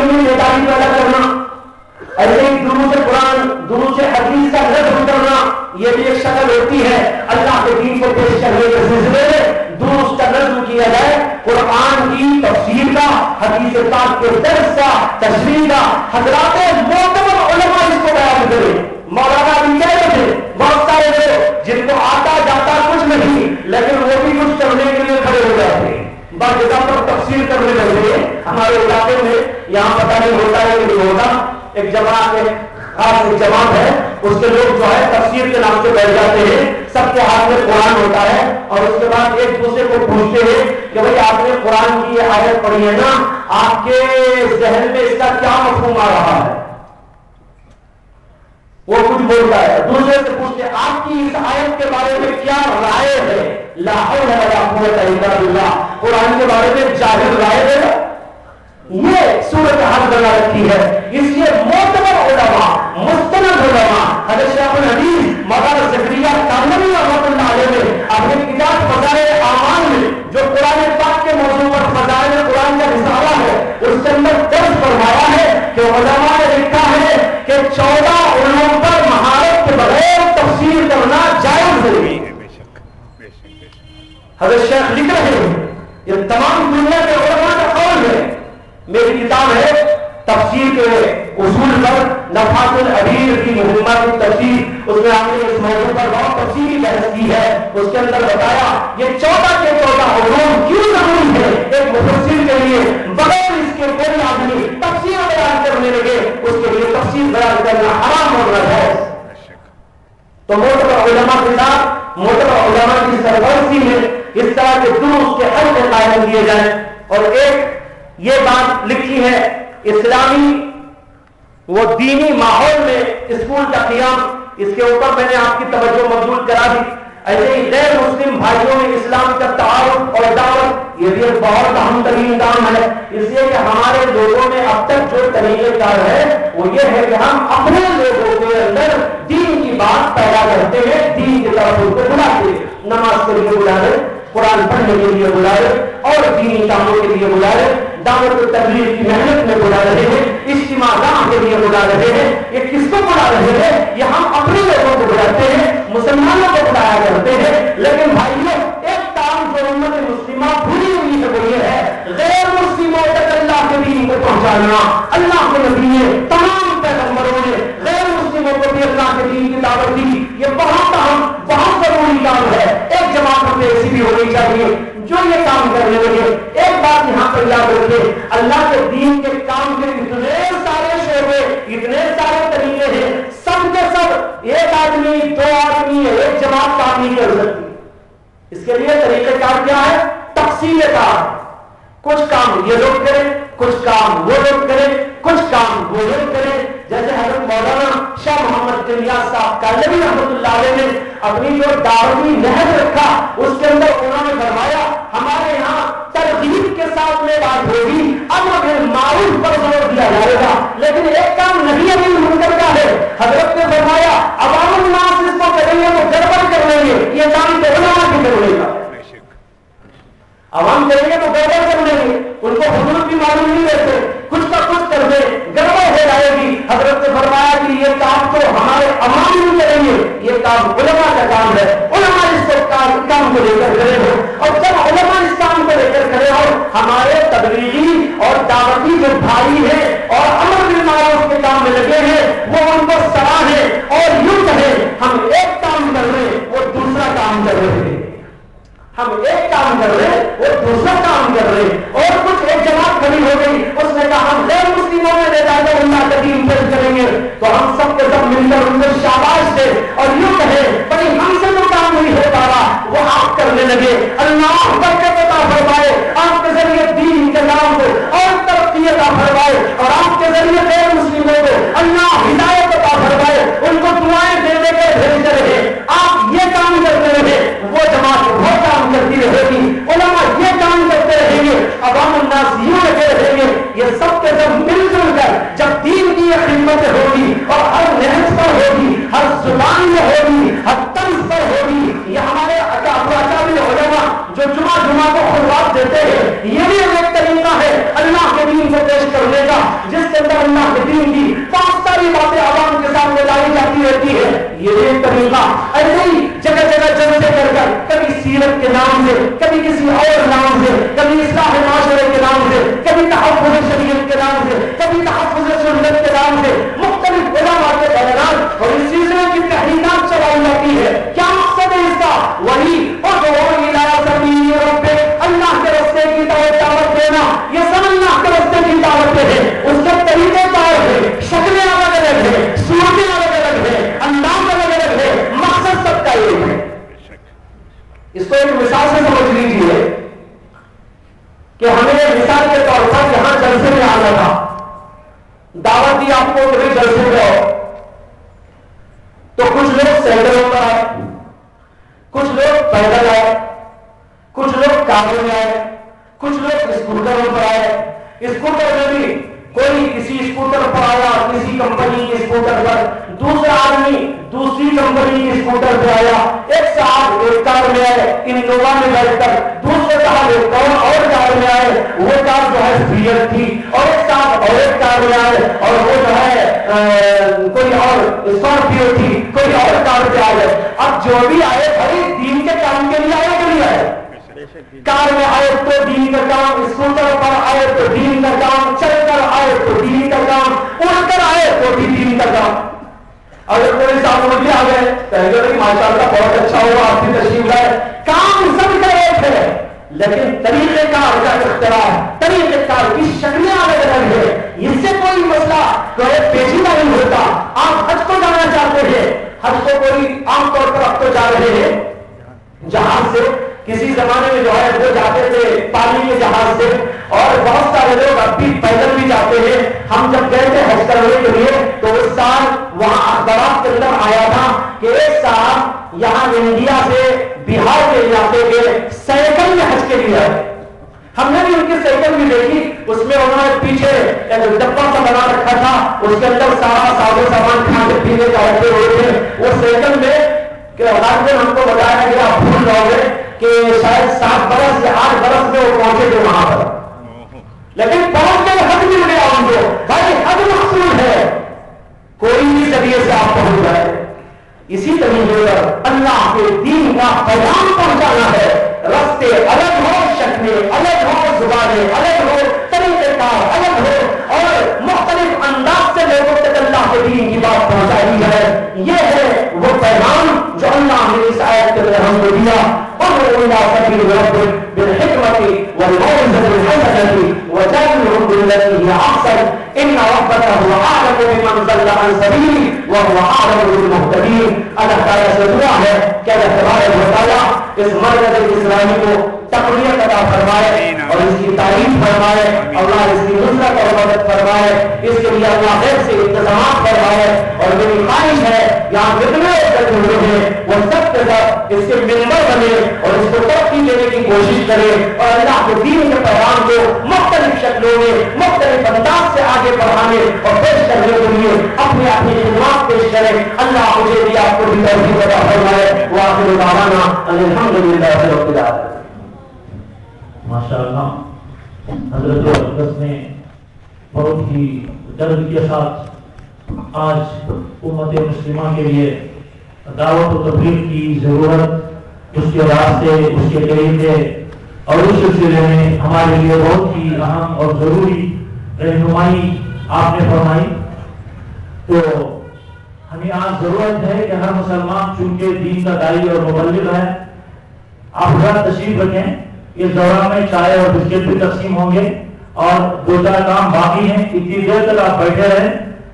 میں بیداری پیدا کرنا، ایسے ہی دروس قرآن، دروس حدیث کا نظم کرنا، یہ بھی ایک شکل ہوتی ہے اللہ کے دین کو پیش کرنے کے سلسلے میں دروس کا نظم کیا جائے، قرآن کی تفسیر کا، حدیث پاک کے درس کا، تشریح کا، حضرات معتبر علماء اس کو بیان کریں۔ مولانا بھی کہتے تھے بہت سارے لوگ جن کو آتا جاتا کچھ نہیں لیکن وہ بھی کچھ کرنے کے لیے کھڑے ہو جاتے ہیں، بعض جگہ پر تفسیر کرنے لگتے ہیں۔ ہمارے علاقے میں یہاں پتہ نہیں ہوتا ہے کہ نہیں ہوتا، ایک جماعت ہے، خاص ایک جماعت ہے، اس کے لوگ جو ہے تفسیر کے نام سے بیٹھ جاتے ہیں، سب کے ہاتھ میں قرآن ہوتا ہے اور اس کے بعد ایک دوسرے کو پوچھتے ہیں کہ بھئی آپ نے قرآن کی یہ آیت پڑھی ہے نا، آپ کے ذہن میں اس کا کیا مفہوم آ رہا ہے؟ وہ کچھ بولتا ہے، دوسرے سے پوچھتے ہیں آپ کی اس آیت کے بارے میں کیا رائے ہے؟ لا حول ولا قوت الا باللہ، قرآن کے بارے میں جاہل رائے دے گا؟ یہ صورت حال بنا رکھی ہے۔ اس لیے معتبر علماء، مستند علماء، حضرت شیخ الحدیث مولانا زکریا کاملی رحمۃ اللہ علیہ نے اپنی کتاب فضائل اعمال میں جو قرآن پاک کے موضوع پر فضائل قرآن کا رسالہ ہے اس کے اندر درج فرمایا ہے کہ علماء نے لکھا ہے کہ 14 علوم پر مہارت کے بغیر تفسیر کرنا جائز نہیں ہے۔ حضرت شیخ لکھ رہے ہیں، یہ تمام دنیا کے علماء کا قول ہے۔ میری کتاب ہے تفسیر کے اصول پر، نفحات العبیر کی مہمات التفسیر، اس میں آپ نے اس موضوع پر بہت تفصیلی بحث کی ہے۔ اس کے اندر بتایا یہ 14 کے 14 علوم کیوں ضروری ہے ایک مفسر کے لیے، بغیر اس کے کوئی آدمی تفسیر بیان کرنے لگے اس کے لیے تفسیر بیان کرنا حرام ہو رہا ہے۔ تو معتبر علماء کے ساتھ معتبر علماء کی سرپرستی میں اس طرح کے دروس کے حلقے قائم کیے جائیں۔ اور ایک یہ بات لکھی ہے اسلامی وہ دینی ماحول میں اسکول کا قیام، اس کے اوپر میں نے آپ کی توجہ مبذول کرا دی۔ ایسے ہی غیر مسلم بھائیوں میں اسلام کا تعارف اور دعوت، یہ بھی ایک بہت اہم ترین کام ہے، اس لیے کہ ہمارے لوگوں میں اب تک جو طریقہ کار ہے وہ یہ ہے کہ ہم اپنے لوگوں کے اندر دین کی بات پیدا کرتے ہیں، دین کی طرف ان کو بلاتے ہیں، نماز کے لیے بلا رہے، قرآن پڑھنے کے لیے بلا رہے اور دینی کاموں کے لیے بلا رہے، دعوت و تبلیغ کی محنت میں بلا رہے ہیں، اجتماع کے لیے بلا رہے ہیں۔ یہ کس کو بلا رہے ہیں؟ یہ ہم اپنے لوگوں کو بلاتے ہیں، مسلمانوں کو بلایا کرتے ہیں، لیکن بھائیوں ایک کام جو امت مسلمہ بھولی ہوئی ہے وہ یہ ہے غیر مسلموں تک اللہ کے دین کو پہنچانا۔ اللہ کے نبی نے، تمام پیغمبروں نے غیر مسلموں کو بھی اللہ کے دین کی دعوت دی۔ یہ بہت اہم، بہت ضروری کام ہے۔ ایک جماعت میں ایسی بھی ہونی چاہیے جو یہ کام کرنے لگے۔ ایک بات یہاں پر یاد رکھے، اللہ کے دین کے کام کے اتنے سارے شعبے، اتنے سارے طریقے ہیں، سب کے سب ایک آدمی، دو آدمی، ایک جماعت کام نہیں کر سکتی۔ اس کے لیے طریقہ کار کیا ہے؟ تقسیم کار۔ کچھ کام یہ لوگ کریں، کچھ کام وہ لوگ کریں، کچھ کام وہ لوگ کریں۔ جیسے حضرت مولانا شاہ محمد الیاس صاحب کالوی رحمۃ اللہ علیہ نے اپنی جو دعوتی نہج رکھا اس کے اندر انہوں نے فرمایا ہمارے یہاں ترغیب کے ساتھ میں بات ہوگی، امر بالمعروف پر زور دیا جائے گا، لیکن ایک کام نبی ابھی منکر کا ہے۔ حضرت نے فرمایا عوام الناس اس کو کریں گے تو گڑبڑ کر لیں گے، یہ کام تو علماء کی کرنے کا، عوام کریں گے تو گڑبڑ کر لیں گے، ان کو حدود بھی معلوم نہیں رہتے، کچھ کا کچھ کر دے، گڑبڑ ہو جائے گی۔ حضرت نے فرمایا کہ یہ کام تو ہمارے عوام نہیں کریں گے، یہ کام علماء کا کام ہے، علماء اس کو کام کو لے کر کھڑے ہو، اور جب علماء اس کام کو لے کر کھڑے ہو، ہمارے تبلیغی اور دعوتی جو بھائی ہیں اور امر بالمعروف کے کام میں لگے ہیں وہ ان کو سراہیں اور یوں کہیں ہم ایک کام کر رہے ہیں وہ دوسرا کام کر رہے ہیں، ہم ایک کام کر رہے ہیں وہ دوسرا کام کر رہے ہیں۔ اور کچھ ایک جماعت کھڑی ہو گئی، اس نے کہا ہم غیر مسلموں میں لے جا کر اللہ کا دین پیش کریں گے، تو ہم سب کے سب مل کر ان کو شاباش دے اور یوں کہیں بھائی ہم سے جو کام نہیں ہو پا رہا وہ آپ کرنے لگے، اللہ برکت عطا فرمائے، آپ کے ذریعے دین کے نام کو اور ترقی عطا فرمائے، اور آپ کے ذریعے غیر مسلموں کو اللہ ہدایت عطا فرمائے، ان کو دعائیں دے دے کر بھیجتے رہے۔ آپ یہ کام کرتے رہے، وہ جماعت وہ کام کرتی رہے گی، علماء یہ کام کرتے رہیں گے، عوام الناس یوں لگے رہیں گے، یہ سب کے سب مل جل کر جب دین کی یہ خدمت ہوگی اور ہر نہج پر ہوگی، ہر زبان میں ہوگی، ہر طرز پر ہوگی، یہ ہمارے اکابر علماء جو جمعہ کو خطبات دیتے ہیں یہ بھی ایک طریقہ ہے اللہ کے دین کو پیش کرنے کا، جس کے اندر اللہ کے دین کی بہت ساری باتیں عوام کے سامنے لائی جاتی رہتی ہے، یہ ایک طریقہ۔ ایسے ہی جگہ جگہ جلسے کر کر، کبھی سیرت کے نام سے، کبھی کسی اور نام سے، کبھی اصلاح معاشرے کے نام سے، کبھی تحفظ شریعت کے نام سے، کبھی تحفظ سنت کے نام سے مختلف علماء کے بیانات اور اس سلسلے کی تحریکات چلائی جاتی ہے۔ کیا مقصد ہے اس کا؟ وہی اللہ کے راستے کی دعوت دینا، یہ سب اللہ کے راستے کی دعوتیں ہیں۔ اس کے طریقے کار ہیں، شکلیں الگ الگ ہیں، صورتیں الگ الگ ہیں، انداز الگ الگ ہے، مقصد سب کا ایک ہے۔ اس کو ایک مثال سے سمجھ لیجیے کہ ہمیں مثال کے طور پر یہاں جلسے میں آنا تھا، دعوت دی آپ کو کہ جلسے میں آؤ، تو کچھ لوگ سینڈلوں پر آئے، کچھ لوگ پیدل آئے، کچھ لوگ کاروں میں آئے، کچھ لوگ اسکوٹروں پر آئے۔ اسکوٹر میں بھی کوئی کسی اسکوٹر پر آیا، کسی کمپنی کے اسکوٹر پر، دوسرا آدمی دوسری کمپنی کے اسکوٹر پہ آیا، ایک صاحب ایک کار میں آئے انووا میں بیٹھ کر، دوسرے صاحب ایک اور کار میں آئے، وہ کار جو ہے فیئٹ تھی، اور ایک صاحب اور ایک کار میں آئے اور وہ جو ہے کوئی اور اسکارپیو تھی، کوئی اور کار پہ آئے۔ اب جو بھی آئے بھائی دین کے کام کے لیے آئے کے لیے آئے، کار میں آئے تو دین کا کام، اسکوٹر پر آئے تو دین کا کام، چل کر آئے تو دین کا کام، اڑ کر آئے تو بھی دین کا کام۔ اگر کوئی صاحب مجھے آ گئے کہے گا ماشاء اللہ بہت اچھا ہوا آپ کی تشریف لائے، کام سب کا ایک ہے لیکن طریقہ کار کا اختلاف، طریقہ کار کی شکلیں الگ الگ ہے۔ اس سے کوئی مسئلہ کوئی پیچیدہ نہیں ہوتا۔ آپ حج کو جانا چاہتے ہیں، حج کو کوئی عام طور پر اب تو جا رہے ہیں جہاز سے، کسی زمانے میں جو ہے وہ جاتے تھے پانی کے جہاز سے، اور بہت سارے لوگ اب بھی پیدل بھی جاتے ہیں۔ ہم جب گئے تھے حج کرنے کے لیے تو اس سال وہاں اخبارات کے اندر آیا تھا کہ ایک صاحب یہاں انڈیا سے بہار کے علاقے کے سائیکل میں حج کے لیے آئے۔ ہم نے بھی ان کی سائیکل بھی دیکھی، اس میں انہوں نے پیچھے ایک ڈبہ سا بنا رکھا تھا، اس کے اندر سارا سازو سامان کھانے پینے کا رکھے ہوئے تھے۔ وہ سائیکل میں کہ ہم کو بتایا گیا بھول جاؤ گے کہ شاید 7 برس یا 8 برس میں وہ پہنچے تھے وہاں پر، لیکن پہنچ کے حج مل گیا ان کو۔ بھائی حج مقصود ہے، کوئی بھی ذریعے سے آپ پہنچ جائے۔ اسی طریقے پر اللہ کے دین کا پیغام پہنچانا ہے، راستے الگ ہو، شکلیں الگ ہو، زبانیں الگ ہو، طریقہ کار الگ ہو، اور مختلف انداز سے لوگوں تک اللہ کے دین کی بات پہنچائی جائے۔ یہ ہے وہ پیغام جو اللہ نے اس آیت کے اندر ہم کو دیا۔ ادعو الى سبیل ربک بالحکمۃ والموعظۃ الحسنۃ وجادلهم بالتي هي احسن ان ربك هو اعلم بمن ضل عن سبیلہ وهو اعلم بالمهتدین۔ اللہ تعالیٰ سے دعا ہے کہ اللہ تبارک و تعالیٰ اس مرکز اسلامی کو تقویت عطا فرمائے اور اس کی تعریف فرمائے، اللہ اس کی نصرت اور مدد فرمائے، اس کے لیے اللہ خیر سے انتظامات فرمائے۔ اور میری خواہش ہے یہاں جتنے ہوئے ہیں وہ سب کے سب اس کے ممبر بنے اور اس کو ترقی دینے کی کوشش کرے، اور اللہ کے دین کے پیغام کو مختلف شکلوں میں مختلف انداز سے آگے بڑھانے اور پیش کرنے کے لیے اپنی اپنی خدمات پیش کرے۔ اللہ مجھے بھی آپ کو بھی توفیق عطا فرمائے۔ وآخر دعوانا ان الحمدللہ رب العالمین۔ ماشاءاللہ حضرت اقدس نے بہت ہی درد کے ساتھ آج امت مسلمہ کے لیے دعوت و تبلیغ کی ضرورت، اس کے راستے، اس کے طریقے اور اس سلسلے میں ہمارے لیے بہت ہی اہم اور ضروری رہنمائی آپ نے فرمائی۔ تو ہمیں آج ضرورت ہے کہ ہر مسلمان چونکہ دین کا داعی اور مبلغ ہے، آپ گھر تشریف رکھیں۔ اس دوران میں چائے اور بسکٹ بھی تقسیم ہوں گے، اور 2-4 کام باقی ہیں، اتنی دیر تک آپ بیٹھے رہیں،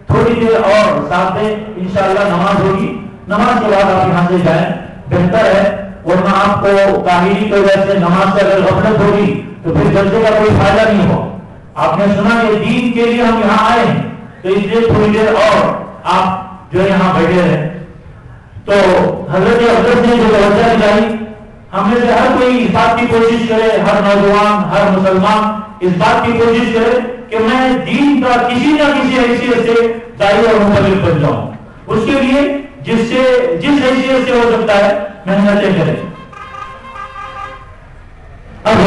تھوڑی دیر اور ساتھ میں انشاءاللہ نماز ہوگی، نماز کے بعد آپ یہاں سے جائیں بہتر ہے، ورنہ آپ کو کاہلی کی وجہ سے نماز سے اگر غفلت ہوگی تو پھر جلسے کا کوئی فائدہ نہیں ہو۔ آپ نے سنا کہ دین کے لیے ہم یہاں آئے ہیں، تو اس لیے تھوڑی دیر اور آپ جو یہاں بیٹھے رہیں۔ تو حضرت اقدس نے جو توجہ دلائی، ہم میں سے ہر کوئی اس بات کی کوشش کرے، ہر نوجوان، ہر مسلمان اس بات کی کوشش کرے کہ میں دین کا کسی نہ کسی حیثیت سے داعی اور مبلغ بن جاؤں۔ اس کے لیے جس حیثیت سے ہو سکتا ہے محنتیں کریں۔ اب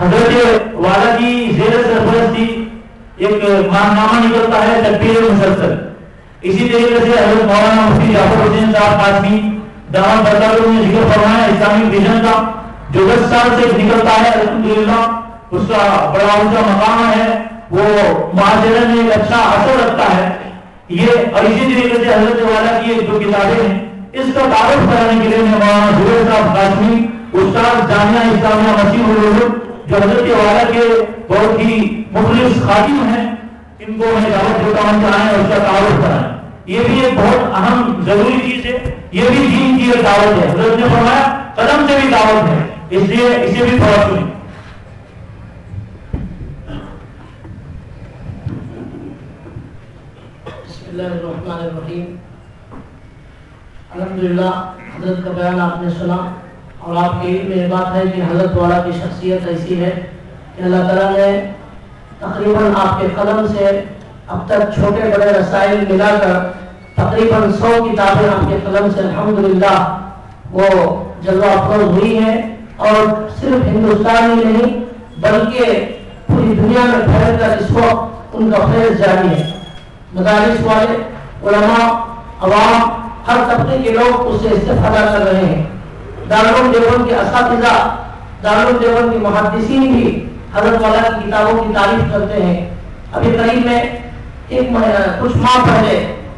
حضرت والا کی زیر سرپرستی ایک ماہنامہ نکلتا ہے تکبیر مسلسل. اسی طریقے سے حضرت مولانا مفتی جعفر حسین صاحب قاسمی دامت برکاتہ نے ذکر فرمایا اسلامک ویژن کا جو 10 سال سے نکلتا ہے الحمدللہ اس کا بڑا اونچا مقام ہے, وہ معاشرے میں ایک اچھا اثر رکھتا ہے. یہ اور اسی طریقے سے حضرت والا کی جو کتابیں ہیں اس کا تعارف کرانے کے لیے مولانا زبیر صاحب قاسمی استاد جامعہ اسلامیہ مسیح العلوم جو حضرت والا کے بہت ہی مخلص خادم ہیں, ان کو میں دعوت دیتا ہوں کہ آئیں اور اس کا تعارف کرائیں. یہ بھی ایک بہت اہم ضروری چیز ہے, یہ بھی دین کی ایک دعوت ہے. حضرت نے فرمایا قدم سے بھی دعوت ہے, اس لیے اسے بھی تھوڑا سنیں. بسم اللہ الرحمن الرحیم. الحمدللہ حضرت کا بیان آپ نے سنا اور آپ کے علم میں یہ بات ہے کہ حضرت والا کی شخصیت ایسی ہے کہ اللہ تعالیٰ نے تقریباً آپ کے قلم سے اب تک چھوٹے بڑے رسائل ملا کر تقریباً 100 کتابیں آپ کے قلم سے الحمدللہ وہ جلوہ افروز ہوئی ہیں, اور صرف ہندوستان ہی نہیں بلکہ پوری دنیا میں پھیل کر اس وقت ان کا فیض جاری ہے. مدارس والے, علماء, عوام, ہر طبقے کے لوگ اس سے استفادہ کر رہے ہیں. دارالعلوم دیوبند کے اساتذہ, دارالعلوم دیوبند کے محدثین بھی حضرت والا کی کتابوں کی تعریف کرتے ہیں. ابھی قریب میں کچھ ماہ پہلے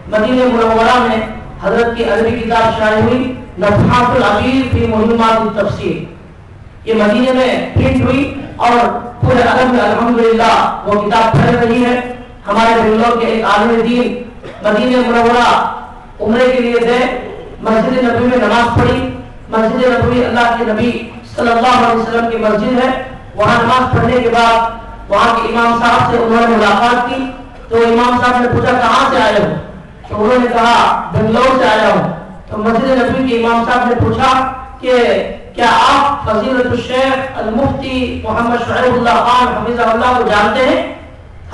مدینہ منورہ میں حضرت کی عربی کتاب شائع ہوئی نفحات العبیر فی مہمات التفسیر. یہ مدینہ میں پرنٹ ہوئی اور پورے عالم میں الحمدللہ وہ کتاب پھیل رہی ہے. ہمارے بنگلور کے ایک عالم دین مدینہ منورہ عمرے کے لیے گئے, مسجد نبوی میں نماز پڑھی. مسجد نبوی اللہ کے نبی صلی اللہ علیہ وسلم کی مسجد ہے. وہاں نماز پڑھنے کے بعد وہاں کے امام صاحب سے انہوں نے ملاقات کی تو امام صاحب نے پوچھا کہاں سے آئے ہو, تو انہوں نے کہا بنگلور سے آیا ہوں. تو مسجد نبوی کے امام صاحب نے پوچھا کہ کیا آپ فضیلت الشیخ المفتی محمد شعیب اللہ خان حفظہ اللہ کو جانتے ہیں؟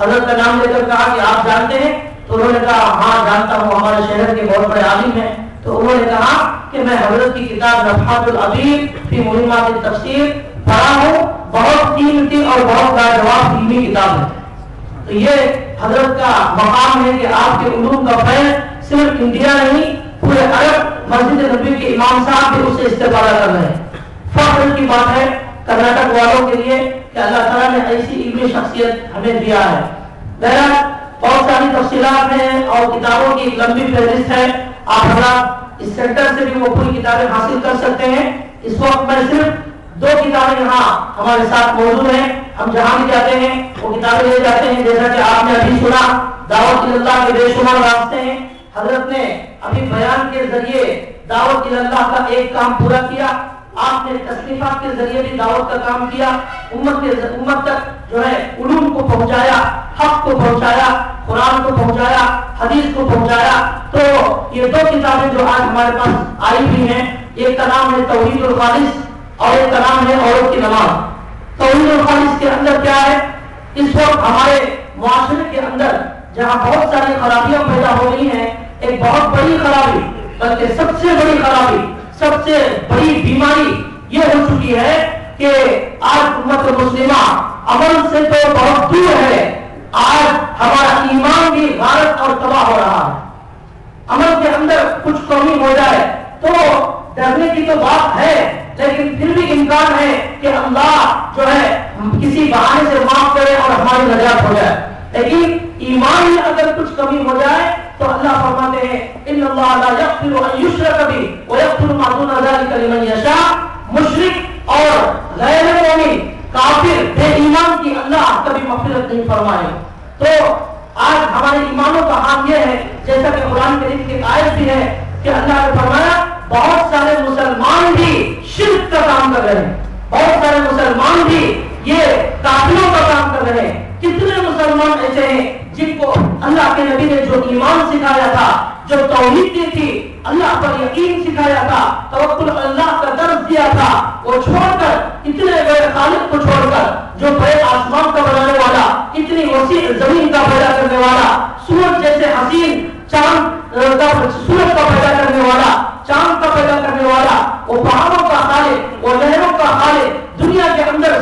حضرت کا نام لے کر کہا کہ آپ جانتے ہیں؟ تو انہوں نے کہا ہاں جانتا ہوں, ہمارے شہر کے بہت بڑے عالم ہیں. تو انہوں نے کہا کہ میں حضرت کی کتاب نفحات العبیر فی مہمات التفسیر پڑھا ہوں, بہت قیمتی اور بہت لاجواب علمی کتاب ہے. تو یہ حضرت کا مقام ہے کہ آپ کے علوم کا فیض صرف انڈیا نہیں پورے عرب مسجد نبوی کے امام صاحب بھی اس سے استفادہ کر رہے ہیں. فخر کی بات ہے کرناٹک والوں کے لیے کہ اللہ تعالیٰ نے ایسی علمی شخصیت ہمیں دیا ہے. بہرحال بہت ساری تفصیلات ہیں اور کتابوں کی لمبی فہرست ہے. آپ حضرات اس سینٹر سے بھی وہ پوری کتابیں حاصل کر سکتے ہیں. اس وقت میں صرف 2 کتابیں یہاں ہمارے ساتھ موجود ہیں. ہم جہاں بھی جاتے ہیں وہ کتابیں لے جاتے ہیں. جیسا کہ آپ نے ابھی سنا دعوت اللہ کے بے شمار راستے ہیں. حضرت نے ابھی بیان کے ذریعے دعوت اللہ کا ایک کام پورا کیا. آپ نے تصنیفات کے ذریعے بھی دعوت کا کام کیا. امت تک جو ہے علوم کو پہنچایا, حق کو پہنچایا, قرآن کو پہنچایا, حدیث کو پہنچایا. تو یہ 2 کتابیں جو آج ہمارے پاس آئی ہوئی ہیں, ایک کا نام ہے توحید الخالص اور ایک کا نام ہے عورت کی نماز. توحید الخالص کے اندر کیا ہے, اس وقت ہمارے معاشرے کے اندر جہاں بہت ساری خرابیاں پیدا ہو رہی ہیں, ایک بہت بڑی خرابی بلکہ سب سے بڑی خرابی, سب سے بڑی بیماری یہ ہو چکی ہے کہ آج امت مسلمہ عمل سے تو بہت دور ہے, آج ہمارا ایمان بھی غارت اور تباہ ہو رہا ہے. عمل کے اندر کچھ کمی ہو جائے تو ڈرنے کی تو بات ہے, لیکن پھر بھی امکان ہے کہ اللہ جو ہے کسی بہانے سے معاف کرے اور ہماری نجات ہو جائے. لیکن ایمان میں اگر کچھ کمی ہو جائے تو اللہ فرماتے ہیں ان اللہ لا یغفر ان یشرک به ویغفر ما دون ذلک لمن یشاء. مشرک اور غیر مومن کافر بے ایمان کی اللہ کبھی مغفرت نہیں فرمائے. تو آج ہمارے ایمانوں کا حال یہ ہے جیسا کہ قرآن کریم کی آیت بھی ہے کہ اللہ نے فرمایا بہت سارے مسلمان بھی شرک کا کام کر رہے ہیں, بہت سارے مسلمان بھی یہ کافروں کا کام کر رہے ہیں. کتنے مسلمان ایسے ہیں جن کو اللہ کے نبی نے جو ایمان سکھایا تھا, جو توحید دی تھی, اللہ پر یقین سکھایا تھا, توکل اللہ کا درس دیا تھا, وہ چھوڑ کر اتنے بڑے خالق کو چھوڑ کر جو بڑے آسمان کا بنانے والا, اتنی وسیع زمین کا پیدا کرنے والا, سورج جیسے حسین چاند سورج کا پیدا کرنے والا, چاند کا پیدا کرنے والا, وہ پہاڑوں کا خالق, وہ لہروں کا خالق, دنیا کے اندر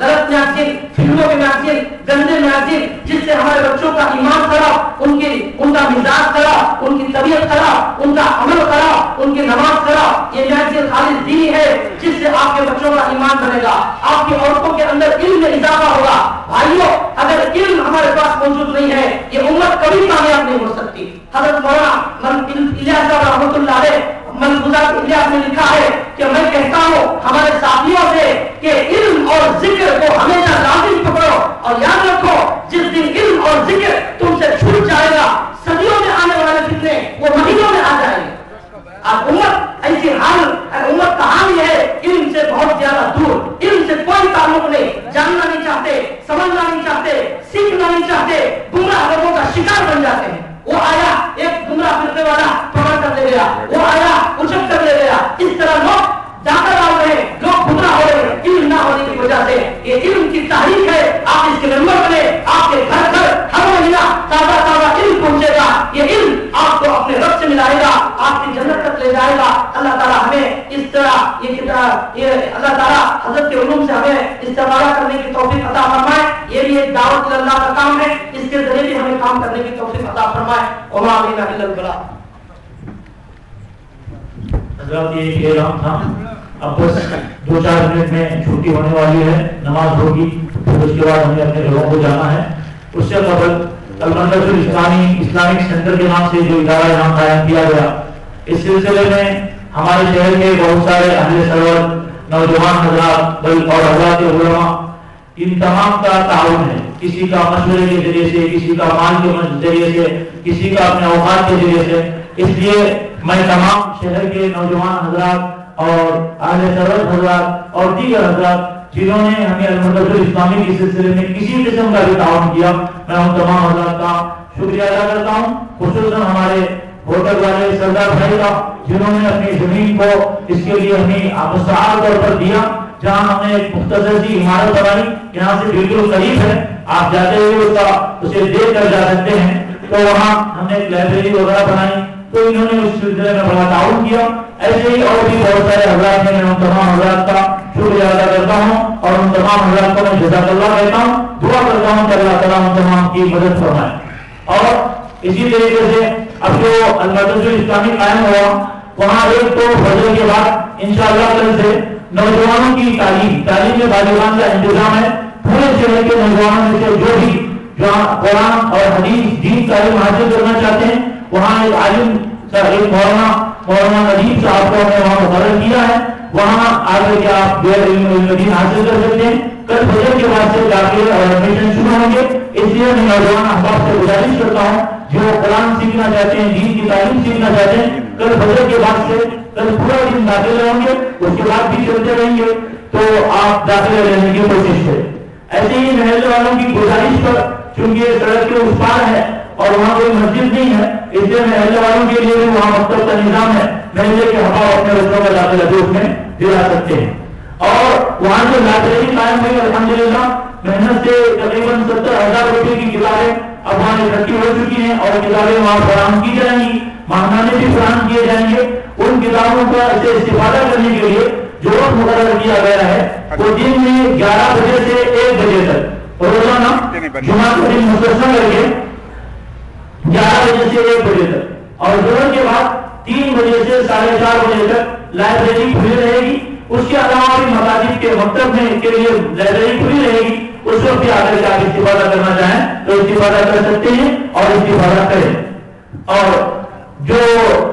غلط میگزین، فلموں کے میگزین، گندے میگزین، جس سے ہمارے بچوں کا ایمان خراب، ان کا مزاج خراب، ان کی طبیعت خراب، ان کا عمل خراب، ان کی نماز خراب. یہ میگزین خالص دینی ہے جس سے آپ کے بچوں کا ایمان بنے گا، آپ کی عورتوں کے اندر علم میں اضافہ ہوگا. بھائیوں، اگر علم ہمارے پاس موجود نہیں ہے یہ امت کبھی کامیاب نہیں ہو سکتی. حضرت مولانا الیاس صاحب رحمۃ اللہ علیہ منظومات الیاس میں لکھا ہے کہ میں کہتا ہوں ہمارے ساتھیوں سے کہ علم اور ذکر کو ہمیشہ لازم پکڑو اور یاد رکھو جس دن علم اور ذکر تم سے چھوٹ جائے گا صدیوں میں آنے والے فتنے وہ مہینوں میں آ جائیں گے. اب امت ایسی حال، امت کا حال یہ ہے علم سے بہت زیادہ دور، علم سے کوئی تعلق نہیں، جاننا نہیں چاہتے، سمجھنا نہیں چاہتے، سیکھنا نہیں چاہتے، گمراہ لوگوں کا شکار بن جاتے ہیں. وہ آیا ایک گمراہ فرقے والا پکڑ کر لے گیا، وہ آیا اچک کر لے گیا. اس طرح لوگ جاتا ڈال رہے ہیں، لوگ گمراہ ہو رہے ہیں علم نہ ہونے کی وجہ سے. یہ علم کی تحریک ہے، آپ اس کے ممبر بنے، آپ کے گھر گھر ہر مہینہ تازہ تازہ علم پہنچے گا. یہ علم آپ کو اپنے رب سے ملائے گا، آپ کی جنت تک لے جائے گا. اللہ تعالیٰ ہمیں اس طرح یہ اللہ تعالیٰ حضرت کے علوم سے ہمیں استفادہ کرنے کی توفیق عطا فرمائے. یہ بھی ایک دعوت اللہ کا کام ہے، اس کے ذریعے بھی ہمیں کام کرنے کی توفیق عطا فرمائے. وما علینا الا البلاغ. حضرات یہ ایک اعلان تھا، اب بس 2-4 منٹ میں چھٹی ہونے والی ہے، نماز ہوگی، پھر اس کے بعد ہمیں اپنے گھروں کو جانا ہے. اس سے قبل المرکز الاسلامی اسلامک سینٹر کے نام سے جو ادارہ یہاں قائم کیا گیا، اس سلسلے میں ہمارے شہر کے بہت سارے اہل سرور، نوجوان حضرات اور حضرات علماء، ان تمام کا تعاون ہے. کسی کا مشورے کے ذریعے سے، کسی کا مال کے ذریعے سے، کسی کا اپنے اوقات کے ذریعے سے. اس لیے میں تمام شہر کے نوجوان حضرات اور اہل سرور حضرات اور دیگر حضرات جنہوں نے ہمیں المرکز الاسلامی کے سلسلے میں کسی قسم کا بھی تعاون کیا، میں ان تمام حضرات کا شکریہ ادا کرتا ہوں. خصوصاً ہمارے ہوٹل والے سردار بھائی کا جنہوں نے اپنی زمین کو اس کے لیے ہمیں مستعار طور پر دیا، جہاں ہم نے ایک مختصر سی عمارت بنائی، یہاں سے بالکل قریب ہے، آپ جاتے ہوئے اسے دیکھ کر جا سکتے ہیں. تو وہاں ہم نے ایک لائبریری وغیرہ بنائی، تو انہوں نے اس سلسلے میں بڑا تعاون کیا. ایسے ہی اور بھی بہت سارے حضرات ہیں، میں ان تمام حضرات کا شکریہ ادا کرتا ہوں اور ان تمام حضرات کو میں جزاک اللہ کہتا ہوں. دعا کرتا ہوں کہ اللہ تعالیٰ ان تمام کی مدد فرمائے. اور اسی طریقے سے اب جو المرکز الاسلامی قائم ہوا، وہاں ایک تو فجر کے بعد انشاءاللہ کل سے نوجوانوں کی تعلیم بالغان کا انتظام ہے. پورے شہر کے نوجوانوں میں سے جو بھی قرآن اور حدیث دین تعلیم حاصل کرنا چاہتے ہیں، وہاں ایک عالم ایک مولانا ندیم صاحب کو ہم نے وہاں مقرر کیا ہے. وہاں آگے کے آپ علم دین حاصل کر سکتے ہیں. کل فجر کے بعد سے داخلے اور ایڈمیشن شروع ہوں گے. اس لیے میں نوجوان احباب سے گزارش کرتا ہوں جو قرآن سیکھنا چاہتے ہیں، دین کی تعلیم سیکھنا چاہتے ہیں، کل فجر کے بعد سے کل پورا دن داخلے ہوں گے، اس کے بعد بھی چلتے رہیں گے، تو آپ داخلے لینے کی کوشش کریں. ایسے ہی محلے والوں کی گزارش پر، چونکہ سڑک کے اس پار ہے اور وہاں کوئی مسجد نہیں ہے، اس لیے محلے والوں کے لیے بھی وہاں مکتب کا نظام ہے. محلے کے احباب اپنے بچوں کا داخلہ جو اس میں دلا سکتے ہیں. اور وہاں جو لائبریری قائم ہوئی الحمدللہ محنت سے تقریباً 70,000 روپے کی کتابیں اب وہاں اکٹھی ہو چکی ہیں اور کتابیں وہاں فراہم کی جائیں گی، ماہانہ بھی فراہم کیے جائیں گے. ان کتابوں کا سے استفادہ کرنے کے لیے جو وقت مقرر کیا گیا ہے وہ دن میں 11 بجے سے 1 بجے تک، روزانہ جمعہ کا دن مسلسل کر کے 11 بجے سے 1 بجے تک، اور ظہر کے بعد 3 بجے سے 4:30 بجے تک لائبریری کھلی رہے گی. اس کے علاوہ بھی مساجد کے مکتب میں کے لیے لائبریری کھلی رہے گی. اس وقت بھی آگے آپ استفادہ کرنا چاہیں تو استفادہ کر سکتے ہیں اور استفادہ کریں. اور جو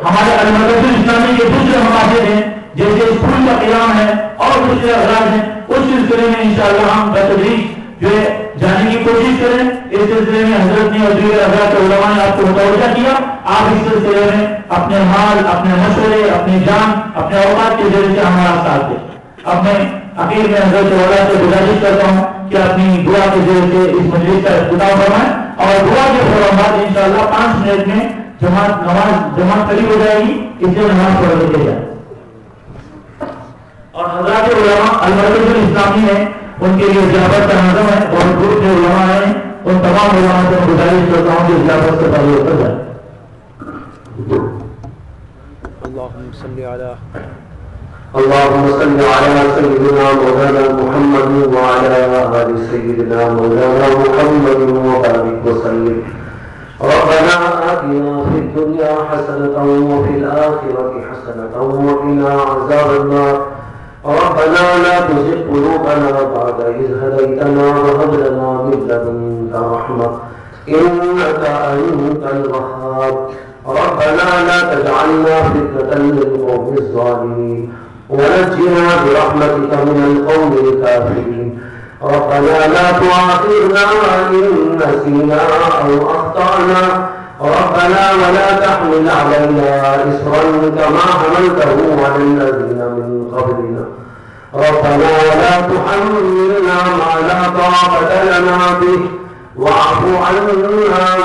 ہمارے المرکز الاسلامی کے دوسرے مقاصد ہیں جیسے اسکول کا قیام ہے اور دوسرے اغراض ہیں، اس سلسلے میں انشاءاللہ ہم بتدریج جو ہے جانے کی کوشش کریں. اس سلسلے میں حضرت نے اور دیگر حضرات علماء نے آپ کو متوجہ کیا. آپ اس سلسلے میں اپنے مال، اپنے مشورے، اپنی جان، اپنے اوقات کے ذریعے سے ہمارا ساتھ دیں. اب میں اخیر میں حضرت والا سے گزارش کرتا ہوں کہ اپنی دعا کے ذریعے سے اس مجلس کا افتتاح فرمائیں اور دعا کے فوراً بعد انشاءاللہ 5 منٹ میں جماعت قریب ہو جائے گی، اس لیے نماز پڑھ لیتے جائیں. اور حضرات علماء المرکز الاسلامی ہے، ان کے لیے ضیافت کا نظم ہے، بہت دور سے علماء ہیں، ان تمام علماء سے گزارش کرتا ہوں کہ ضیافت سے پہلے اتر جائے. اللهم صل على اللهم صل على سيدنا مولانا محمد وعلى آل سيدنا مولانا محمد وبارك وسلم. ربنا آتنا في الدنيا حسنة وفي الآخرة حسنة وقنا عذاب النار. ربنا لا تزغ قلوبنا بعد إذ هديتنا وهب لنا من لدنك رحمة إنك أنت الوهاب. ربنا لا تجعلنا فتنة للقوم الظالمين ونجنا برحمتك من القوم الكافرين. ربنا لا تؤاخذنا إن نسينا أو أخطأنا. ربنا ولا تحمل علينا إصرا كما حملته على الذين من قبلنا. ربنا ولا تحملنا ما لا طاقة لنا به واعف عنا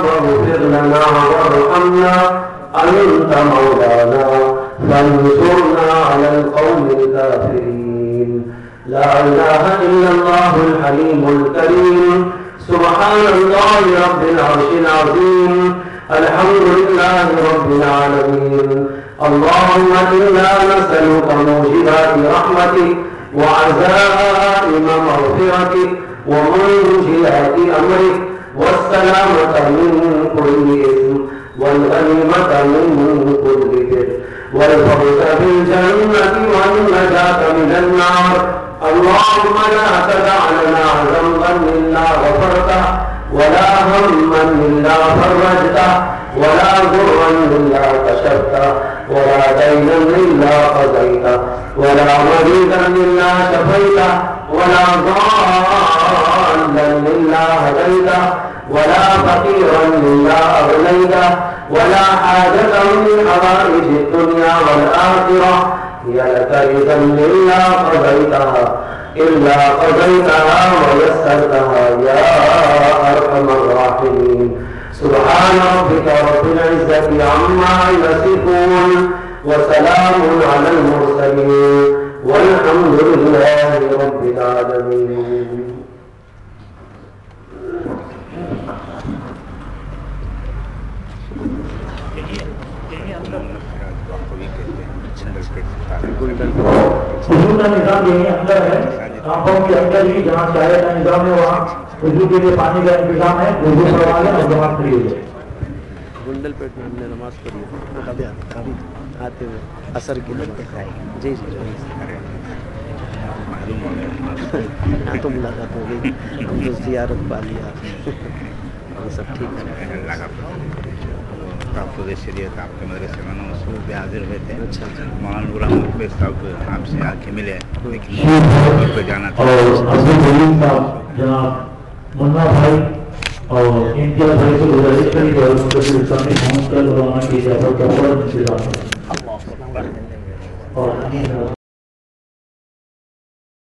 واغفر لنا وارحمنا أنت مولانا فانصرنا على القوم الكافرين. لا إله إلا الله الحليم الكريم. سبحان الله رب العرش العظيم. الحمد لله رب العالمين. اللهم إنا نسألك موجبات رحمتك وعزائم مغفرتك ومنجيات أمرك والسلامة من كل إثم والغنيمة من كل بر والفوز بالجنة والنجاة من النار. اللهم لا تدع لنا ذنبا إلا غفرته ولا هما إلا فرجته ولا ضرا إلا كشفته ولا دينا إلا قضيته ولا مريضا إلا شفيته ولا ضالا إلا هديته ولا فقيرا إلا أغنيته ولا حاجة من حوائج الدنيا والآخرة هي لك رضا إلا قضيتها ويسرتها يا أرحم الراحمين. سبحان ربك رب العزة عما يصفون وسلام على المرسلين والحمد لله رب العالمين. وضو کا نظام یہی اندر ہے، کمپاؤنڈ کے اندر ہی جہاں چائے کا نظام ہے وہاں وضو کے لیے پانی کا انتظام ہے. وضو کروا لیں اور جماعت کھڑی ہو جائے. گنڈل پیٹ میں ہم نے نماز پڑھی کبھی آتے ہوئے عصر کی نماز. جی جی یہاں تو ملاقات ہو گئی، ہم تو زیارت پا لیا اور سب ٹھیک ہے. تحفظ شریعت آپ کے مدرسے میں اصول پہ حاضر ہوئے تھے. مولانا غلام مقبل صاحب آپ سے آ کے ملے لیکن پہ جانا تھا. اور جناب منا بھائی اور امتیاز بھائی سے گزارش کری کہ مقدس اسلامی کونسل علماء کی اجازت کا فوراً انتظام ہے. اور